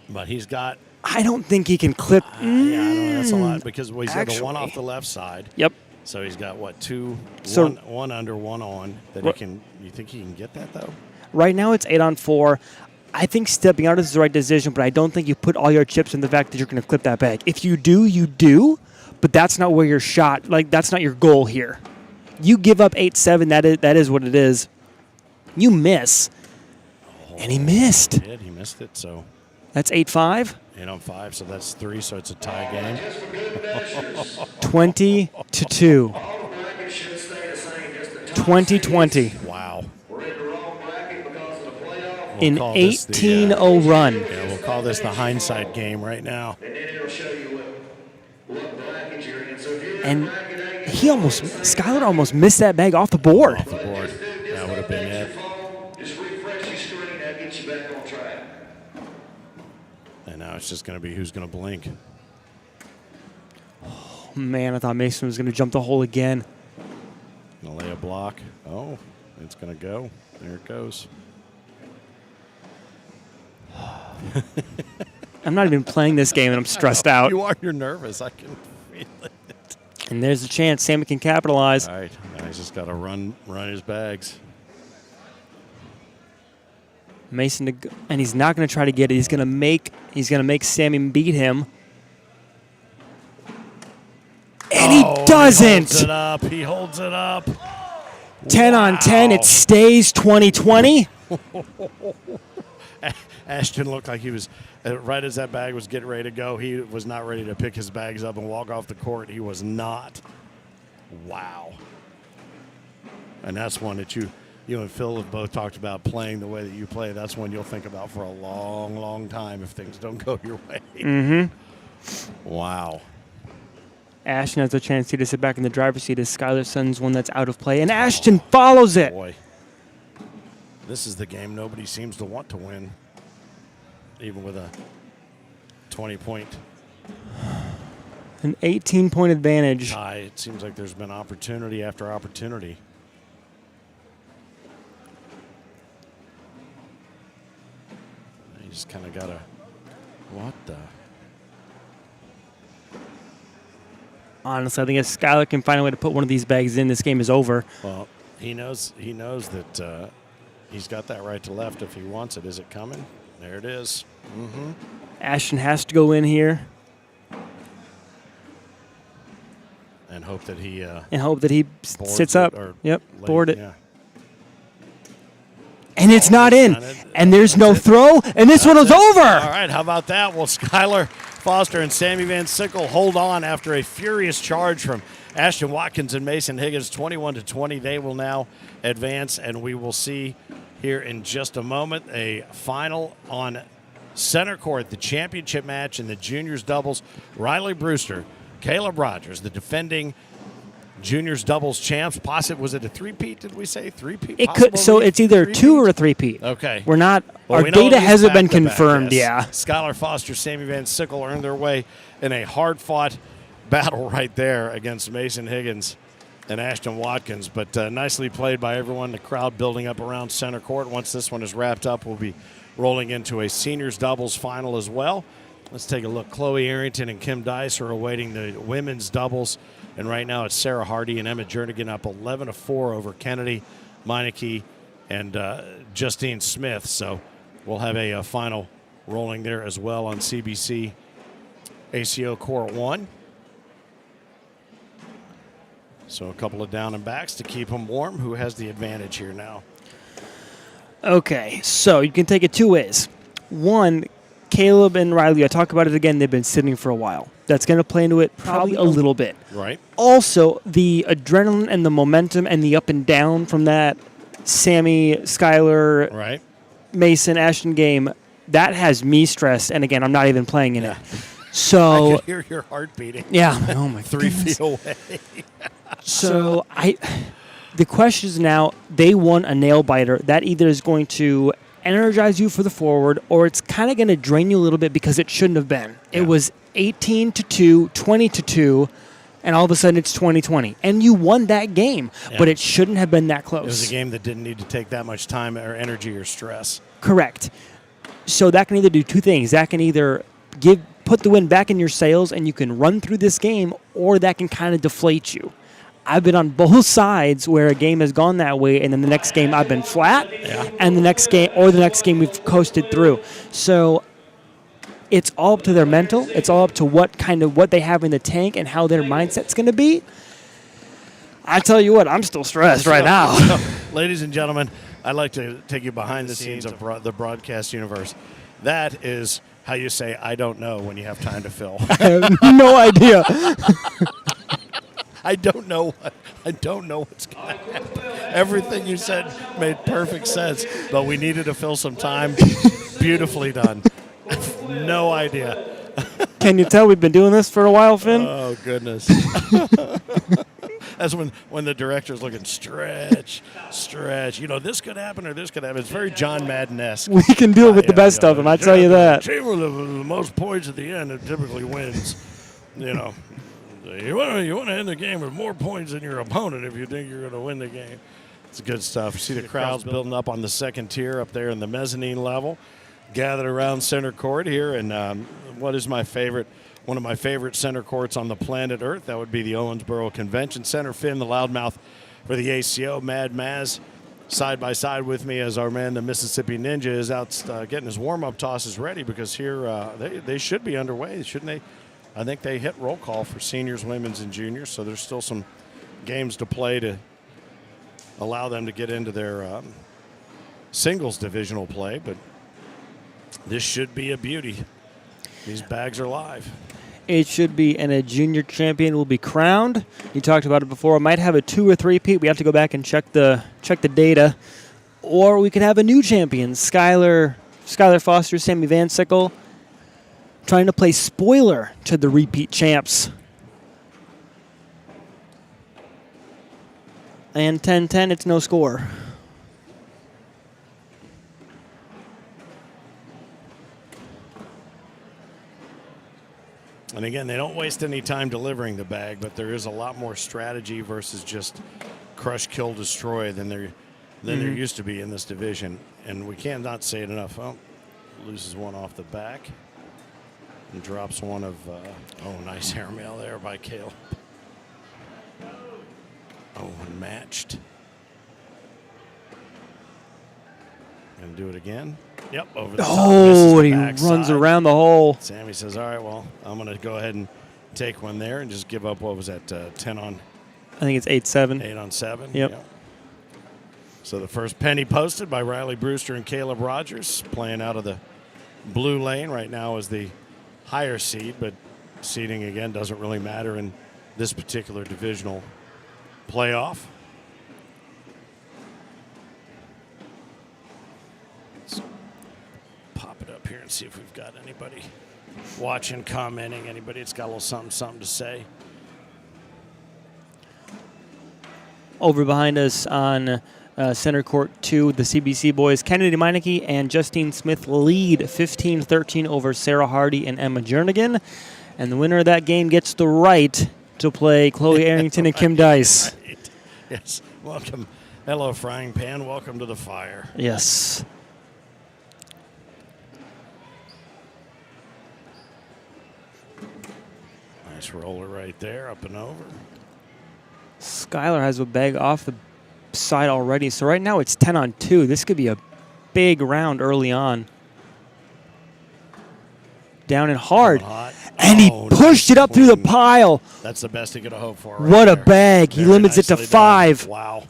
But he's got, I don't think he can clip. yeah, I know that's a lot because he's got the one actually. off the left side. Yep. So he's got what, 2, So- one under, one on. That Right. he can. You think he can get that though? Right now it's 8-4. I think stepping out is the right decision, but I don't think you put all your chips in the fact that you're going to clip that bag. If you do, you do, but that's not where your shot, that's not your goal here. You give up 8-7, that is what it is. You miss. And he missed. He did. He missed it. So That's 8-5. 8 on 5. So that's 3. So it's a tie game. 20-2. 20-20. Wow. An call this the, 18-0 run. Yeah, we'll call this the hindsight game right now. And then it'll show you what bracket you're in. So if you're in And bracket A, Skyler almost missed that bag off the board. Off the board. That would have been it. just refresh your screen. That gets you back on track. And now it's just going to be who's going to blink. Man, I thought Mason was going to jump the hole again. Going to lay a block. Oh, it's going to go. There it goes. I'm not even playing this game, and I'm stressed out. You are. You're nervous. I can feel it. And there's a chance Sammy can capitalize. All right. Now he's just got to run his bags. Mason, and he's not going to try to get it. He's going to make Sammy beat him. And he doesn't. He holds it up. 10 on 10. It stays 20-20. Ashton looked like he was, right as that bag was getting ready to go, he was not ready to pick his bags up and walk off the court. He was not. Wow. And that's one that you and Phil have both talked about, playing the way that you play. That's one you'll think about for a long, long time if things don't go your way. Mm-hmm. Wow. Ashton has a chance here to sit back in the driver's seat as Skylar sends one that's out of play, and Ashton follows it. Boy. This is the game nobody seems to want to win, even with a 20-point An 18-point advantage. tie. It seems like there's been opportunity after opportunity. You just kind of got to, what the? Honestly, I think if Skylar can find a way to put one of these bags in, this game is over. Well, he knows that he's got that right to left if he wants it. Is it coming? There it is. Mm-hmm. Ashton has to go in here And hope that he sits boards up. it or Yep, late- board it. Yeah. And it's not in. And there's no throw. And this one was over. All right, how about that? Well, Skylar Foster and Sammy Van Sickle hold on after a furious charge from Ashton Watkins and Mason Higgins, 21-20. They will now advance, and we will see here in just a moment a final on center court, the championship match in the juniors doubles. Riley Brewster, Caleb Rogers, the defending juniors doubles champs. Was it a three-peat, did we say? Three-peat? It could. So it's either two or a three-peat. Okay. We're not. Well, our we know data at least hasn't been back-to-back, confirmed. yes. Yeah. Skylar Foster, Sammy Van Sickle earned their way in a hard-fought battle right there against Mason Higgins and Ashton Watkins. But nicely played by everyone. The crowd building up around center court. Once this one is wrapped up, we'll be rolling into a seniors doubles final as well. Let's take a look. Chloe Arrington and Kim Dice are awaiting the women's doubles. And right now it's Sarah Hardy and Emma Jernigan up 11-4 over Kennedy, Meineke, and Justine Smith. So we'll have a final rolling there as well on CBC ACO Court 1. So a couple of down and backs to keep them warm. Who has the advantage here now? Okay, so you can take it two ways. One, Caleb and Riley, I talk about it again, they've been sitting for a while. That's going to play into it probably a little bit. Right. Also, the adrenaline and the momentum and the up and down from that Sammy, Skylar, Right. Mason, Ashton game, that has me stressed. And again, I'm not even playing in it. I So, could hear your heart beating. yeah. Oh, my 3 goodness. feet away. So the question is now, they won a nail biter. That either is going to energize you for the forward, or it's kind of going to drain you a little bit because it shouldn't have been. Yeah. It was 18-2, 20-2, and all of a sudden it's 20-20. And you won that game, Yeah. but it shouldn't have been that close. It was a game that didn't need to take that much time or energy or stress. Correct. So that can either do two things. That can either put the wind back in your sails and you can run through this game, or that can kind of deflate you. I've been on both sides where a game has gone that way, and then the next game I've been flat, and the next game we've coasted through. So it's all up to their mental. It's all up to what they have in the tank and how their mindset's going to be. I tell you what, I'm still stressed right now. Ladies and gentlemen, I'd like to take you behind the scenes of the broadcast universe. That is how you say, I don't know, when you have time to fill. I have no idea. I don't know what's going to happen. Everything you said made perfect sense, but we needed to fill some time. Beautifully done. No idea. Can you tell we've been doing this for a while, Finn? Oh, goodness. That's when the director's looking, stretch. This could happen or this could happen. It's very John Madden-esque. We can deal with the best of them, I tell you that. The team with the most points at the end it typically wins. You want to end the game with more points than your opponent if you think you're going to win the game. It's good stuff. You see the crowds building up on the second tier up there in the mezzanine level, gathered around center court here, and what is one of my favorite center courts on the planet Earth. That would be the Owensboro Convention Center. Finn, the loudmouth for the ACO, Mad Maz, side by side with me as our man, the Mississippi Ninja, is out getting his warm-up tosses ready because here they should be underway, shouldn't they? I think they hit roll call for seniors, women's, and juniors, so there's still some games to play to allow them to get into their singles divisional play, but this should be a beauty. These bags are live. It should be, and a junior champion will be crowned. You talked about it before. It might have a 2 or 3-peat. We have to go back and check the data. Or we could have a new champion, Skylar Foster, Sammy Van Sickle, trying to play spoiler to the repeat champs. And 10-10, it's no score. And again, they don't waste any time delivering the bag, but there is a lot more strategy versus just crush, kill, destroy than there used to be in this division. And we cannot say it enough. Oh, loses one off the back and drops one of, nice airmail there by Caleb. Oh, unmatched. Gonna do it again. Yep, over the top. Oh, he runs around the hole. Sammy says, all right, well, I'm going to go ahead and take one there and just give up, what was that, 10 on? I think it's 8-7. 8 on 7. Yep. So the first penny posted by Riley Brewster and Caleb Rogers, playing out of the blue lane. Right now is the higher seed, but seeding, again, doesn't really matter in this particular divisional playoff. Pop it up here and see if we've got anybody watching, commenting, anybody that's got a little something to say. Over behind us on center court 2, the CBC boys, Kennedy Meineke and Justine Smith lead 15-13 over Sarah Hardy and Emma Jernigan. And the winner of that game gets the right to play Chloe Arrington and Kim Dice. Right. Yes. Welcome. Hello, Frying Pan. Welcome to the fire. Yes. Nice roller right there, up and over. Skylar has a bag off the side already. So right now it's 10 on 2. This could be a big round early on. Down and hard. And he pushed it up through the pile. That's the best he could have hoped for. Right what a bag. He limits it to 5. Done. Wow.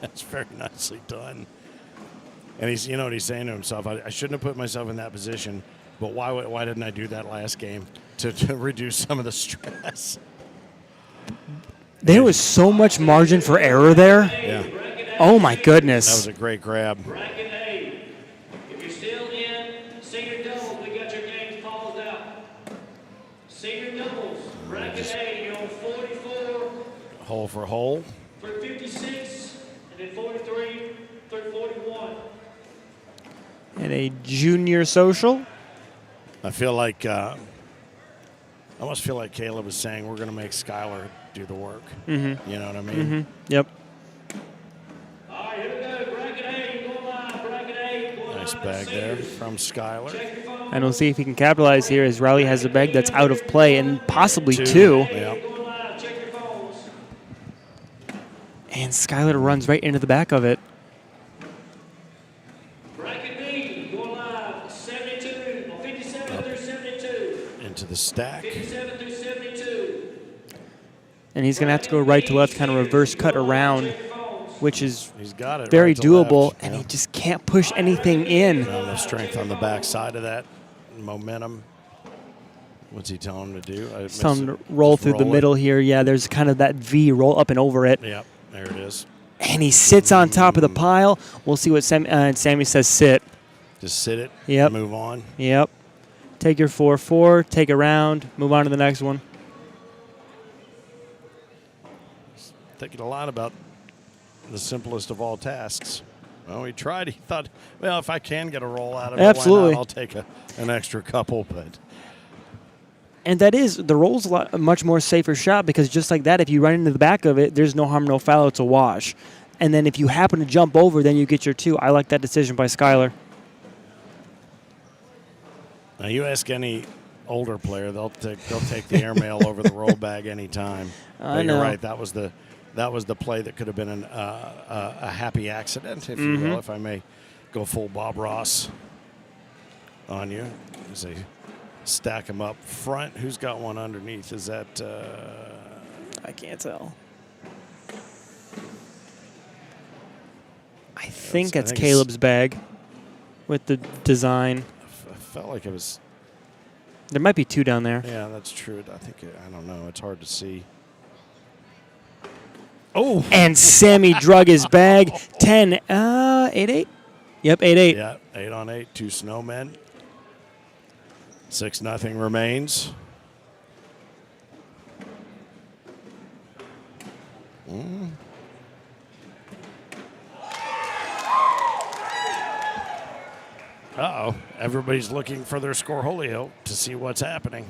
That's very nicely done. And he's, you know what he's saying to himself, I shouldn't have put myself in that position, but why didn't I do that last game to reduce some of the stress? There was so much margin for error there. Yeah. Oh, my goodness. That was a great grab. Bracket A. If you're still in senior doubles, we got your games paused out. Senior doubles, bracket A, you're on 44. Hole for hole. Through 56, and then 43 through 41. And a junior social. I feel like, I almost feel like Caleb was saying we're going to make Skylar do the work. Mm-hmm. You know what I mean? Mm-hmm. Yep. All right, here we go. Bracket A, going live. Bracket A, going Nice live. bag there from Skylar. And we'll see if he can capitalize here as Riley has a bag that's out of play and possibly 2. Yeah. Going live. Check your phones. And Skylar runs right into the back of it. Bracket B, going live. 72, or 57 through 72. Into the stack. 57 through 72. And he's going to have to go right to left, kind of reverse cut around, which is He's got it. very right to doable, left. and Yeah. he just can't push anything in. Not enough strength on the back side of that. Momentum. What's he telling him to do? Telling him to roll through the middle here. Yeah, there's kind of that V, roll up and over it. Yep, there it is. And he sits on top of the pile. We'll see what Sammy says sit. Just sit it, Yep. move on. Yep. Take your 4-4, take a round, move on to the next one. Thinking a lot about the simplest of all tasks. Well, he tried. He thought, well, if I can get a roll out of it, Absolutely. why not? I'll take an extra couple. But And that is, the roll's a much more safer shot because just like that, if you run into the back of it, there's no harm, no foul. It's a wash. And then if you happen to jump over, then you get your 2. I like that decision by Skylar. now you ask any older player, they'll take the airmail over the roll bag anytime. I But know. You're right. That was the play that could have been a happy accident, if you will, if I may go full Bob Ross on you. As they stack them up front. Who's got one underneath? Is that I can't tell. I think it's Caleb's bag with the design. I felt like it was. There might be 2 down there. Yeah, that's true. I don't know. It's hard to see. Oh, And Sammy drug his bag. 10, 8-8? Yep, 8-8. yeah, 8 on 8, 2 snowmen. 6-0 remains. Uh-oh. Everybody's looking for their scoreholio to see what's happening.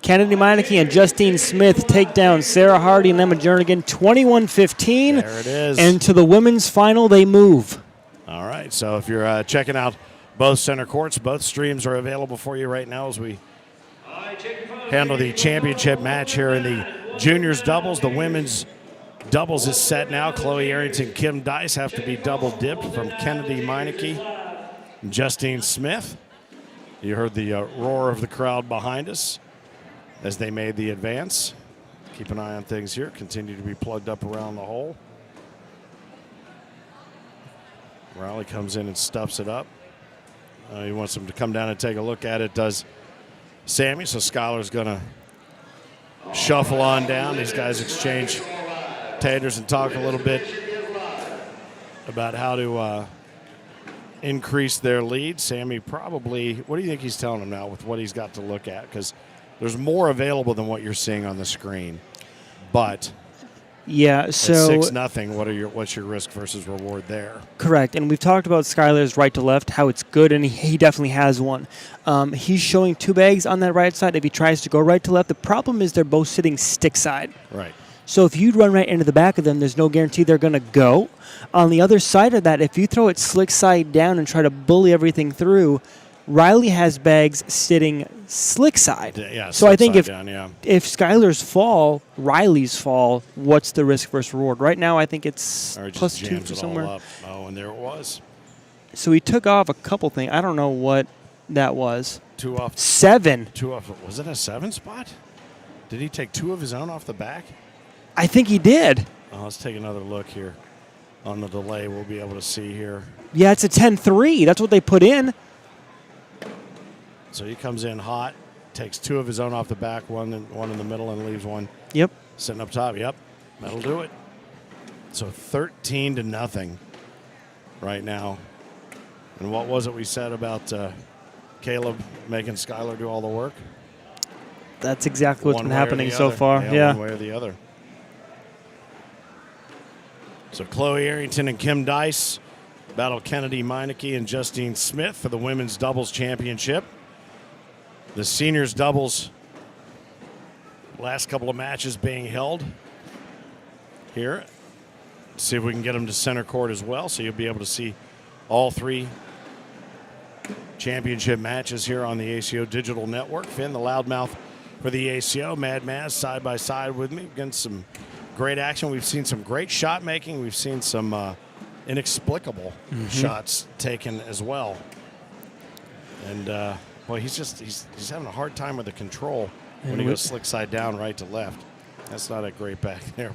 Kennedy Meineke and Justine Smith take down Sarah Hardy and Emma Jernigan 21-15. There it is. And to the women's final, they move. All right, so if you're checking out both center courts, both streams are available for you right now as we handle the championship match here in the juniors doubles. The women's doubles is set now. Chloe Arrington, Kim Dice have to be double dipped from Kennedy Meineke and Justine Smith. You heard the roar of the crowd behind us as they made the advance. Keep an eye on things here. Continue to be plugged up around the hole. Riley comes in and stuffs it up. He wants them to come down and take a look at it, does Sammy. So Skylar's going to shuffle on down. These guys exchange taters and talk a little bit about how to increase their lead. Sammy probably, what do you think he's telling them now with what he's got to look at? Because there's more available than what you're seeing on the screen. But Yeah, so at 6-0, what's your risk versus reward there? correct. And we've talked about Skylar's right to left, how it's good, and he definitely has one. He's showing 2 bags on that right side if he tries to go right to left. The problem is they're both sitting stick side. Right. So if you run right into the back of them, there's no guarantee they're going to go. On the other side of that, if you throw it slick side down and try to bully everything through, Riley has bags sitting slick side. Yeah, so I think if down, yeah. if Skylar's fall, Riley's fall, what's the risk versus reward? Right now, I think it's Or it plus just 2 jams for it somewhere. all up. Oh, and there it was. So he took off a couple things. I don't know what that was. 2 off. 7. 2 off. Was it a 7 spot? Did he take 2 of his own off the back? I think he did. Oh, let's take another look here. On the delay, we'll be able to see here. Yeah, it's a 10-3. That's what they put in. So he comes in hot, takes 2 of his own off the back, one in the middle, and leaves one Yep. sitting up top. Yep, that'll do it. So 13-0 right now. And what was it we said about Caleb making Skylar do all the work? That's exactly what's One been way or happening the so other. far. Yeah. One way or the other. So Chloe Arrington and Kim Dice battle Kennedy Meineke and Justine Smith for the women's doubles championship. The seniors doubles last couple of matches being held here. See if we can get them to center court as well, so you'll be able to see all 3 championship matches here on the ACO Digital Network. Finn, the loudmouth for the ACO, Mad Maz side by side with me against some great action. We've seen some great shot making. We've seen some inexplicable shots taken as well. And boy, he's having a hard time with the control when he goes slick side down, right to left. That's not a great back there.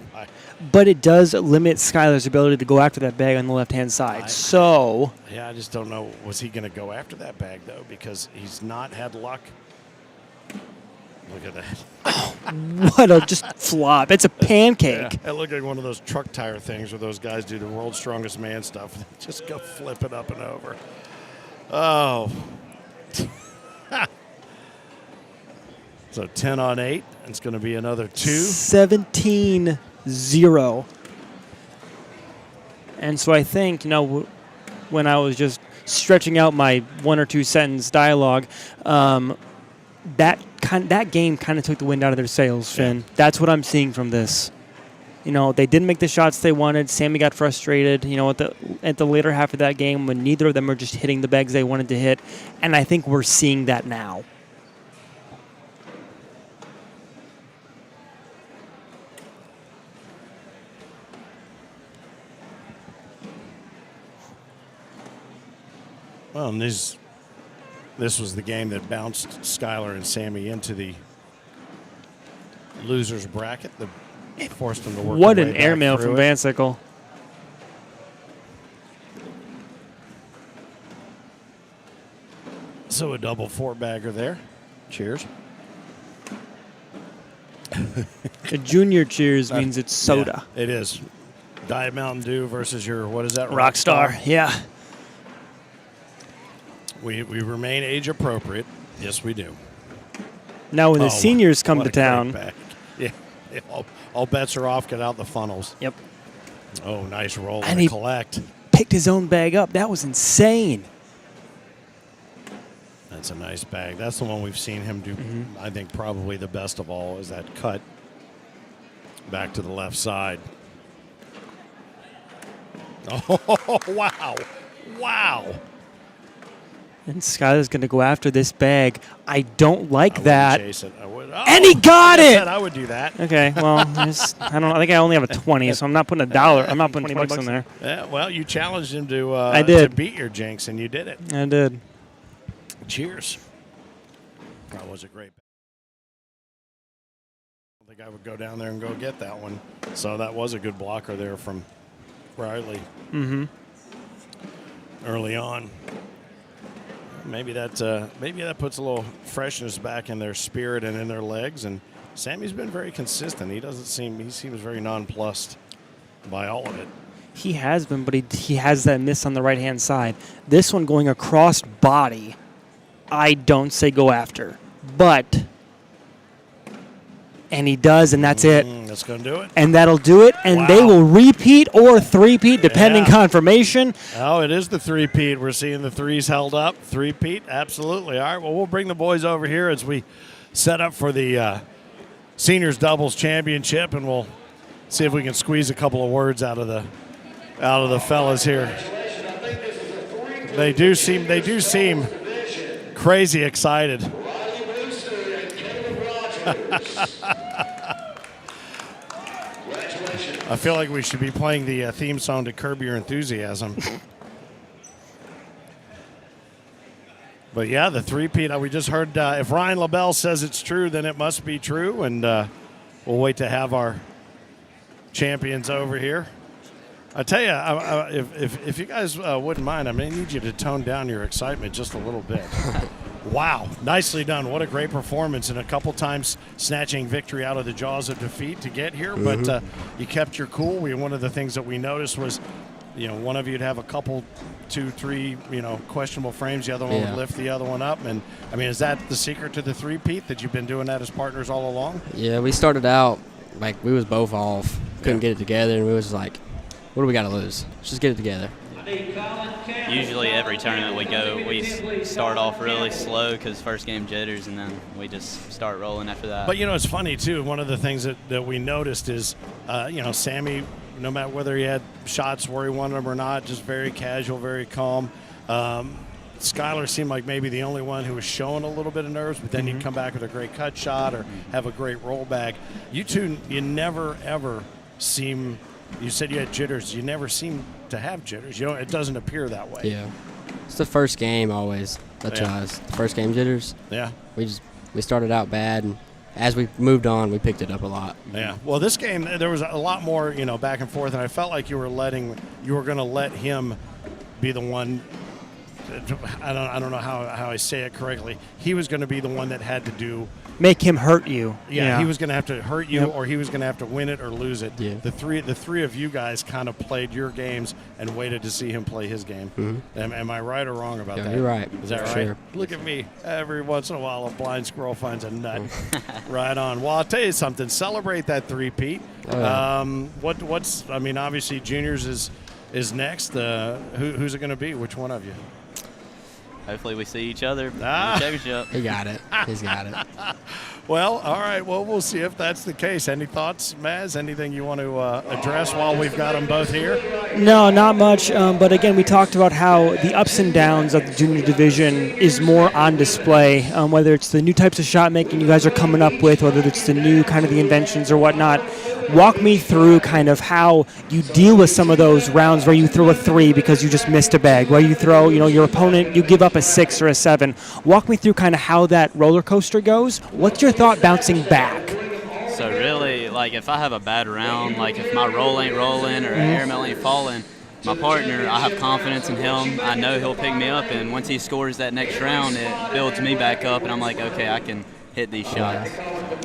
But it does limit Skylar's ability to go after that bag on the left-hand side. Yeah, I just don't know. Was he going to go after that bag, though? Because he's not had luck Look at that. What a just flop. It's a pancake. It looked like one of those truck tire things where those guys do the world's strongest man stuff. Just go flip it up and over. Oh. So 10 on 8. It's going to be another 2. 17-0. And so I think, when I was just stretching out my 1 or 2 sentence dialogue, that game kind of took the wind out of their sails, Finn. Yeah. That's what I'm seeing from this. They didn't make the shots they wanted. Sammy got frustrated, at the later half of that game when neither of them were just hitting the bags they wanted to hit. And I think we're seeing that now. Well, and this was the game that bounced Skylar and Sammy into the losers bracket. That forced them to work. What their an way back airmail through from it. Van Sickle. So a double 4-bagger there. Cheers. A junior cheers means it's soda. Yeah, it is. Diet Mountain Dew versus your, what is that? Rockstar. Yeah. We remain age appropriate. Yes, we do. Now when the Oh, seniors come what to a great town. bag. Yeah. All bets are off. Get out the funnels. Yep. Oh, nice roll And and he- collect. Picked his own bag up. That was insane. That's a nice bag. That's the one we've seen him do. I think probably the best of all is that cut back to the left side. Oh, wow. Wow. And Skylar's going to go after this bag. I don't like I that. wouldn't chase it. I would. Oh, And he got like I it! said, I would do that. Okay, well, I think I only have a 20, so I'm not putting $1. I'm not putting 20 bucks in there. Yeah, well, you challenged him to I did. to beat your jinx, and you did it. I did. Cheers. That was a great. I think I would go down there and go get that one. So that was a good blocker there from Riley. Early on. Maybe that puts a little freshness back in their spirit and in their legs. And Sammy's been very consistent. He seems very nonplussed by all of it. He has been, but he has that miss on the right-hand side. This one going across body, I don't say go after. But, and he does, and that's it. That's going to do it. And that'll do it, and Wow. they will repeat or three-peat, depending Yeah. confirmation. Oh, it is the three-peat. We're seeing the threes held up. Three-peat, absolutely. All right, well, we'll bring the boys over here as we set up for the Seniors Doubles Championship, and we'll see if we can squeeze a couple of words out of the fellas here. They do seem crazy excited. I feel like we should be playing the theme song to Curb Your Enthusiasm. But yeah, the three-peat, we just heard, if Ryan LaBelle says it's true, then it must be true. And we'll wait to have our champions over here. I tell you, if you guys wouldn't mind, I may need you to tone down your excitement just a little bit. Wow, nicely done. What a great performance, and a couple times snatching victory out of the jaws of defeat to get here. But you kept your cool. One of the things that we noticed was, one of you'd have a couple, 2, 3, questionable frames. The other one would lift the other one up. And, is that the secret to the three-peat, that you've been doing that as partners all along? Yeah, we started out, like, we was both off. Couldn't get it together, and we was like, what do we got to lose? Let's just get it together. Usually every tournament we go, we start off really slow because first game jitters, and then we just start rolling after that. But, it's funny, too. One of the things that we noticed is, Sammy, no matter whether he had shots where he wanted them or not, just very casual, very calm. Skylar seemed like maybe the only one who was showing a little bit of nerves, but then you'd come back with a great cut shot or have a great roll back. You two, you never, ever seem – you said you had jitters. You never seem to have jitters. It doesn't appear that way. Yeah. It's the first game always. That's us. The first game jitters. Yeah. We started out bad, and as we moved on, we picked it up a lot. Yeah. Well, this game, there was a lot more, back and forth, and I felt like you were going to let him be the one. I don't know how I say it correctly. He was going to be the one that had to do make him hurt you. Yeah, he was going to have to hurt you, Yep. or he was going to have to win it or lose it. Yeah. The three of you guys kind of played your games and waited to see him play his game. Am I right or wrong about Yeah, that? you're right. Is that right? Sure. Look at me. Every once in a while, a blind squirrel finds a nut. Right on. Well, I'll tell you something. Celebrate that three-peat. Oh, yeah. What's? I mean, obviously, juniors is next. Who's it going to be? Which one of you? Hopefully we see each other in the Ah. championship. He got it. He's got it. Well, all right. Well, we'll see if that's the case. Any thoughts, Maz? Anything you want to address while we've got them both here? No, not much. But again, we talked about how the ups and downs of the junior division is more on display. Whether it's the new types of shot making you guys are coming up with, whether it's the new kind of the inventions or whatnot. Walk me through kind of how you deal with some of those rounds where you throw a 3 because you just missed a bag, where you throw, your opponent, you give up a 6 or a 7. Walk me through kind of how that roller coaster goes. What's your thought bouncing back? So really, like if I have a bad round, like if my roll ain't rolling or air mail ain't falling, my partner, I have confidence in him. I know he'll pick me up, and once he scores that next round, it builds me back up, and I'm like, okay, I can hit these shots.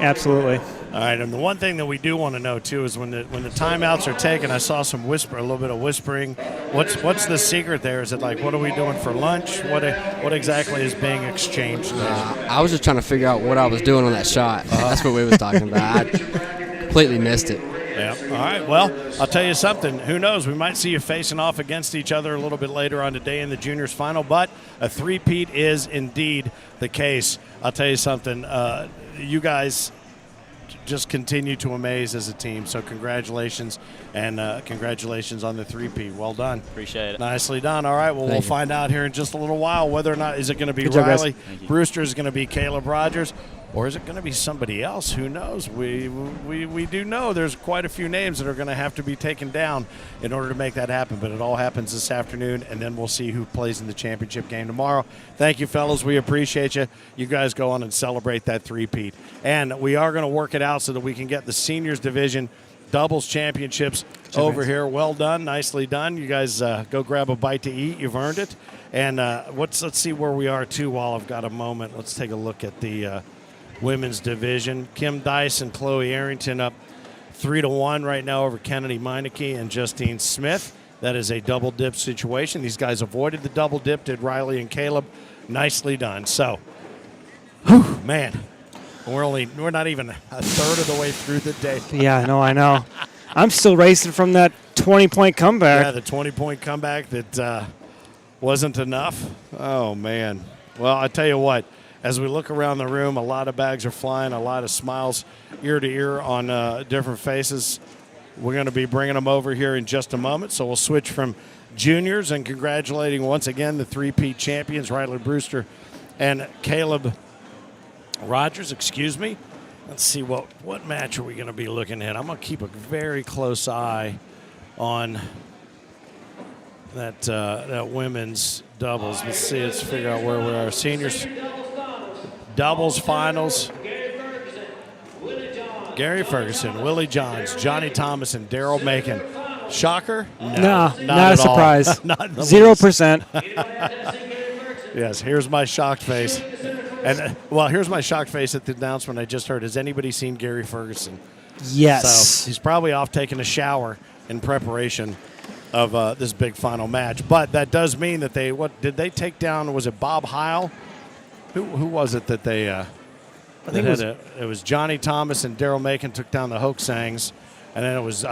Absolutely. All right, and the one thing that we do want to know too is when the timeouts are taken, I saw a little bit of whispering. What's the secret there? Is it like, what are we doing for lunch? What exactly is being exchanged there? I was just trying to figure out what I was doing on that shot. That's what we was talking about. I completely missed it. Yeah. All right. Well, I'll tell you something. Who knows? We might see you facing off against each other a little bit later on today in the juniors final, but a three-peat is indeed the case. I'll tell you something. You guys just continue to amaze as a team. So congratulations, and congratulations on the three-peat. Well done. Appreciate it. Nicely done. All right, well, we'll find out here in just a little while whether or not is it going to be Good job, guys. Riley Brewster, is going to be Caleb Rogers, or is it going to be somebody else? Who knows? We do know there's quite a few names that are going to have to be taken down in order to make that happen, but it all happens this afternoon, and then we'll see who plays in the championship game tomorrow. Thank you, fellas. We appreciate you. You guys go on and celebrate that three-peat. And we are going to work it out so that we can get the seniors division doubles championships over here. Well done. Nicely done. You guys go grab a bite to eat. You've earned it. And let's see where we are, too, while I've got a moment. Let's take a look at the women's division. Kim Dice and Chloe Arrington up 3-1 right now over Kennedy Meineke and Justine Smith. That is a double dip situation. These guys avoided the double dip, did Riley and Caleb. Nicely done. So, man, we're not even a third of the way through the day. Yeah, no, I know. I'm still racing from that 20-point comeback. Yeah, the 20-point comeback that wasn't enough. Oh, man. Well, I tell you what, as we look around the room, a lot of bags are flying, a lot of smiles ear to ear on different faces. We're going to be bringing them over here in just a moment, so we'll switch from juniors and congratulating once again the three-peat champions, Riley Brewster and Caleb Rogers, Let's see what match are we going to be looking at. I'm going to keep a very close eye on that women's doubles. Let's see. Let's figure out where we are. Seniors doubles finals. Gary Ferguson, Willie Johns, Johnny Thomas, and Daryl Macon. Shocker? No, not at a surprise. all. Not in the 0%. Yes, here's my shocked face. And here's my shocked face at the announcement I just heard. Has anybody seen Gary Ferguson? Yes. So he's probably off taking a shower in preparation of this big final match. But that does mean that did they take down? Was it Bob Heil? Who was it that they? I think it was Johnny Thomas and Daryl Macon took down the Hoaxangs, and then it was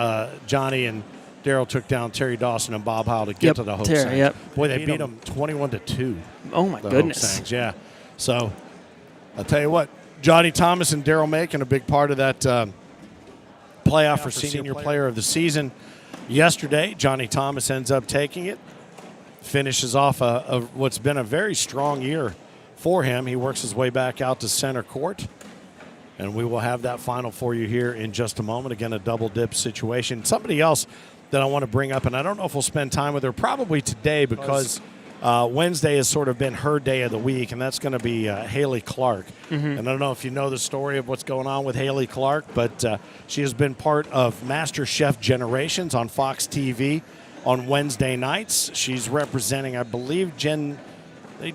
Johnny and Daryl took down Terry Dawson and Bob Heil to get to the Hoaxangs. Yep. Boy, they beat them 21-2. Oh my goodness. Hoaxangs, yeah. So I'll tell you what, Johnny Thomas and Daryl Macon, a big part of that playoff for senior player of the season. Yesterday, Johnny Thomas ends up taking it, finishes off what's been a very strong year for him. He works his way back out to center court, and we will have that final for you here in just a moment. Again, a double dip situation. Somebody else that I want to bring up, and I don't know if we'll spend time with her probably today because Wednesday has sort of been her day of the week, and that's going to be Haley Clark. Mm-hmm. And I don't know if you know the story of what's going on with Haley Clark, but she has been part of Master Chef Generations on Fox TV on Wednesday nights. She's representing, I believe,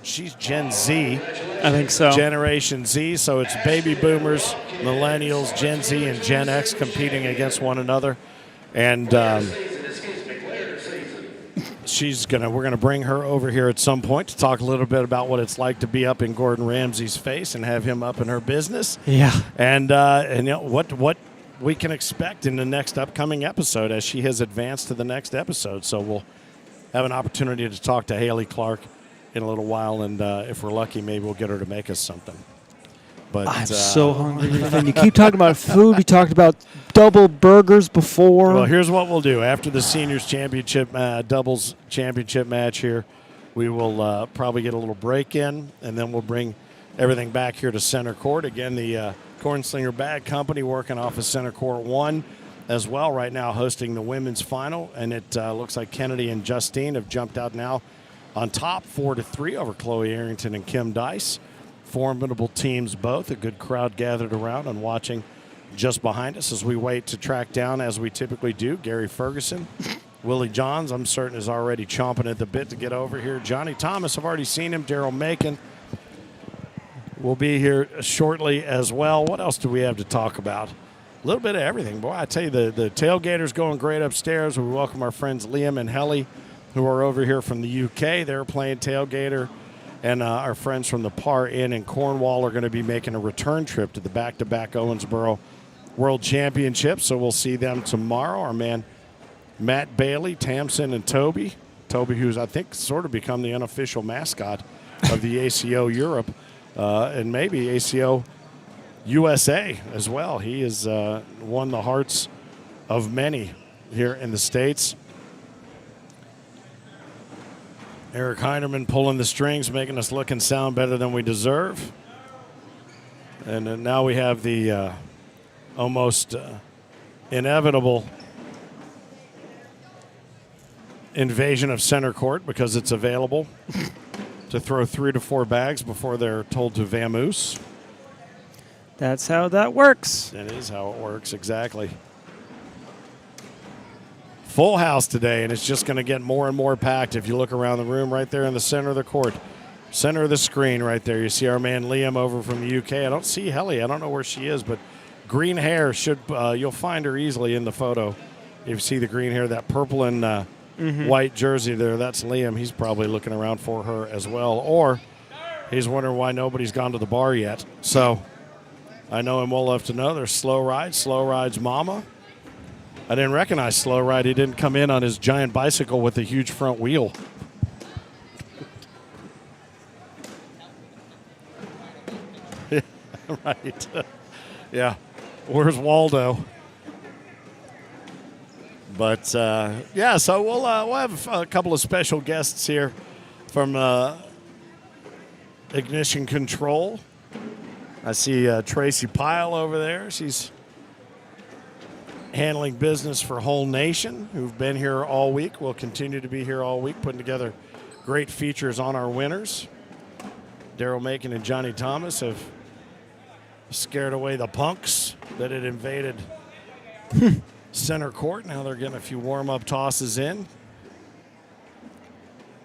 she's Gen Z. I think so. Generation Z, so it's baby boomers, millennials, Gen Z, and Gen X competing against one another. And we're gonna bring her over here at some point to talk a little bit about what it's like to be up in Gordon Ramsay's face and have him up in her business. Yeah. And what we can expect in the next upcoming episode as she has advanced to the next episode. So we'll have an opportunity to talk to Haley Clark in a little while, and if we're lucky, maybe we'll get her to make us something. But I'm so hungry. And you keep talking about food. We talked about double burgers before. Well, here's what we'll do. After the seniors championship doubles championship match here, we will probably get a little break in, and then we'll bring everything back here to center court. Again, the Cornslinger Bag Company working off of center court 1 as well right now, hosting the women's final. And it looks like Kennedy and Justine have jumped out now on top 4-3 over Chloe Arrington and Kim Dice. Formidable teams both. A good crowd gathered around and watching just behind us as we wait to track down, as we typically do, Gary Ferguson. Willie Johns, I'm certain, is already chomping at the bit to get over here. Johnny Thomas, I've already seen him. Daryl Macon will be here shortly as well. What else do we have to talk about? A little bit of everything. Boy, I tell you, the tailgater's going great upstairs. We welcome our friends Liam and Helly, who are over here from the UK. They're playing tailgater. And our friends from the Par Inn in Cornwall are going to be making a return trip to the back-to-back Owensboro World Championships. So we'll see them tomorrow. Our man Matt Bailey, Tamsin, and Toby. Toby, who's, I think, sort of become the unofficial mascot of the ACO Europe and maybe ACO USA as well. He has won the hearts of many here in the States. Eric Heinerman pulling the strings, making us look and sound better than we deserve. And then now we have the almost inevitable invasion of center court because it's available to throw 3 to 4 bags before they're told to vamoose. That's how that works. That is how it works, exactly. Full house today, and it's just going to get more and more packed. If you look around the room right there in the center of the court, center of the screen right there, you see our man Liam over from the UK. I don't see Helly. I don't know where she is, but green hair should you'll find her easily in the photo. If you see the green hair, that purple and white jersey there, that's Liam. He's probably looking around for her as well, or he's wondering why nobody's gone to the bar yet. So I know him well enough to know there's Slow Ride's mama. I didn't recognize Slow Ride. He didn't come in on his giant bicycle with a huge front wheel. Right. Yeah. Where's Waldo? But, yeah, so we'll have a couple of special guests here from Ignition Control. I see Tracy Pyle over there. She's handling business for Whole Nation, who've been here all week, will continue to be here all week, putting together great features on our winners. Daryl Macon and Johnny Thomas have scared away the punks that had invaded center court. Now they're getting a few warm-up tosses in.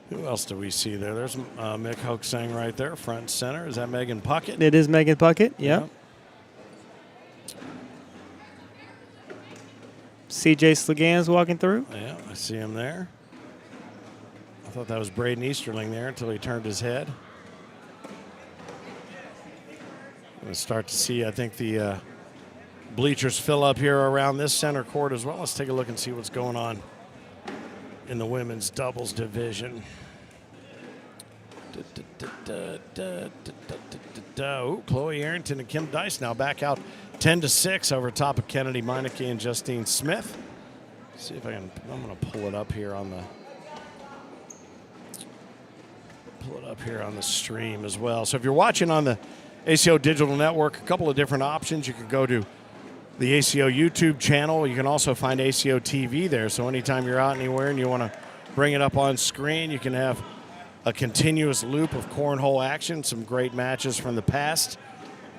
Who else do we see there? There's Mick Hoaxang right there, front and center. Is that Megan Puckett? It is Megan Puckett, yeah. CJ Slegan's walking through. Yeah, I see him there. I thought that was Braden Easterling there until he turned his head. We'll start to see, I think, the bleachers fill up here around this center court as well. Let's take a look and see what's going on in the women's doubles division. Oh, Chloe Arrington and Kim Dice now back out 10-6 over top of Kennedy Meineke and Justine Smith. Let's see if I can. I'm going to pull it up here on the stream as well. So if you're watching on the ACO Digital Network, a couple of different options. You can go to the ACO YouTube channel. You can also find ACO TV there. So anytime you're out anywhere and you want to bring it up on screen, you can have a continuous loop of cornhole action, some great matches from the past,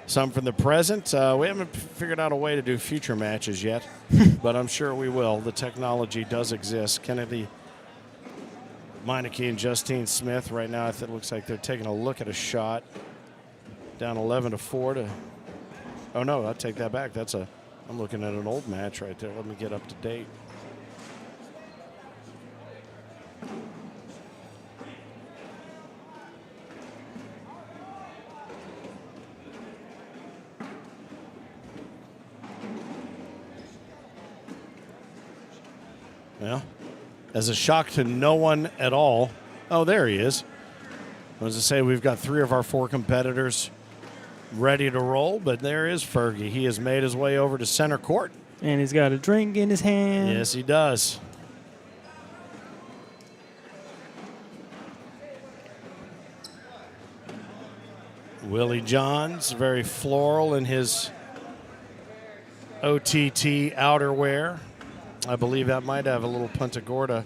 some from the present. We haven't figured out a way to do future matches yet, but I'm sure we will. The technology does exist. Kennedy Meineke and Justine Smith right now. It looks like they're taking a look at a shot. Down 11-4 to. Oh no, I take that back. I'm looking at an old match right there. Let me get up to date. Well, as a shock to no one at all. Oh, there he is. As I say, we've got 3 of our 4 competitors ready to roll, but there is Fergie. He has made his way over to center court. And he's got a drink in his hand. Yes, he does. Willie Johns, very floral in his OTT outerwear. I believe that might have a little Punta Gorda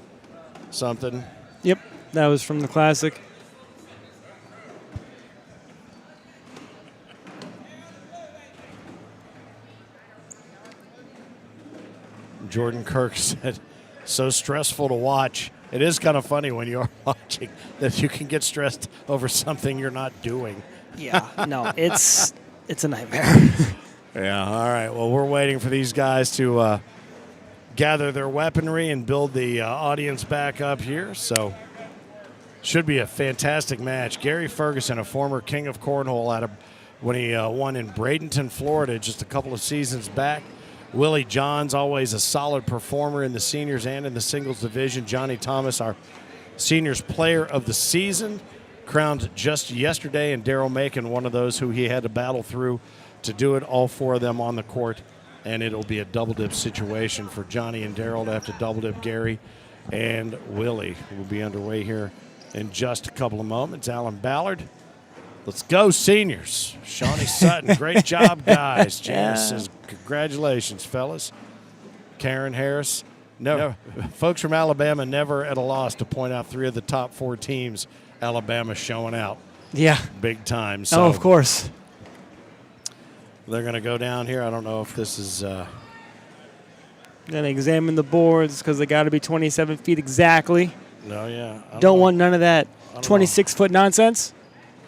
something. Yep, that was from the Classic. Jordan Kirk said, so stressful to watch. It is kind of funny when you're watching that you can get stressed over something you're not doing. Yeah, no, it's a nightmare. Yeah, all right. Well, we're waiting for these guys to gather their weaponry and build the audience back up here. So should be a fantastic match. Gary Ferguson, a former king of cornhole when he won in Bradenton, Florida just a couple of seasons back. Willie Johns, always a solid performer in the seniors and in the singles division. Johnny Thomas, our seniors player of the season, crowned just yesterday. And Daryl Macon, one of those who he had to battle through to do it. All 4 of them on the court. And it'll be a double-dip situation for Johnny and Daryl to have to double-dip Gary and Willie. We'll be underway here in just a couple of moments. Alan Ballard. Let's go, seniors. Shawnee Sutton, great job, guys. Janice says, congratulations, fellas. Karen Harris. No, folks from Alabama never at a loss to point out 3 of the top 4 teams Alabama showing out. Yeah. Big time. So oh, of course. They're going to go down here. I don't know if this is... Going to examine the boards because they got to be 27 feet exactly. No, yeah. Don't want none of that 26-foot nonsense.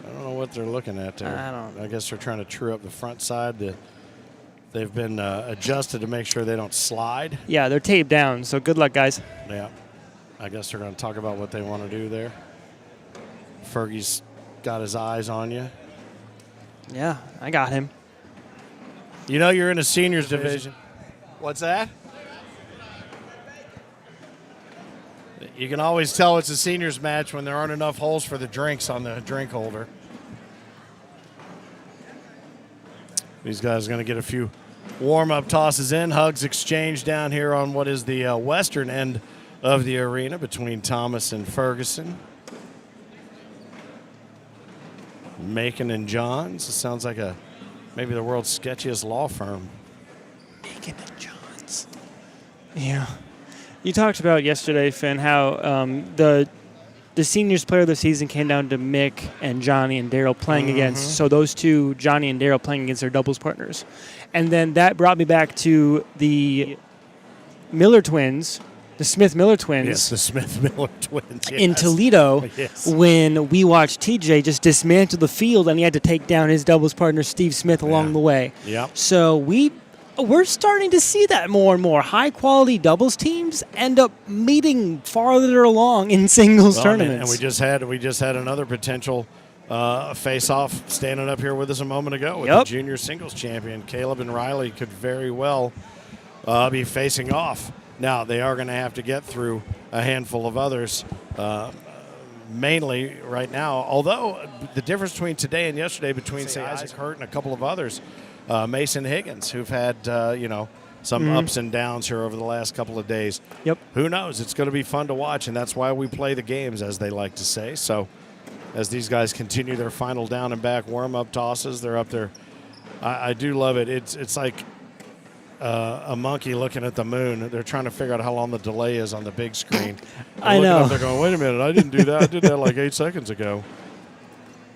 I don't know what they're looking at there. I guess they're trying to true up the front side. They've been adjusted to make sure they don't slide. Yeah, they're taped down, so good luck, guys. Yeah. I guess they're going to talk about what they want to do there. Fergie's got his eyes on you. Yeah, I got him. You know you're in a seniors division. What's that? You can always tell it's a seniors match when there aren't enough holes for the drinks on the drink holder. These guys are going to get a few warm-up tosses in. Hugs exchanged down here on what is the western end of the arena between Thomas and Ferguson. Macon and Johns. It sounds like maybe the world's sketchiest law firm. Macon and Johns. Yeah. You talked about yesterday, Finn, how the seniors player of the season came down to Mick and Johnny and Daryl playing against. So those 2, Johnny and Daryl, playing against their doubles partners. And then that brought me back to the Miller twins, the Smith-Miller twins. Yes, the Smith-Miller twins. Yes. In Toledo, yes. When we watched TJ just dismantle the field and he had to take down his doubles partner, Steve Smith, along the way. Yep. So we're starting to see that more and more. High-quality doubles teams end up meeting farther along in singles tournaments. And we just had another potential face-off standing up here with us a moment ago with the junior singles champion. Caleb and Riley could very well be facing off. Now, they are going to have to get through a handful of others, mainly right now. Although the difference between today and yesterday between, say, Isaac Hurt and a couple of others, Mason Higgins, who've had, some ups and downs here over the last couple of days. Yep. Who knows? It's going to be fun to watch, and that's why we play the games, as they like to say. So as these guys continue their final down and back warm-up tosses, they're up there. I do love it. It's like a monkey looking at the moon. They're trying to figure out how long the delay is on the big screen. I know. Up, they're going, wait a minute, I didn't do that. I did that like 8 seconds ago.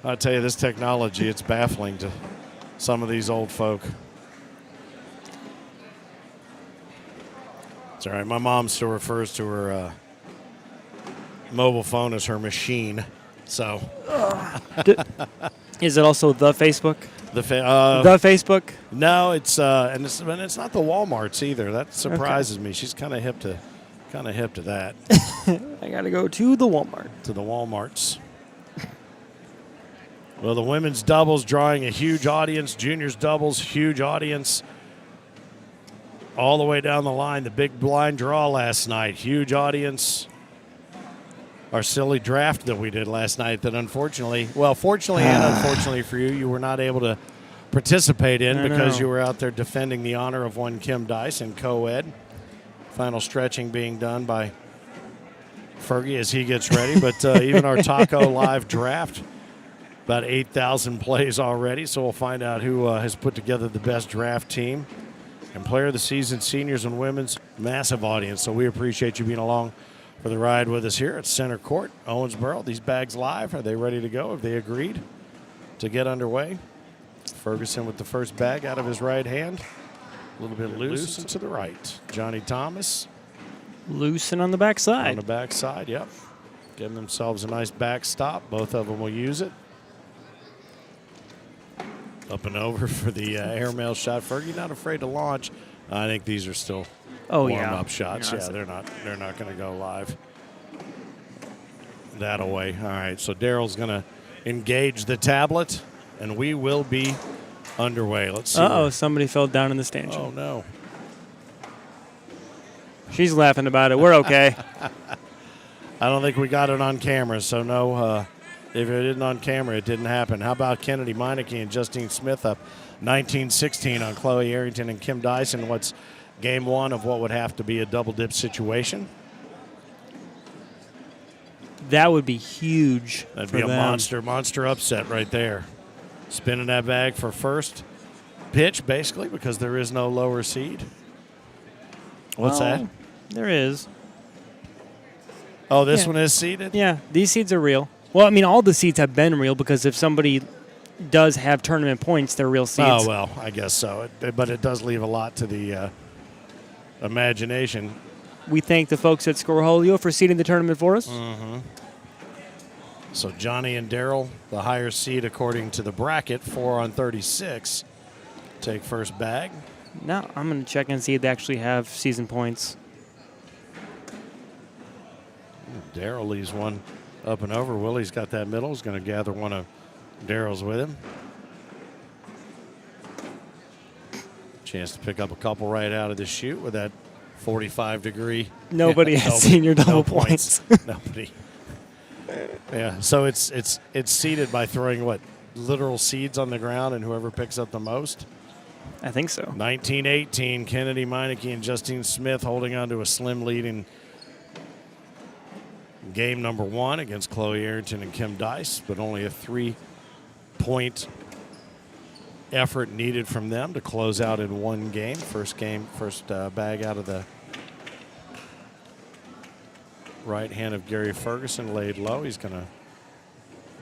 I tell you, this technology, it's baffling to some of these old folk. It's all right. My mom still refers to her mobile phone is her machine. So Is it also the Facebook? the Facebook? no, it's and it's not the Walmarts either. That surprises me. She's kind of hip to that. I got to go to the Walmart. To the Walmarts. Well, the women's doubles drawing a huge audience. Juniors doubles, huge audience. All the way down the line, the big blind draw last night. Huge audience. Our silly draft that we did last night that fortunately and unfortunately for you, you were not able to participate in because you were out there defending the honor of one Kim Dice in co-ed. Final stretching being done by Fergie as he gets ready. But even our Taco Live draft, about 8,000 plays already. So we'll find out who has put together the best draft team. And player of the season, seniors and women's, massive audience. So we appreciate you being along for the ride with us here at Center Court, Owensboro. These bags live. Are they ready to go? Have they agreed to get underway? Ferguson with the first bag out of his right hand. A little bit loose and to the right. Johnny Thomas. Loosen on the backside. On the backside, yep. Giving themselves a nice backstop. Both of them will use it. Up and over for the airmail shot. Fergie not afraid to launch. I think these are still warm-up shots. Yeah, they're not going to go live. That away. All right, so Daryl's going to engage the tablet, and we will be underway. Let's see. Uh-oh, somebody fell down in the stanchion. Oh, no. She's laughing about it. We're okay. I don't think we got it on camera, so no. If it isn't on camera, it didn't happen. How about Kennedy Meineke and Justine Smith up 19-16 on Chloe Arrington and Kim Dyson? What's game one of what would have to be a double dip situation? That would be huge. That'd be a monster upset right there. Spinning that bag for first pitch, basically, because there is no lower seed. What's that? There is. Oh, this one is seeded? Yeah, these seeds are real. Well, I mean, all the seeds have been real because if somebody does have tournament points, they're real seeds. Oh, well, I guess so. But it does leave a lot to the imagination. We thank the folks at Scoreholio for seeding the tournament for us. Mm-hmm. So Johnny and Daryl, the higher seed according to the bracket, 4 on 36, take first bag. Now I'm going to check and see if they actually have season points. Daryl leaves one up and over. Willie's got that middle. He's going to gather one of Daryl's with him. Chance to pick up a couple right out of the chute with that 45-degree. Nobody has senior double points. Nobody. Yeah, so it's seeded by throwing what, literal seeds on the ground, and whoever picks up the most. I think so. 19-18, Kennedy Meineke and Justine Smith holding on to a slim lead in game number one against Chloe Arrington and Kim Dice, but only a 3-point effort needed from them to close out in one game. First bag out of the right hand of Gary Ferguson, laid low. He's going to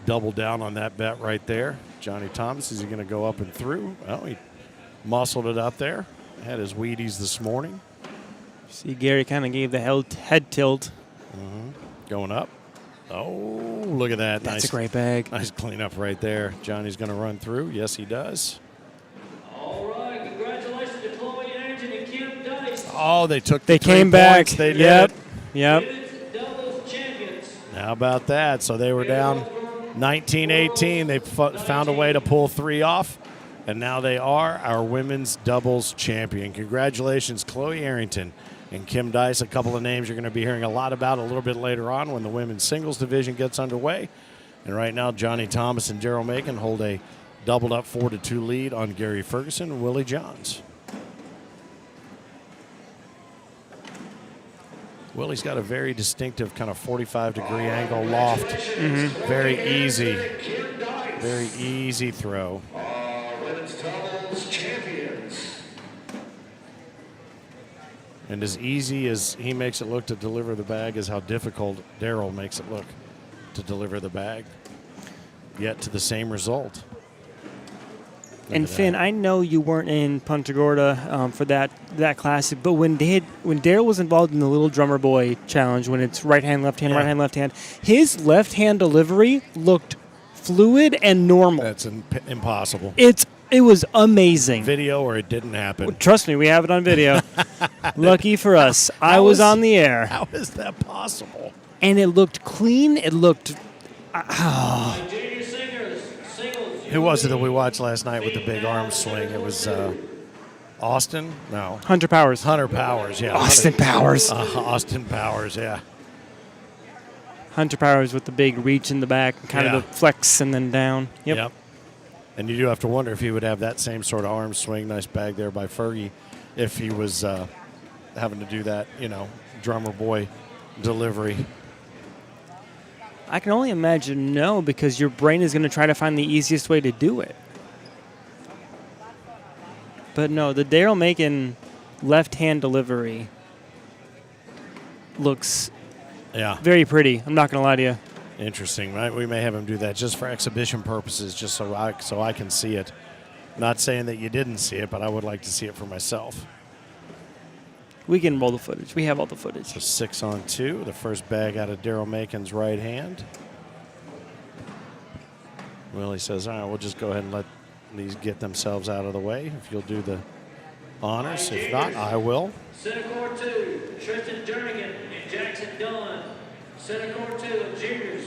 double down on that bet right there. Johnny Thomas, is he going to go up and through? Well, he muscled it up there. Had his Wheaties this morning. See, Gary kind of gave the head tilt. Mm-hmm. Going up. Oh, look at that. That's a great bag. Nice cleanup right there. Johnny's going to run through. Yes, he does. All right, congratulations to Chloe Arrington and Kim Dice. Oh, they took They the 3 came back. points. They Yep. did. Yep. Women's doubles champions. How about that? So they were down 19-18. They found a way to pull 3 off, and now they are our women's doubles champion. Congratulations, Chloe Arrington and Kim Dice. A couple of names you're going to be hearing a lot about a little bit later on when the women's singles division gets underway. And right now, Johnny Thomas and Daryl Macon hold a doubled up 4-2 lead on Gary Ferguson and Willie Johns. Willie's got a very distinctive kind of 45-degree angle loft. Mm-hmm. Very easy throw. Women's doubles champions. And as easy as he makes it look to deliver the bag is how difficult Daryl makes it look to deliver the bag. Yet to the same result. And at Finn, that. I know you weren't in Punta Gorda for that classic, but when Daryl was involved in the Little Drummer Boy challenge, when it's right hand, left hand, Yeah. right hand, left hand, his left hand delivery looked fluid and normal. That's impossible. It was amazing. Video or it didn't happen. Trust me, we have it on video. Lucky for us, I was on the air, How is that possible? and it looked clean. It looked. Junior singles. Who was it that we watched last night with the big arm swing? It was Austin? No. Hunter Powers. Hunter Powers, yeah. Austin Powers. Austin Powers, yeah. Hunter Powers with the big reach in the back, kind Yeah. of the flex and then down. Yep. And you do have to wonder if he would have that same sort of arm swing. Nice bag there by Fergie if he was having to do that, drummer boy delivery. I can only imagine no, because your brain is going to try to find the easiest way to do it. But no, the Daryl Macon left-hand delivery looks very pretty. I'm not going to lie to you. Interesting, right? We may have him do that just for exhibition purposes, just so I can see it. Not saying that you didn't see it, but I would like to see it for myself. We can roll the footage. We have all the footage. So 6-on-2, the first bag out of Daryl Macon's right hand. Willie says, all right, we'll just go ahead and let these get themselves out of the way. If you'll do the honors. If not, I will. Center court 2, Tristan Jernigan and Jackson Dunn. Center court 2 of juniors.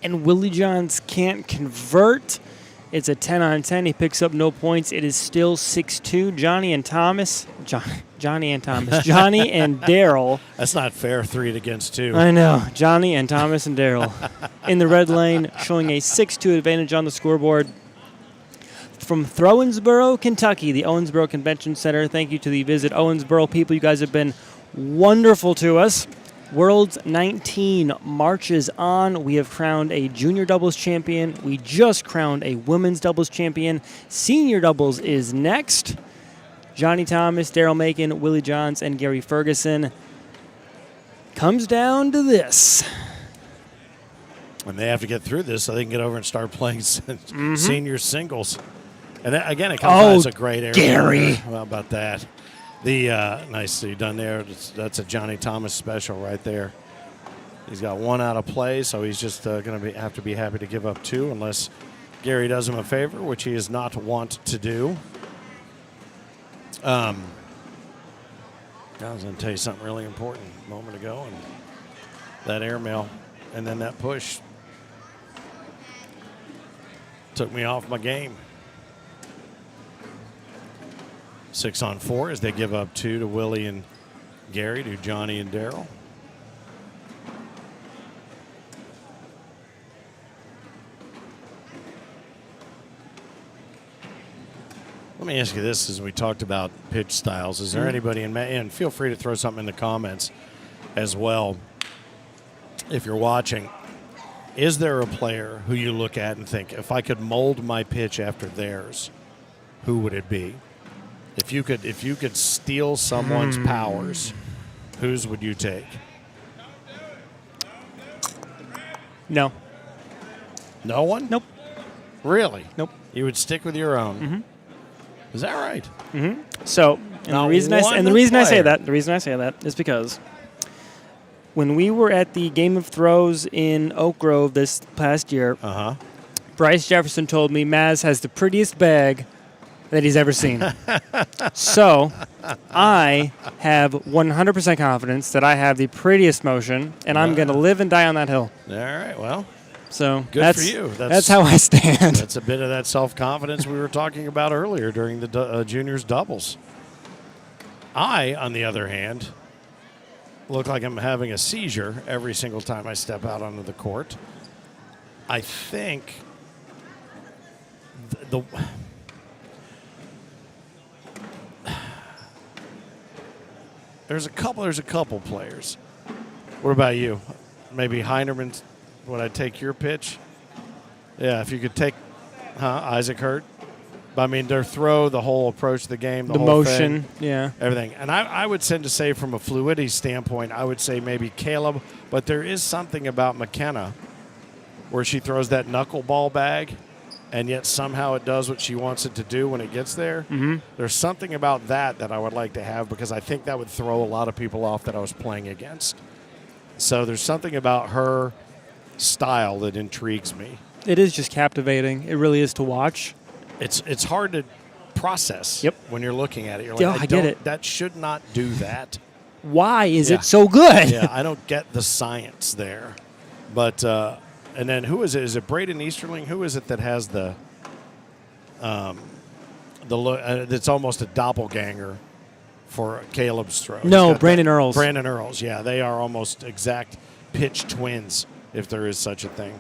And Willie Johns can't convert. It's a 10-on-10. He picks up no points. It is still 6-2. Johnny and Daryl. That's not fair, 3-2. I know. Johnny and Thomas and Daryl in the red lane, showing a 6-2 advantage on the scoreboard. From Owensboro, Kentucky, the Owensboro Convention Center. Thank you to the Visit Owensboro people. You guys have been wonderful to us. World's 19 marches on. We have crowned a junior doubles champion. We just crowned a women's doubles champion. Senior doubles is next. Johnny Thomas, Daryl Macon, Willie Johns, and Gary Ferguson. Comes down to this. And they have to get through this so they can get over and start playing senior singles. And that, again, it comes out as a great area. Gary. How about that? The nicely done there. That's a Johnny Thomas special right there. He's got one out of play, so he's just going to have to be happy to give up 2 unless Gary does him a favor, which he is not wont to do. I was going to tell you something really important a moment ago, and that airmail and then that push took me off my game. 6-on-4 as they give up 2 to Willie and Gary, to Johnny and Daryl. Let me ask you this, as we talked about pitch styles. Is there anybody and feel free to throw something in the comments as well if you're watching. Is there a player who you look at and think, if I could mold my pitch after theirs, who would it be? If you could steal someone's powers, whose would you take? No. No one? Nope. Really? Nope. You would stick with your own? Mm-hmm. Is that right? Mm-hmm. So, Not the reason I say that is because when we were at the Game of Throws in Oak Grove this past year, Bryce Jefferson told me Maz has the prettiest bag that he's ever seen. So, I have 100% confidence that I have the prettiest motion, and I'm going to live and die on that hill. All right, well. So good that's, for you. That's how I stand. That's a bit of that self-confidence we were talking about earlier during the juniors doubles. I, on the other hand, look like I'm having a seizure every single time I step out onto the court. I think there's a couple players. What about you? Maybe Heinerman. Would I take your pitch? Yeah, if you could take, Isaac Hurt? I mean, their throw, the whole approach to the game, The whole motion, thing, yeah. everything. And I would tend to say from a fluidity standpoint, I would say maybe Caleb, but there is something about McKenna where she throws that knuckleball bag, and yet somehow it does what she wants it to do when it gets there. Mm-hmm. There's something about that I would like to have because I think that would throw a lot of people off that I was playing against. So there's something about her style that intrigues me. It is just captivating. It really is to watch. It's hard to process when you're looking at it. You're like, Yeah, I get it. That should not do that. Why is Yeah. it so good? Yeah, I don't get the science there. But and then who is it? Is it Braden Easterling? Who is it that has it's almost a doppelganger for Caleb's throw? No, He's got Brandon that- Earls. Brandon Earls, yeah. They are almost exact pitch twins, if there is such a thing.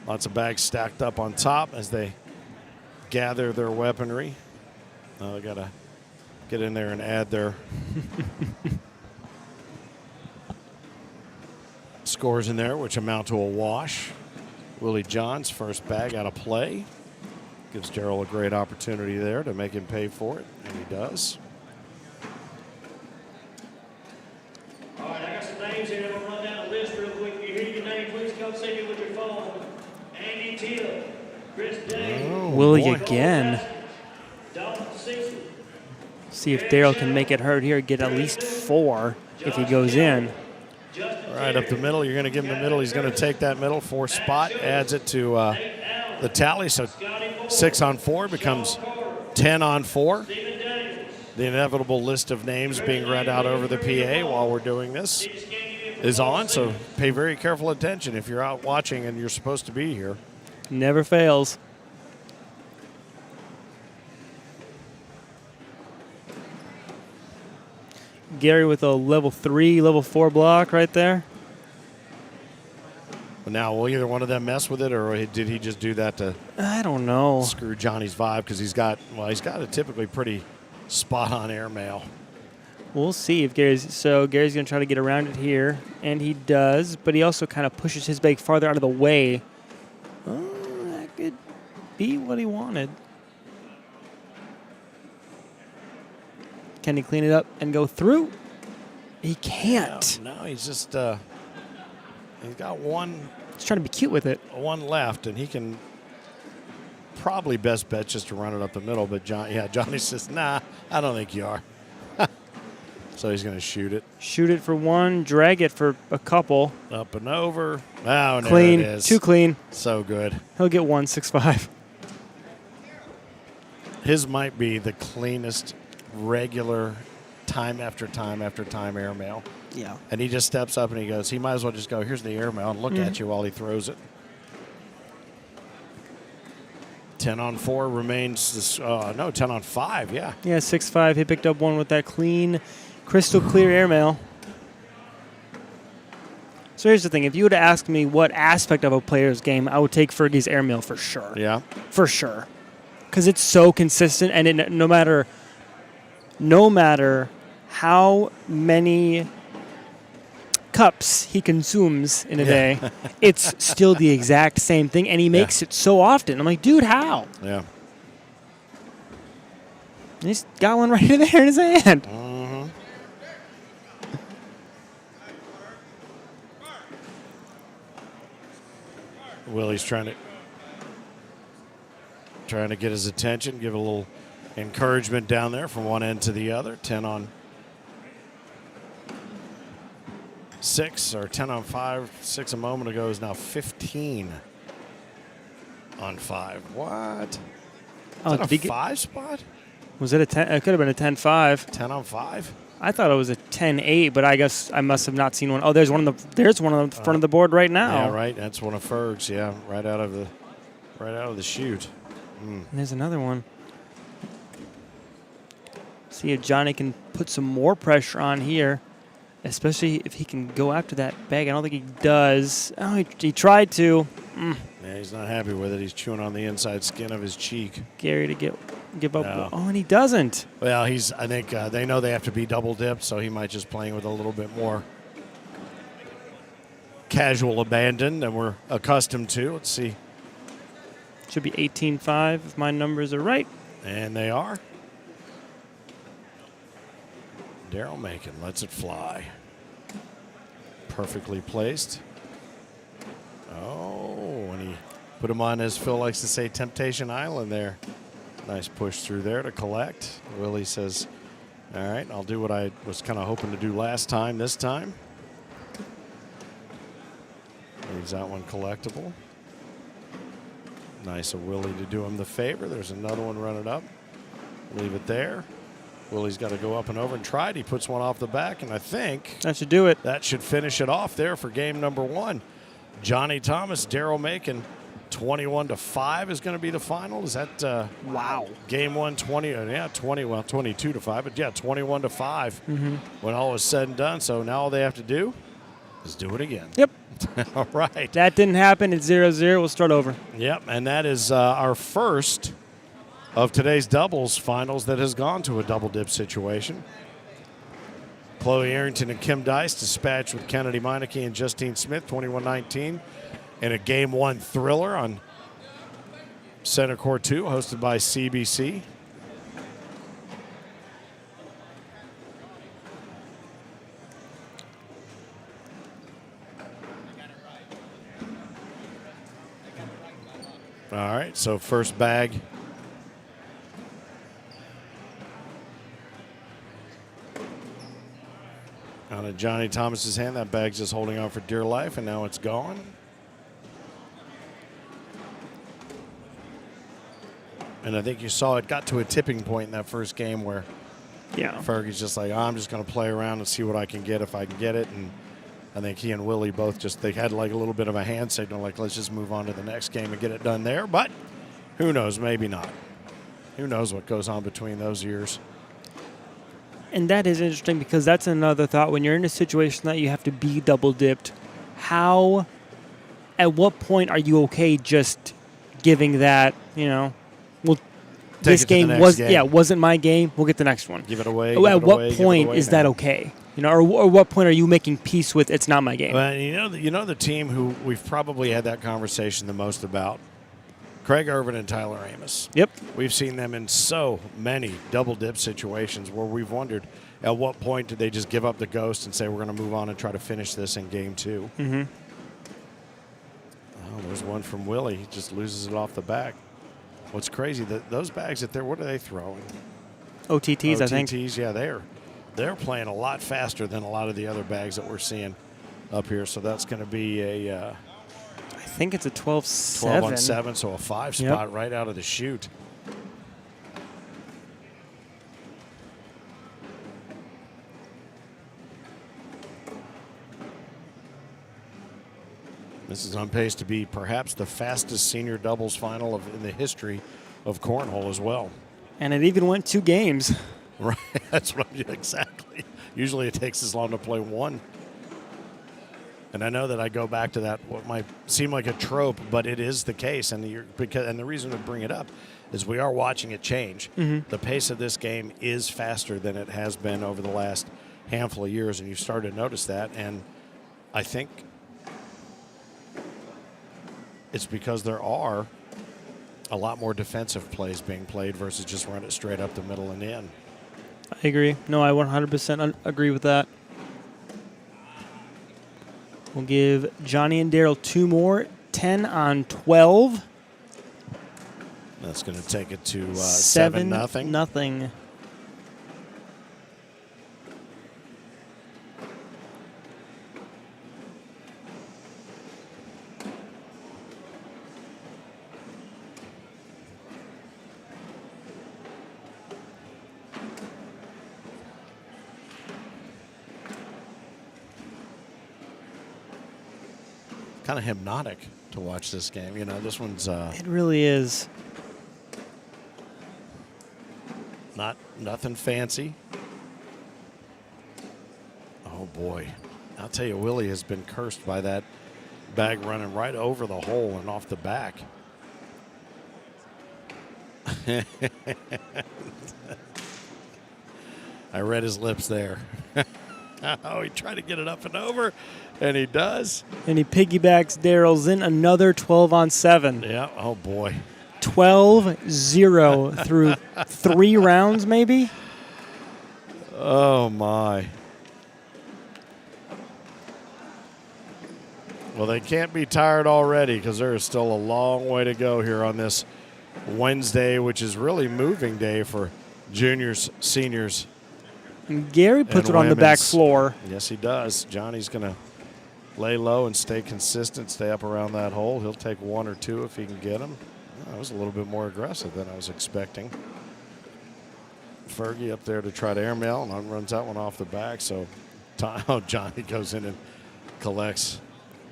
Lots of bags stacked up on top as they gather their weaponry. They got to get in there and add their scores in there, which amount to a wash. Willie John's first bag out of play. Gives Darryl a great opportunity there to make him pay for it, and he does. All right, I got some names here. I'm going to run down the list real quick. If you hear your name, please come see me with your phone. Andy Teal, Chris Day, Willie boy. again. Dalton Sixty, See if Daryl can make it hurt here, get at least 4 if he goes in. All right, up the middle. You're going to give him the middle. He's going to take that middle 4 spot, adds it to the tally. So 6 on 4 becomes 10 on 4. The inevitable list of names being read out over the PA while we're doing this is on. So pay very careful attention if you're out watching and you're supposed to be here. Never fails. Gary with a level 3, level 4 block right there. But now, will either one of them mess with it, or did he just do that to I don't know. screw Johnny's vibe? Because he's got a typically pretty spot-on airmail. We'll see if Gary's going to try to get around it here, and he does, but he also kind of pushes his bag farther out of the way. Oh, that could be what he wanted. Can he clean it up and go through? He can't. No, he's just he's got one He's trying to be cute with it. left, and he can probably best bet just to run it up the middle. But Johnny says, nah, I don't think you are. So he's going to shoot it. Shoot it for 1, drag it for a couple. Up and over. Oh, no, Clean. it is. Too clean. So good. He'll get 1, 6-5. His might be the cleanest regular time after time after time airmail. Yeah. And he just steps up and he goes, he might as well just go, here's the airmail, and look at you while he throws it. 10 on 4 remains, 10 on 5, yeah. Yeah, 6-5. He picked up 1 with that clean, crystal clear airmail. So here's the thing. If you would ask me what aspect of a player's game, I would take Fergie's airmail for sure. Yeah. For sure. Because it's so consistent, and no matter how many cups he consumes in a day, it's still the exact same thing, and he makes it so often. I'm like, dude, how? Yeah. He's got one right in there in his hand. Willie's trying to get his attention, give a little encouragement down there from one end to the other. 10 on 6 or 10 on 5. 6 a moment ago is now 15 on 5. What? Oh, Is that did he a get- 5 spot? Was it a 10? It could have been a 10-5. 10 on 5? I thought it was a 10-8, but I guess I must have not seen one. Oh, there's one on the front of the board right now. Yeah, right. That's one of Ferg's. Yeah, right out of the chute. And there's another one. See if Johnny can put some more pressure on here, especially if he can go after that bag. I don't think he does. Oh, he tried to. Yeah, he's not happy with it. He's chewing on the inside skin of his cheek. Gary to give up. No. Oh, and he doesn't. Well, I think they know they have to be double dipped, so he might just playing with a little bit more casual abandon than we're accustomed to. Let's see. Should be 18-5 if my numbers are right. And they are. Daryl Macon lets it fly. Perfectly placed. Oh, and he put him on, as Phil likes to say, Temptation Island there. Nice push through there to collect. Willie says, all right, I'll do what I was kind of hoping to do last time, this time. Leaves that one collectible. Nice of Willie to do him the favor. There's another one running up. Leave it there. Willie's got to go up and over and try it. He puts one off the back, and I think That should do it. that should finish it off there for game number one. Johnny Thomas, Daryl Macon, 21-5 is going to be the final. Is that Wow. game one, 22-5, but yeah, 21-5 when all is said and done. So now all they have to do is do it again. Yep. All right. That didn't happen. It's 0-0. We'll start over. Yep, and that is our first of today's doubles finals that has gone to a double dip situation. Chloe Arrington and Kim Dice dispatched with Kennedy Meineke and Justine Smith, 21-19, in a game one thriller on Center Court 2, hosted by CBC. All right, so first bag. Out of Johnny Thomas's hand. That bag's just holding on for dear life, and now it's gone. And I think you saw it got to a tipping point in that first game where Fergie's just like, I'm just going to play around and see what I can get if I can get it. And I think he and Willie both they had like a little bit of a hand signal, like, let's just move on to the next game and get it done there. But who knows, maybe not. Who knows what goes on between those years. And that is interesting because that's another thought. When you're in a situation that you have to be double dipped, at what point are you okay just giving that, this game wasn't my game, we'll get the next one. Give it away. At what point is that okay? Or what point are you making peace with it's not my game? Well, the team who we've probably had that conversation the most about, Craig Irvin and Tyler Amos. Yep. We've seen them in so many double dip situations where we've wondered at what point did they just give up the ghost and say we're going to move on and try to finish this in game two. Mm-hmm. Oh, there's one from Willie. He just loses it off the back. What's crazy, those bags what are they throwing? OTTs, I think. OTTs, yeah, they're playing a lot faster than a lot of the other bags that we're seeing up here. So that's going to be a I think it's a 12-7. 12-on-7, so a 5 spot right out of the chute. This is on pace to be perhaps the fastest senior doubles final in the history of cornhole as well. And it even went 2 games. Right, that's what exactly. Usually it takes as long to play one. And I know that I go back to that, what might seem like a trope, but it is the case. And the reason to bring it up is we are watching it change. Mm-hmm. The pace of this game is faster than it has been over the last handful of years, and you've started to notice that. And I think it's because there are a lot more defensive plays being played versus just run it straight up the middle and in. I agree. No, I 100% agree with that. We'll give Johnny and Daryl 2 more. 10 on 12. That's going to take it to 7-0. Nothing. Kind of hypnotic to watch this game. This one's It really is. nothing fancy. Oh boy, I'll tell you, Willie has been cursed by that bag running right over the hole and off the back. I read his lips there. Oh, he tried to get it up and over, and he does. And he piggybacks Daryl's in another 12 on 7. Yeah, oh boy. 12-0 through 3 rounds, maybe. Oh, my. Well, they can't be tired already because there is still a long way to go here on this Wednesday, which is really moving day for juniors, seniors. And Gary puts and it on the back women's. floor. Yes, he does. Johnny's going to lay low and stay consistent, stay up around that hole. He'll take 1 or 2 if he can get them. That was a little bit more aggressive than I was expecting. Fergie up there to try to airmail, and runs that one off the back. So Johnny goes in and collects.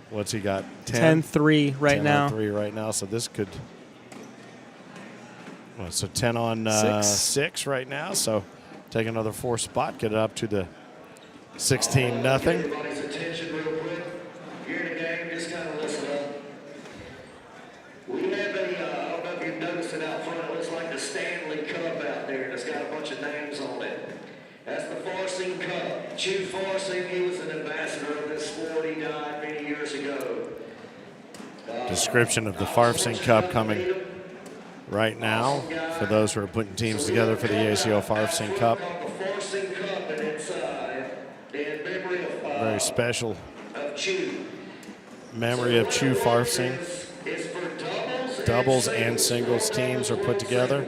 What's he got? 10-3 right now. 10-3 right now. So this could. Well, so 10 on 6 right now. So take another 4 spot, get it up to the 16-0. Everybody's attention real quick. You're in a game, just kind of listen up. We have I don't know if you've noticed it out front, it looks like the Stanley Cup out there, and it's got a bunch of names on it. That's the Farsing Cup. Chew Farsing, he was an ambassador of this sport. He died many years ago. Description of the Farsing Cup coming right now for those who are putting teams together for the ACO Farsing Cup. The Farsing Cup, and it's in memory of Very special Chew. memory of Chew Farsing. It's for Doubles and singles teams are put together.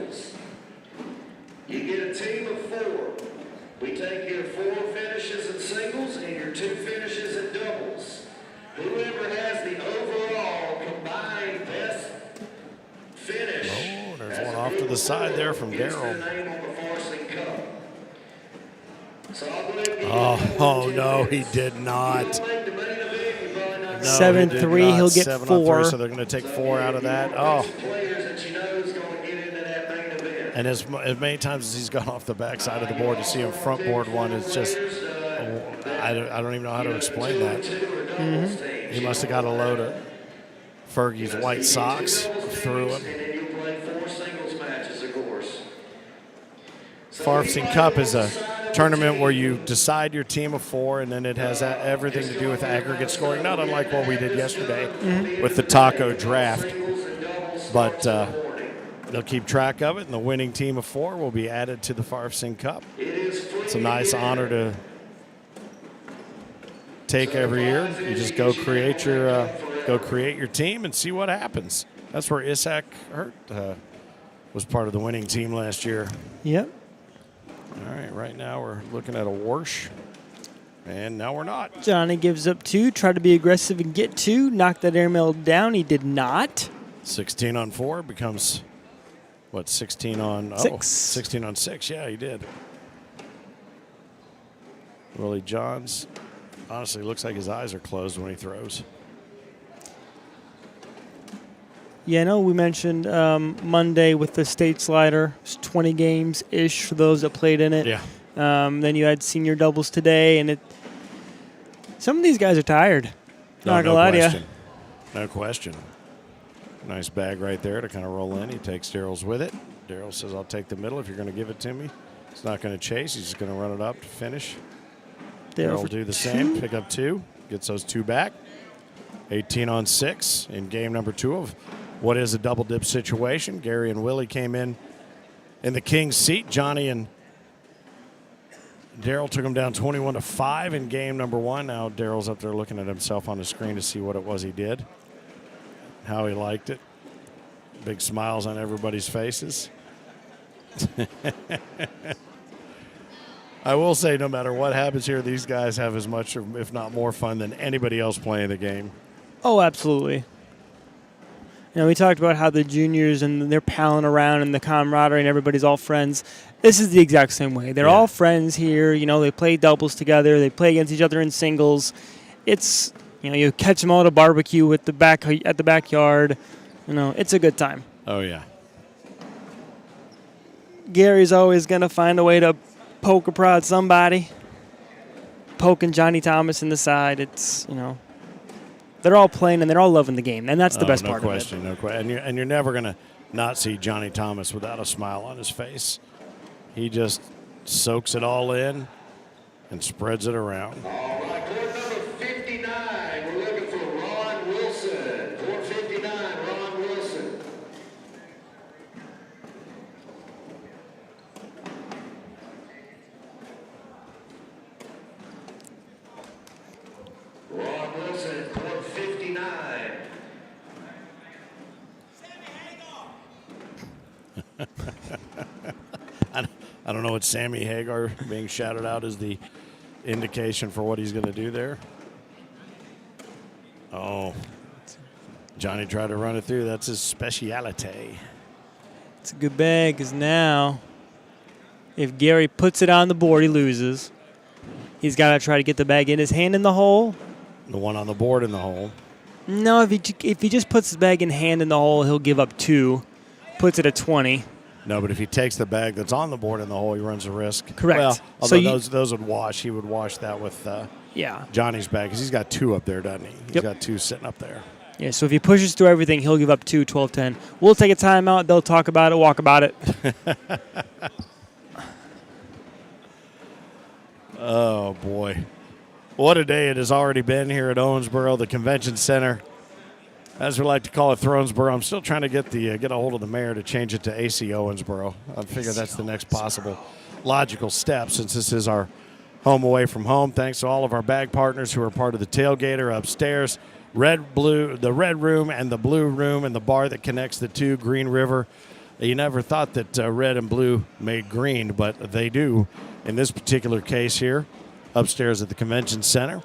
You get a team of 4. We take your 4 finishes in singles and your 2 finishes in doubles. Whoever has the overall combined best finish. Oh, there's one off to the side there from Darrell. Oh, no, he did not. No, 7-3, he'll get 7 on 4. 3, so they're going to take 4 out of that. Oh. And as many times as he's gone off the backside of the board, to see him front board one is just, I don't even know how to explain that. Mm-hmm. He must have got a load of Fergie's white socks through him. Farsing Cup is a tournament where you decide your team of 4, and then it has everything to do with aggregate scoring, not unlike what we did yesterday with the taco draft. But they'll keep track of it, and the winning team of 4 will be added to the Farsing Cup. It's a nice honor to take every year. You just go create your team and see what happens. That's where Isaac Hurt was part of the winning team last year. Yep. All right now we're looking at a wash, and now we're not. Johnny gives up 2, tried to be aggressive and get 2, knocked that airmail down. He did not. 16 on 4 becomes, what, 16 on 6. Oh, 16 on 6. Yeah, he did. Willie Johns, honestly, looks like his eyes are closed when he throws. Yeah, I know we mentioned Monday with the state slider. It's 20 games-ish for those that played in it. Yeah. Then you had senior doubles today, and some of these guys are tired. Not gonna lie to you. No question. Nice bag right there to kind of roll in. He takes Darrell's with it. Darrell says, I'll take the middle if you're going to give it to me. He's not going to chase. He's just going to run it up to finish. Darrell will do the same. Pick up 2. Gets those 2 back. 18 on 6 in game number 2 of what is a double dip situation. Gary and Willie came in the king's seat. Johnny and Darrell took him down 21-5 in game number 1. Now Darrell's up there looking at himself on the screen to see what it was he did, how he liked it. Big smiles on everybody's faces. I will say, no matter what happens here, these guys have as much, or if not more, fun than anybody else playing the game. Oh, absolutely. You know, we talked about how the juniors and they're palling around and the camaraderie and everybody's all friends. This is the exact same way. They're all friends here. You know, they play doubles together. They play against each other in singles. It's, you know, you catch them all at a barbecue at the backyard. You know, it's a good time. Oh, yeah. Gary's always going to find a way to poke or prod somebody. Poking Johnny Thomas in the side. It's, you know, they're all playing and they're all loving the game, and that's the best part of it. No question. And you're never going to not see Johnny Thomas without a smile on his face. He just soaks it all in and spreads it around. All right, court number 59. We're looking for Ron Wilson. Court 59, Ron Wilson. I don't know what Sammy Hagar being shouted out is the indication for what he's going to do there. Oh, Johnny tried to run it through. That's his speciality. It's a good bag because now if Gary puts it on the board, he loses. He's got to try to get the bag in his hand in the hole. The one on the board in the hole. No, if he just puts his bag in hand in the hole, he'll give up 2, puts it at 20. No, but if he takes the bag that's on the board in the hole, he runs a risk. Correct. Well, So although those would wash. He would wash that with Yeah. Johnny's bag because he's got 2 up there, doesn't he? He's Yep. got 2 sitting up there. Yeah, so if he pushes through everything, he'll give up 2, 12, 10. We'll take a timeout. They'll talk about it, walk about it. Oh, boy. What a day it has already been here at Owensboro, the convention center. As we like to call it, Thronesboro. I'm still trying to get a hold of the mayor to change it to ACO Owensboro. I figure that's the next possible logical step since this is our home away from home. Thanks to all of our bag partners who are part of the tailgater upstairs. The red room and the blue room and the bar that connects the two, Green River. You never thought that red and blue made green, but they do in this particular case here, upstairs at the convention center.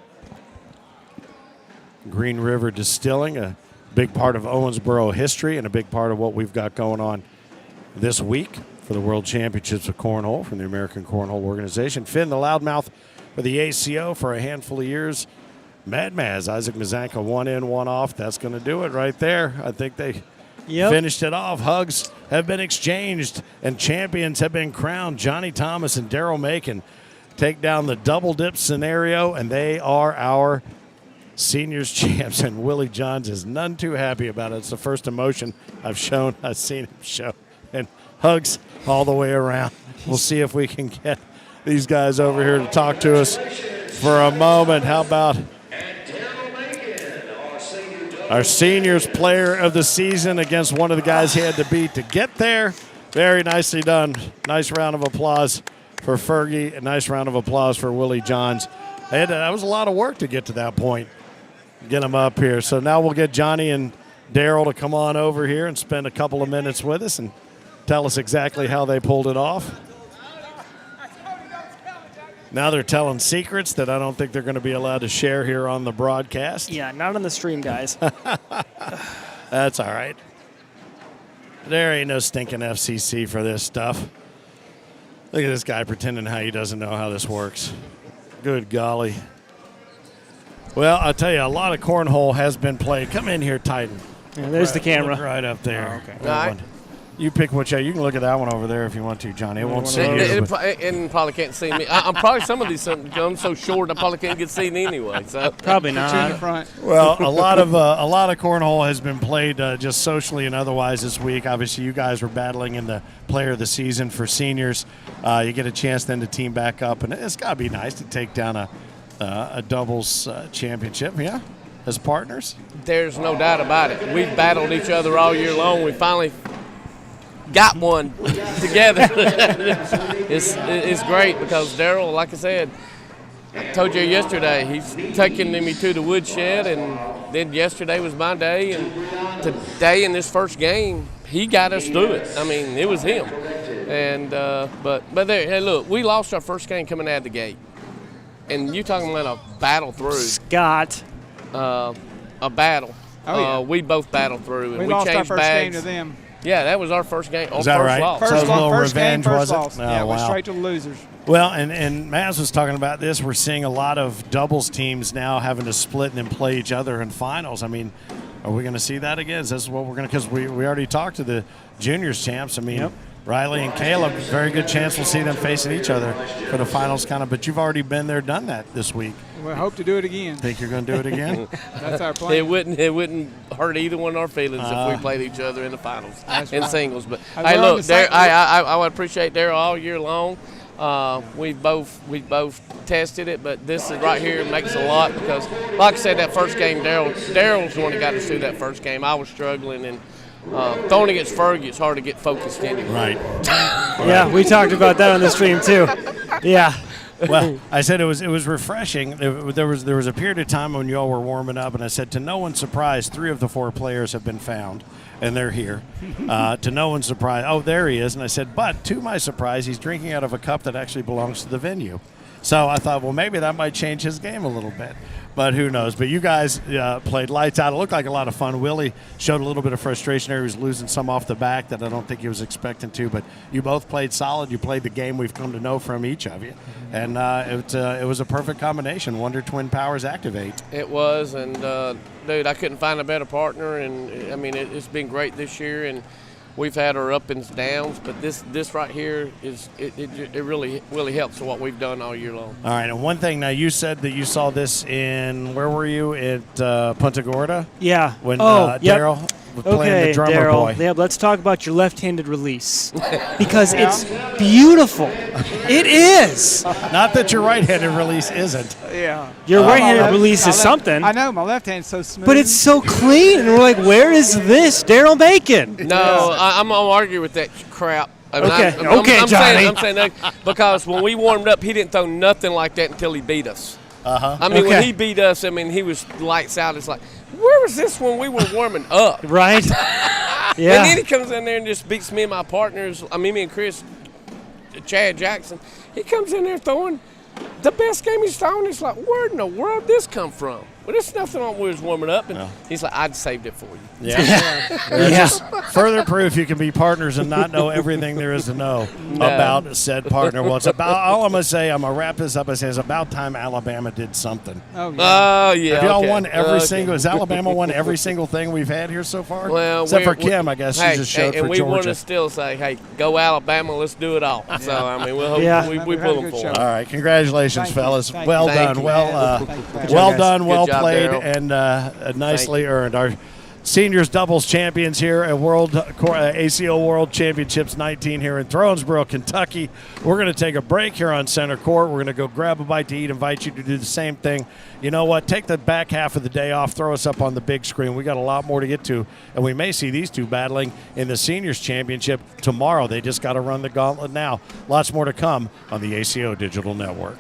Green River Distilling, a big part of Owensboro history and a big part of what we've got going on this week for the World Championships of Cornhole from the American Cornhole Organization. Finn, the loudmouth for the ACO for a handful of years. Mad Maz, Isaac Mazanka, 1 in, 1 off. That's going to do it right there. I think they finished it off. Hugs have been exchanged, and champions have been crowned. Johnny Thomas and Daryl Macon take down the double dip scenario, and they are our seniors champs. And Willie Johns is none too happy about it. It's the first emotion I've seen him show. And hugs all the way around. We'll see if we can get these guys over here to talk to us for a moment. How about our seniors player of the season against one of the guys he had to beat to get there? Very nicely done. Nice round of applause for Fergie. A nice round of applause for Willie Johns. That was a lot of work to get to that point. Get him up here. So now we'll get Johnny and Daryl to come on over here and spend a couple of minutes with us and tell us exactly how they pulled it off. Now they're telling secrets that I don't think they're going to be allowed to share here on the broadcast. Yeah, not on the stream, guys. That's all right. There ain't no stinking FCC for this stuff. Look at this guy pretending how he doesn't know how this works. Good golly. Well, I'll tell you, a lot of cornhole has been played. Come in here, Titan. Yeah, there's the camera. Look right up there. okay. That All one. right. You pick which. You can look at that one over there if you want to, Johnny. It won't see you. And probably can't see me. I'm probably some of these. I'm so short, I probably can't get seen anyway. So Probably not. Well, a lot of cornhole has been played just socially and otherwise this week. Obviously, you guys were battling in the Player of the Season for seniors. You get a chance then to team back up, and it's got to be nice to take down a doubles championship, yeah, as partners. there's no doubt about it. We've battled each other all year long. We finally got one together. It's great because Daryl, like I said, I told you yesterday, he's taking me to the woodshed, and then yesterday was my day, and today in this first game, he got us through it. I mean, it was him. And but there, hey, look, we lost our first game coming out of the gate, and you talking about a battle through. Scott. A battle. Oh, yeah. We both battled through, and We we lost our changed first bags. game to them. Yeah, that was our first game. Is that right? Loss. So it was a little revenge, first was it? loss. Oh, Yeah, went wow. straight to the losers. Well, and Maz was talking about this. We're seeing a lot of doubles teams now having to split and then play each other in finals. I mean, are we going to see that again? Is this what we're going to? Because we already talked to the juniors champs. I mean, Riley and Caleb, very good chance we'll see them facing each other for the finals, kind of. But you've already been there, done that this week. We hope to do it again. Think you're going to do it again? That's our plan. It wouldn't hurt either one of our feelings if we played each other in the finals in right. singles. But I hey, learned look, the same- I would appreciate Daryl all year long. We both tested it, but this is right here makes a lot because, like I said, that first game, Daryl's the one that got us through that first game. I was struggling, and throwing against Fergie, it's hard to get focused anyway. Right. Yeah, we talked about that on the stream too. Yeah. Well, I said it was refreshing. There was a period of time when you all were warming up, and I said, to no one's surprise, 3 of the 4 players have been found, and they're here. To no one's surprise, oh, there he is. And I said, but to my surprise, he's drinking out of a cup that actually belongs to the venue. So I thought, well, maybe that might change his game a little bit. But who knows? But you guys played lights out. It looked like a lot of fun. Willie showed a little bit of frustration there. He was losing some off the back that I don't think he was expecting to. But you both played solid. You played the game we've come to know from each of you. And it was a perfect combination. Wonder Twin Powers activate. It was, and dude, I couldn't find a better partner. And I mean, it's been great this year, and we've had our ups and downs, but this right here it really helps what we've done all year long. All right, and one thing now, you said that you saw this where were you at Punta Gorda? Yeah. When yep. Daryl was playing the drummer Daryl. boy. Yeah, let's talk about your left-handed release because it's beautiful. It is. Not that your right-handed release isn't. Yeah. Your right-handed My release is left- something. I know, my left hand's so smooth. But it's so clean, and we're like, where is this Daryl Bacon? No, I'm gonna argue with that crap. I mean, Okay. Okay, I'm Johnny. I'm saying that because when we warmed up, he didn't throw nothing like that until he beat us. Uh-huh. I mean, when Okay. he beat us, I mean, he was lights out. It's like, where was this when we were warming up? Right? And Yeah. then he comes in there and just beats me and my partners. I mean, me and Chris, Chad Jackson. He comes in there throwing the best game he's thrown. It's like, where in the world did this come from? Well, there's nothing on when we was warming up. And he's like, I'd saved it for you. Yeah. Just further proof you can be partners and not know everything there is to know about said partner. Well, it's about, all I'm going to say, I'm going to wrap this up and say it's about time Alabama did something. Oh, yeah. Oh, yeah. Have y'all okay. won every Okay. single, has Alabama won every single thing we've had here so far? Well, except for we're- Kim, I guess. Hey, she just showed and for we want Georgia. to still say, hey, go Alabama, let's do it all. So, I mean, we'll hope Yeah. we We've had pull a them good for show. it. All right, congratulations, Thank you. fellas. Thank Well you. done. Thank you. Well, Thank you. well guys. done, Good well job, played, Daryl. and nicely earned. Our seniors doubles champions here at ACO World Championships 19 here in Owensboro, Kentucky. We're going to take a break here on center court. We're going to go grab a bite to eat, invite you to do the same thing. You know what? Take the back half of the day off, throw us up on the big screen. We got a lot more to get to, and we may see these two battling in the seniors championship tomorrow. They just got to run the gauntlet now. Lots more to come on the ACO Digital Network.